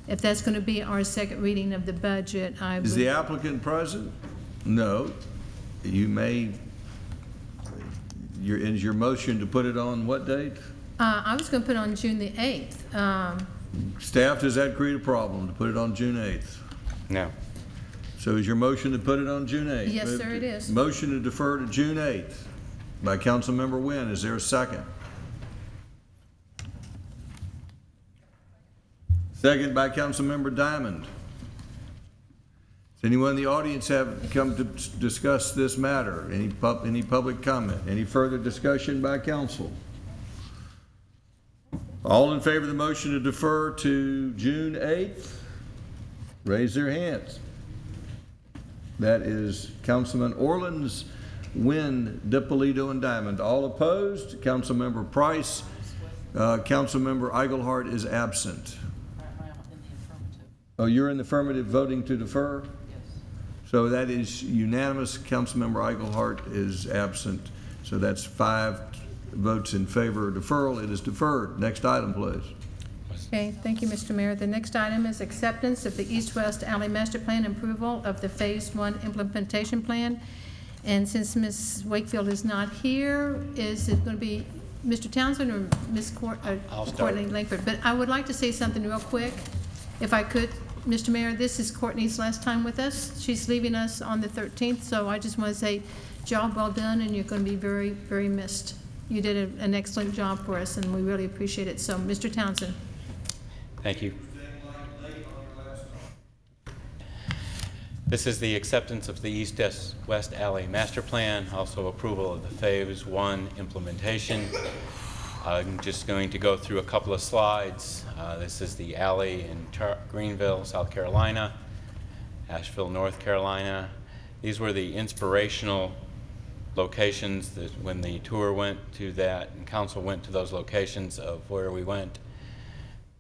if that's going to be our second reading of the budget, I would... Is the applicant present? No. You may, is your motion to put it on what date? I was going to put it on June the 8th. Staff, does that create a problem to put it on June 8th? No. So is your motion to put it on June 8th? Yes, sir, it is. Motion to defer to June 8th by Councilmember Wynn. Is there a second? Second by Councilmember Diamond. Does anyone in the audience have come to discuss this matter? Any public comment? Any further discussion by council? All in favor of the motion to defer to June 8th, raise their hands. That is Councilman Orleans, Wynn, Depolito, and Diamond. All opposed? Councilmember Price. Councilmember Eichelhardt is absent. Oh, you're in the affirmative voting to defer? Yes. So that is unanimous. Councilmember Eichelhardt is absent. So that's 5 votes in favor of deferral. It is deferred. Next item, please. Okay, thank you, Mr. Mayor. The next item is acceptance of the East-West Alley Master Plan approval of the Phase 1 implementation plan. And since Ms. Wakefield is not here, is it going to be Mr. Townsend or Ms. Courtney Langford? But I would like to say something real quick, if I could. Mr. Mayor, this is Courtney's last time with us. She's leaving us on the 13th, so I just want to say, job well done, and you're going to be very, very missed. You did an excellent job for us, and we really appreciate it. So, Mr. Townsend. Thank you. This is the acceptance of the East-West Alley Master Plan, also approval of the Phase 1 implementation. I'm just going to go through a couple of slides. This is the alley in Greenville, South Carolina, Asheville, North Carolina. These were the inspirational locations that when the tour went to that and council went to those locations of where we went.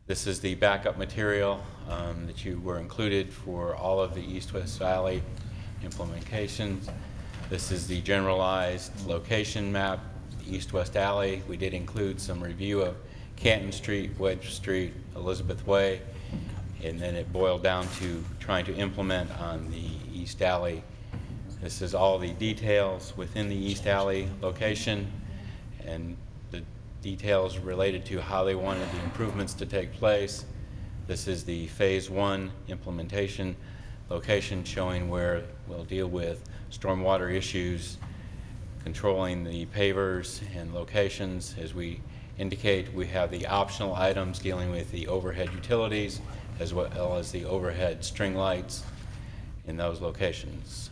This is the backup material that you were included for all of the East-West Alley implementations. This is the generalized location map, the East-West Alley. We did include some review of Canton Street, Wedge Street, Elizabeth Way, and then it boiled down to trying to implement on the East Alley. This is all the details within the East Alley location and the details related to how they wanted the improvements to take place. This is the Phase 1 implementation location showing where we'll deal with stormwater issues, controlling the pavers and locations. As we indicate, we have the optional items dealing with the overhead utilities as well as the overhead string lights in those locations.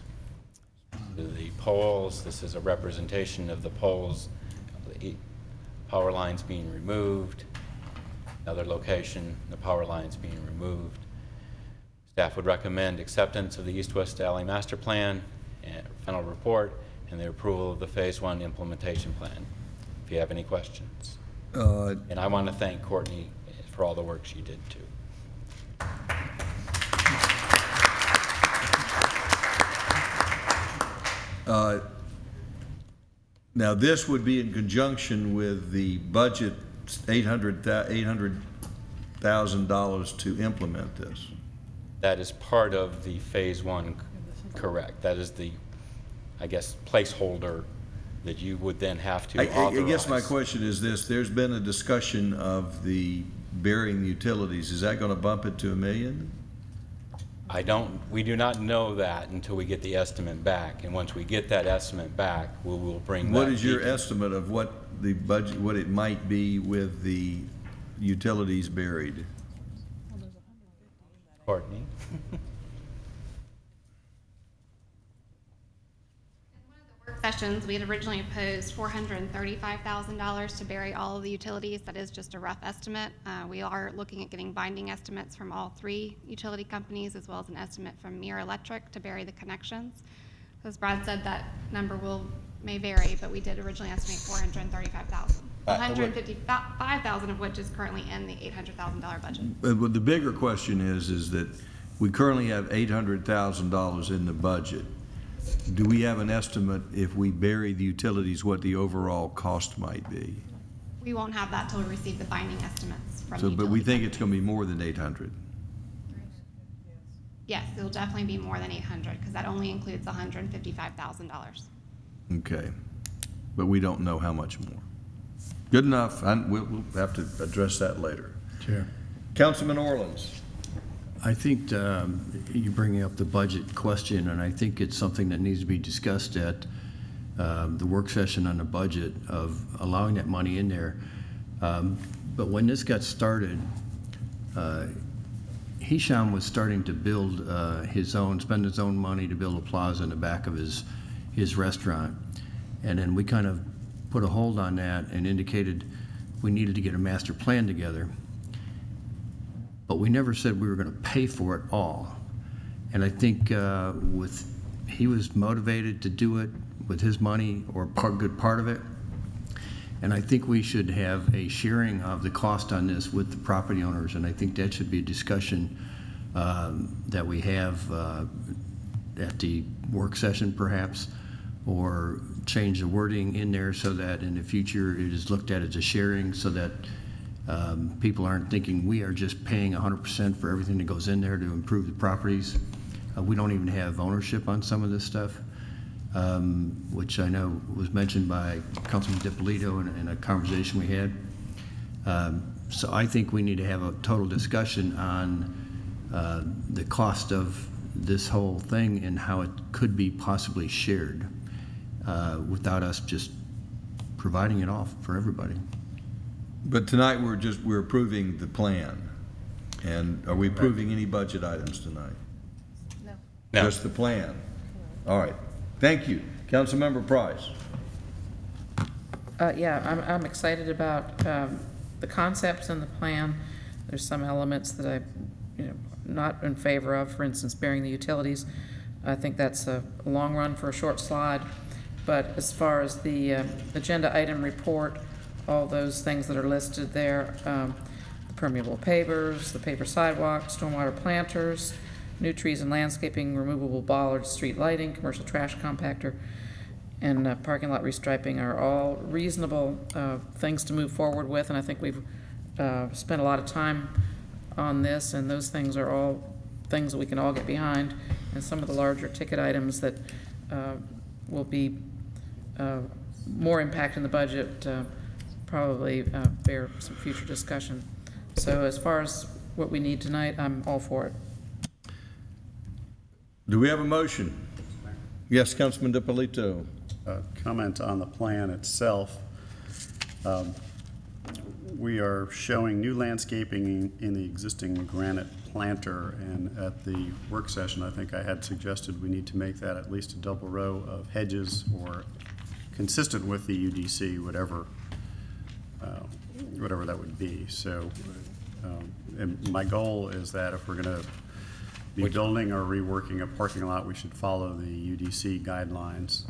The poles, this is a representation of the poles, the power lines being removed. Another location, the power lines being removed. Staff would recommend acceptance of the East-West Alley Master Plan and final report and the approval of the Phase 1 implementation plan. If you have any questions. And I want to thank Courtney for all the work she did too. Now, this would be in conjunction with the budget, $800,000 to implement this. That is part of the Phase 1, correct. That is the, I guess, placeholder that you would then have to authorize. I guess my question is this. There's been a discussion of the burying the utilities. Is that going to bump it to $1 million? We do not know that until we get the estimate back. And once we get that estimate back, we will bring that. What is your estimate of what the budget, what it might be with the utilities buried? Courtney? Sessions, we had originally opposed $435,000 to bury all of the utilities. That is just a rough estimate. We are looking at getting binding estimates from all 3 utility companies, as well as an estimate from Mir Electric to bury the connections. As Brad said, that number may vary, but we did originally estimate $435,000. $155,000 of which is currently in the $800,000 budget. But the bigger question is that we currently have $800,000 in the budget. Do we have an estimate, if we bury the utilities, what the overall cost might be? We won't have that till we receive the binding estimates from the But we utility think it's going to be more than 800. Yes, it'll definitely be more than 800 because that only includes $155,000. Okay, but we don't know how much more. Good enough. We'll have to address that later. Chair. Councilman Orleans. I think you're bringing up the budget question, and I think it's something that needs to be discussed at the work session on the budget of allowing that money in there. But when this got started, Hisham was starting to build spend his own money to build a plaza in the back of his restaurant. And then we kind of put a hold on that and indicated we needed to get a master plan together. But we never said we were going to pay for it all. And I think he was motivated to do it with his money or good part of it. And I think we should have a sharing of the cost on this with the property owners. And I think that should be a discussion that we have at the work session perhaps, or change the wording in there so that in the future it is looked at as a sharing so that people aren't thinking we are just paying 100% for everything that goes in there to improve the properties. We don't even have ownership on some of this stuff, which I know was mentioned by Councilman DiPolito in a conversation we had. So I think we need to have a total discussion on the cost of this whole thing and how it could be possibly shared without us just providing it off for everybody. But tonight we're approving the plan. And are we approving any budget items tonight? No. Just the plan? All right. Thank you. Councilmember Price. Yeah, I'm excited about the concepts and the plan. There's some elements that I'm not in favor of, for instance, burying the utilities. I think that's a long run for a short slide. But as far as the agenda item report, all those things that are listed there, the permeable pavers, the paver sidewalks, stormwater planters, new trees and landscaping, removable bollards, street lighting, commercial trash compactor, and parking lot restriping are all reasonable things to move forward with, and I think we've spent a lot of time on this, and those things are all things that we can all get behind, and some of the larger ticket items that will be more impact in the budget probably bear some future discussion. So as far as what we need tonight, I'm all for it. Do we have a motion? Yes, Councilman DiPolito. Comment on the plan itself. We are showing new landscaping in the existing granite planter, and at the work session, I think I had suggested we need to make that at least a double row of hedges or consistent with the UDC, whatever that would be. So, and my goal is that if we're going to be building or reworking a parking lot, we should follow the UDC guidelines.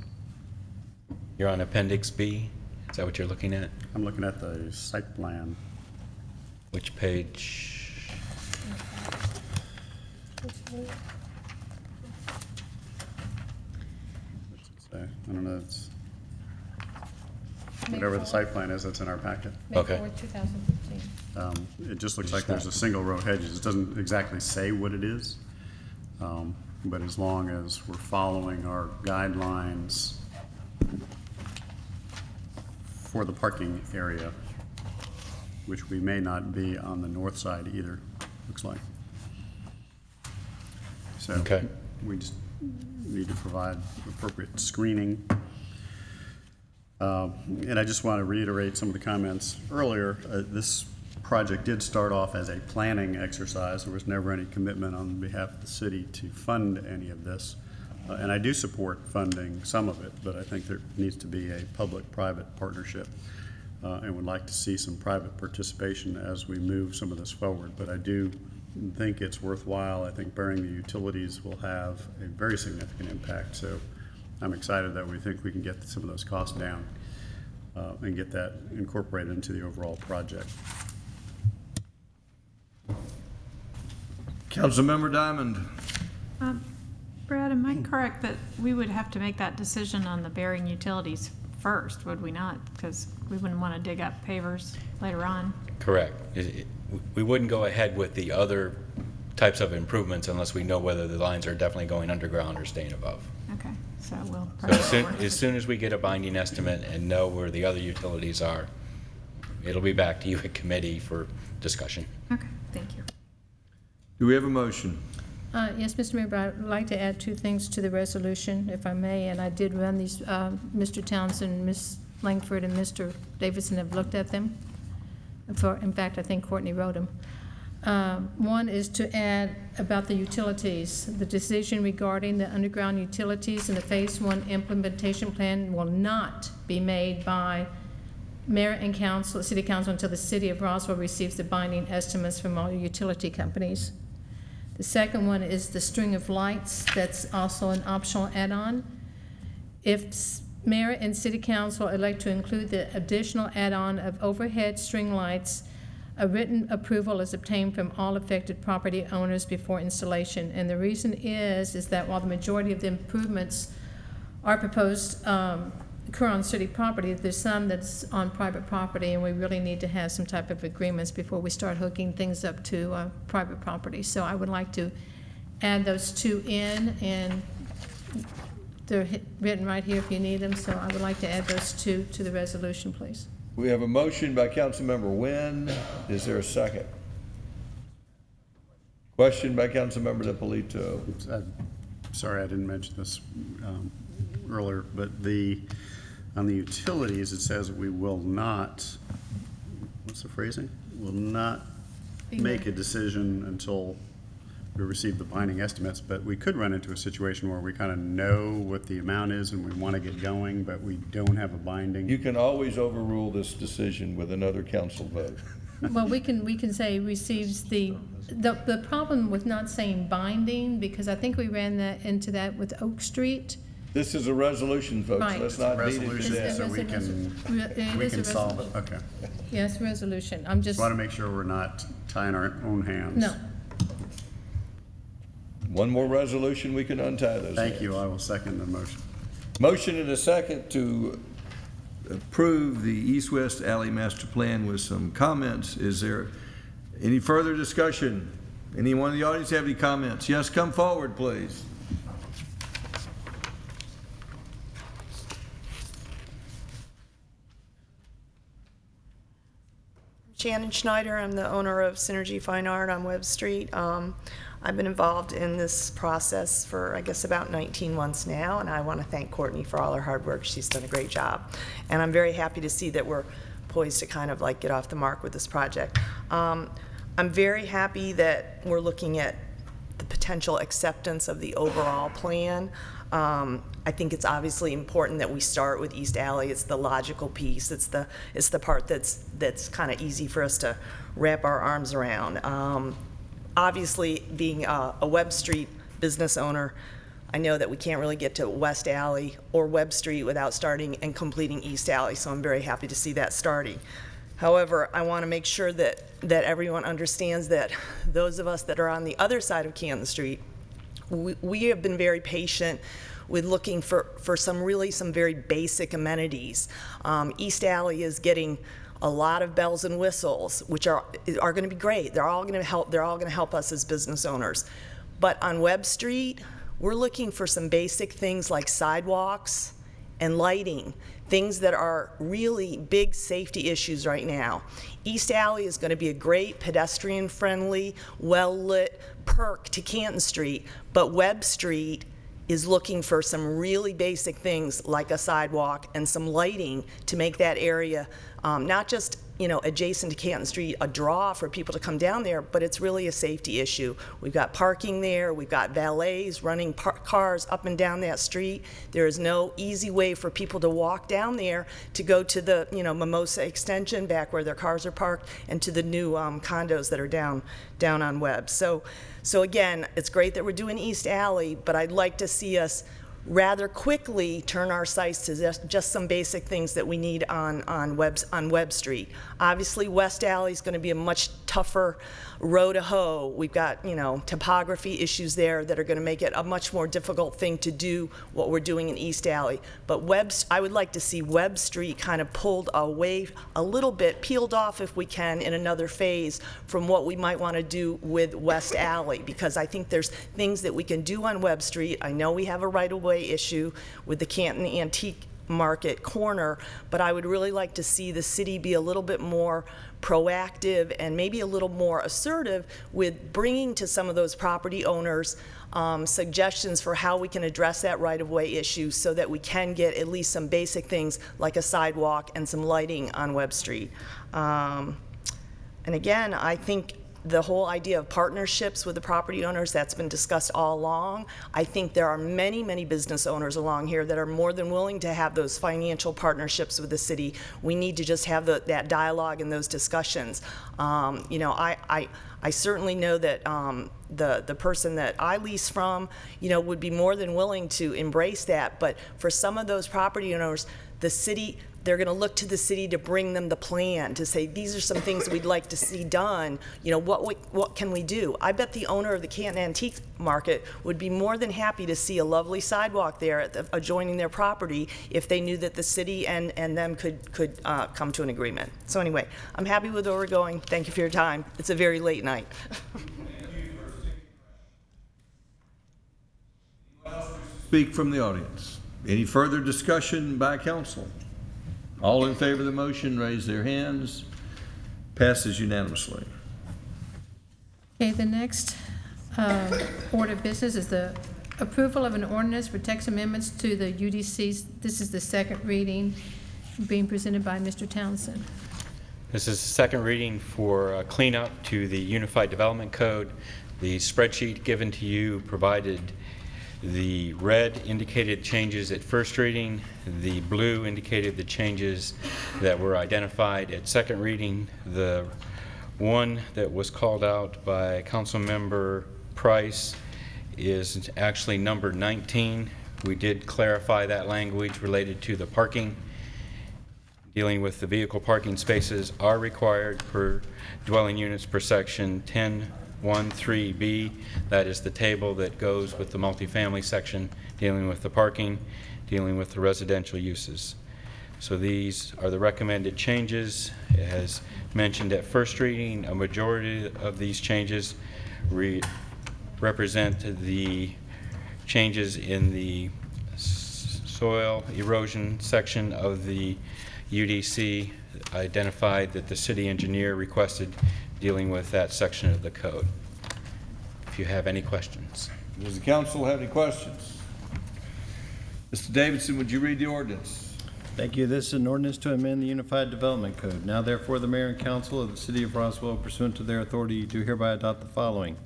You're on Appendix B? Is that what you're looking at? I'm looking at the site plan. Which page? What's it say? I don't know. It's whatever the site plan is that's in our packet. May 4th, 2015. It just looks like there's a single row of hedges. It doesn't exactly say what it is, but as long as we're following our guidelines for the parking area, which we may not be on the north side either, looks like. So we just need to provide appropriate screening. And I just want to reiterate some of the comments earlier. This project did start off as a planning exercise. There was never any commitment on behalf of the city to fund any of this. And I do support funding some of it, but I think there needs to be a public-private partnership and would like to see some private participation as we move some of this forward. But I do think it's worthwhile. I think burying the utilities will have a very significant impact. So I'm excited that we think we can get some of those costs down and get that incorporated into the overall project. Councilmember Diamond. Brad, am I correct that we would have to make that decision on the burying utilities first, would we not? Because we wouldn't want to dig up pavers later on. Correct. We wouldn't go ahead with the other types of improvements unless we know whether the lines are definitely going underground or staying above. Okay, so we'll. So as soon as we get a binding estimate and know where the other utilities are, it'll be back to you at committee for discussion. Okay, thank you. Do we have a motion? Yes, Mr. Mayor, but I'd like to add two things to the resolution, if I may, and I did run these, Mr. Townsend, Ms. Langford, and Mr. Davidson have looked at them. In fact, I think Courtney wrote them. One is to add about the utilities. The decision regarding the underground utilities in the Phase 1 implementation plan will not be made by Mayor and Council, City Council, until the City of Roswell receives the binding estimates from all utility companies. The second one is the string of lights. That's also an optional add-on. If Mayor and City Council elect to include the additional add-on of overhead string lights, a written approval is obtained from all affected property owners before installation. And the reason is that while the majority of the improvements are proposed occur on city property, there's some that's on private property, and we really need to have some type of agreements before we start hooking things up to private property. So I would like to add those two in, and they're written right here if you need them. So I would like to add those two to the resolution, please. We have a motion by Councilmember Wynn. Is there a second? Question by Councilmember DiPolito. Sorry, I didn't mention this earlier, but on the utilities, it says we will not, what's the phrasing? Will not make a decision until we received the binding estimates, but we could run into a situation where we kind of know what the amount is and we want to get going, but we don't have a binding. You can always overrule this decision with another council vote. Well, we can say receives the problem with not saying binding, because I think we ran into that with Oak Street. This is a resolution, folks. Right. Let's not beat it to Resolution, death. so we can solve it. Okay. Yes, resolution. I'm just. Want to make sure we're not tying our own hands. No. One more resolution, we can untie those. Thank you. I will second the motion. Motion and a second to approve the East-West Alley Master Plan with some comments. Is there any further discussion? Anyone in the audience have any comments? Yes, come forward, please. Shannon Schneider, I'm the owner of Synergy Fine Art on Webb Street. I've been involved in this process for, I guess, about 19 months now, and I want to thank Courtney for all her hard work. She's done a great job. And I'm very happy to see that we're poised to kind of like get off the mark with this project. I'm very happy that we're looking at the potential acceptance of the overall plan. I think it's obviously important that we start with East Alley. It's the logical piece. It's the part that's kind of easy for us to wrap our arms around. Obviously, being a Webb Street business owner, I know that we can't really get to West Alley or Webb Street without starting and completing East Alley, so I'm very happy to see that starting. However, I want to make sure that everyone understands that those of us that are on the other side of Canton Street, we have been very patient with looking for some very basic amenities. East Alley is getting a lot of bells and whistles, which are going to be great. They're all going to help us as business owners. But on Webb Street, we're looking for some basic things like sidewalks and lighting, things that are really big safety issues right now. East Alley is going to be a great pedestrian-friendly, well-lit perk to Canton Street, but Webb Street is looking for some really basic things like a sidewalk and some lighting to make that area not just adjacent to Canton Street a draw for people to come down there, but it's really a safety issue. We've got parking there, we've got valets running cars up and down that street. There is no easy way for people to walk down there to go to the Mimosa extension back where their cars are parked and to the new condos that are down on Webb. So again, it's great that we're doing East Alley, but I'd like to see us rather quickly turn our sights to just some basic things that we need on Webb Street. Obviously, West Alley is going to be a much tougher row to hoe. We've got topography issues there that are going to make it a much more difficult thing to do what we're doing in East Alley. But I would like to see Webb Street kind of pulled away a little bit, peeled off if we can in another phase from what we might want to do with West Alley, because I think there's things that we can do on Webb Street. I know we have a right-of-way issue with the Canton Antique Market corner, but I would really like to see the city be a little bit more proactive and maybe a little more assertive with bringing to some of those property owners suggestions for how we can address that right-of-way issue so that we can get at least some basic things like a sidewalk and some lighting on Webb Street. And again, I think the whole idea of partnerships with the property owners, that's been discussed all along. I think there are many, many business owners along here that are more than willing to have those financial partnerships with the city. We need to just have that dialogue and those discussions. I certainly know that the person that I lease from, would be more than willing to embrace that. But for some of those property owners, the city, they're going to look to the city to bring them the plan, to say, these are some things we'd like to see done. What can we do? I bet the owner of the Canton Antique Market would be more than happy to see a lovely sidewalk there adjoining their property if they knew that the city and them could come to an agreement. So anyway, I'm happy with where we're going. Thank you for your time. It's a very late night. Speak from the audience. Any further discussion by council? All in favor of the motion, raise their hands. Passes unanimously. Okay, the next order of business is the approval of an ordinance for text amendments to the UDCs. This is the second reading being presented by Mr. Townsend. This is the second reading for cleanup to the Unified Development Code. The spreadsheet given to you provided the red indicated changes at first reading, the blue indicated the changes that were identified at second reading. The one that was called out by Councilmember Price is actually number 19. We did clarify that language related to the parking. Dealing with the vehicle parking spaces are required per dwelling units per section 10(1)(3)(b). That is the table that goes with the multifamily section, dealing with the parking, dealing with the residential uses. So these are the recommended changes. As mentioned at first reading, a majority of these changes represent the changes in the soil erosion section of the UDC, identified that the city engineer requested dealing with that section of the code. If you have any questions. Does the council have any questions? Mr. Davidson, would you read the ordinance? Thank you. This is an ordinance to amend the Unified Development Code. Now therefore, the mayor and council of the city of Roswell, pursuant to their authority, do hereby adopt the following.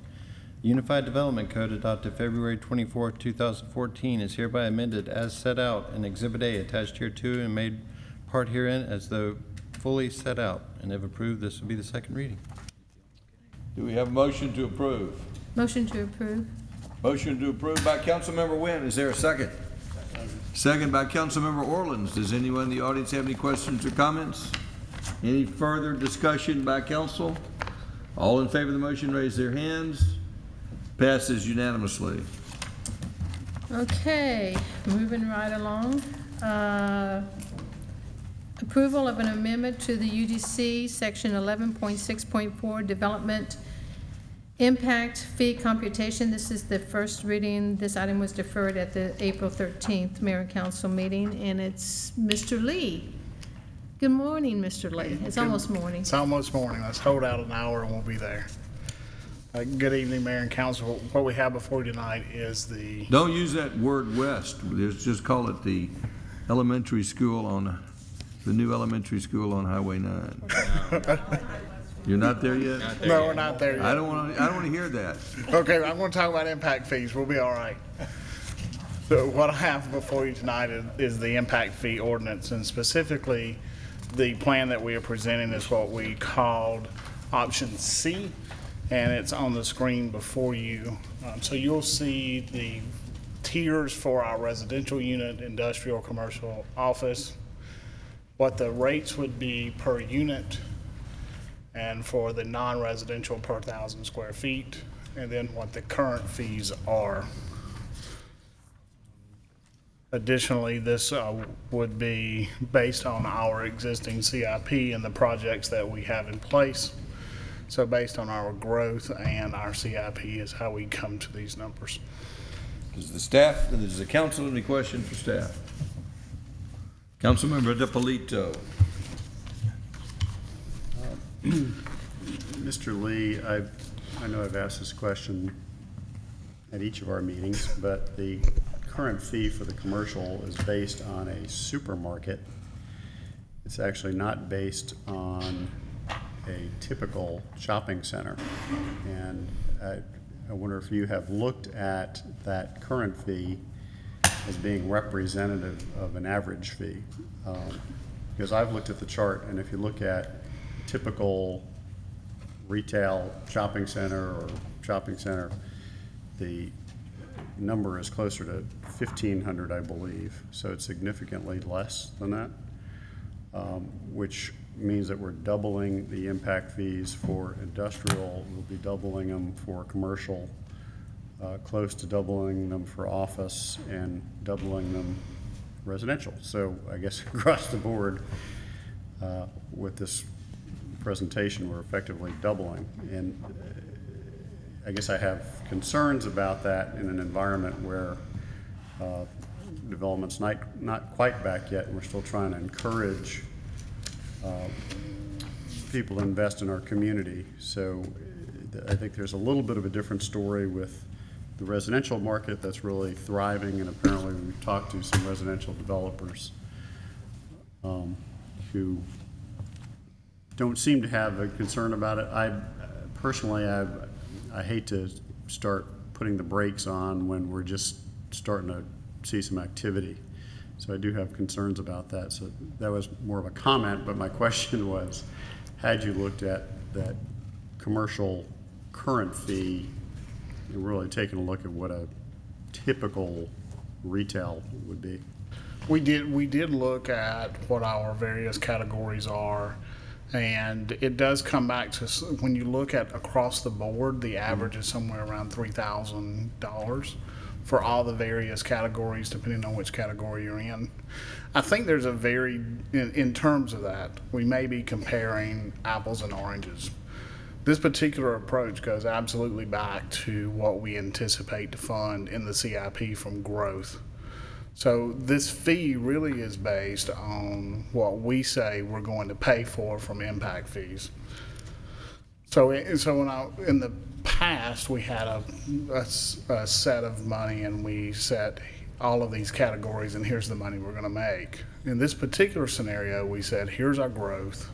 The Unified Development Code adopted February 24, 2014 is hereby amended as set out in Exhibit A attached hereto and made part herein as though fully set out. And if approved, this will be the second reading. Do we have a motion to approve? Motion to approve. Motion to approve by Councilmember Wynn. Is there a second? Second by Councilmember Orleans. Does anyone in the audience have any questions or comments? Any further discussion by council? All in favor of the motion, raise their hands. Passes unanimously. Okay, moving right along. Approval of an amendment to the UDC, Section 11.6.4, Development Impact Fee Computation. This is the first reading. This item was deferred at the April 13th Mayor and Council meeting, and it's Mr. Lee. Good morning, Mr. Lee. It's almost morning. It's almost morning. Let's hold out an hour and we'll be there. Good evening, Mayor and Council. What we have before you tonight is the... Don't use that word west. Just call it the elementary school on, the new elementary school on Highway 9. You're not there yet? No, we're not there yet. I don't want to hear that. Okay, I'm going to talk about impact fees. We'll be all right. So what I have before you tonight is the impact fee ordinance, and specifically the plan that we are presenting is what we called option C, and it's on the screen before you. So you'll see the tiers for our residential unit, industrial, commercial, office, what the rates would be per unit, and for the non-residential per 1,000 square feet, and then what the current fees are. Additionally, this would be based on our existing CIP and the projects that we have in place. So based on our growth and our CIP is how we come to these numbers. Does the council have any questions for staff? Councilmember DiPolito. Mr. Lee, I know I've asked this question at each of our meetings, but the current fee for the commercial is based on a supermarket. It's actually not based on a typical shopping center. And I wonder if you have looked at that current fee as being representative of an average fee. Because I've looked at the chart, and if you look at typical retail shopping center or shopping center, the number is closer to $1,500, I believe. So it's significantly less than that, which means that we're doubling the impact fees for industrial. We'll be doubling them for commercial, close to doubling them for office, and doubling them residential. So I guess across the board with this presentation, we're effectively doubling. And I guess I have concerns about that in an environment where development's not quite back yet, and we're still trying to encourage people to invest in our community. So I think there's a little bit of a different story with the residential market that's really thriving, and apparently we've talked to some residential developers who don't seem to have a concern about it. Personally, I hate to start putting the brakes on when we're just starting to see some activity. So I do have concerns about that. So that was more of a comment, but my question was, had you looked at that commercial current fee and really taken a look at what a typical retail would be? We did look at what our various categories are, and it does come back to, when you look at across the board, the average is somewhere around $3,000 for all the various categories, depending on which category you're in. I think there's a in terms of that, we may be comparing apples and oranges. This particular approach goes absolutely back to what we anticipate to fund in the CIP from growth. So this fee really is based on what we say we're going to pay for from impact fees. So in the past, we had a set of money, and we set all of these categories, and here's the money we're going to make. In this particular scenario, we said, here's our growth,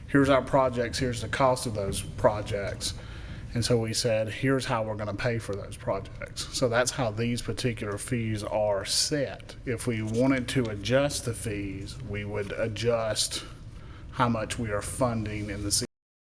here's our projects, here's the cost of those projects. And so we said, here's how we're going to pay for those projects. So that's how these particular fees are set. If we wanted to adjust the fees, we would adjust how much we are funding in the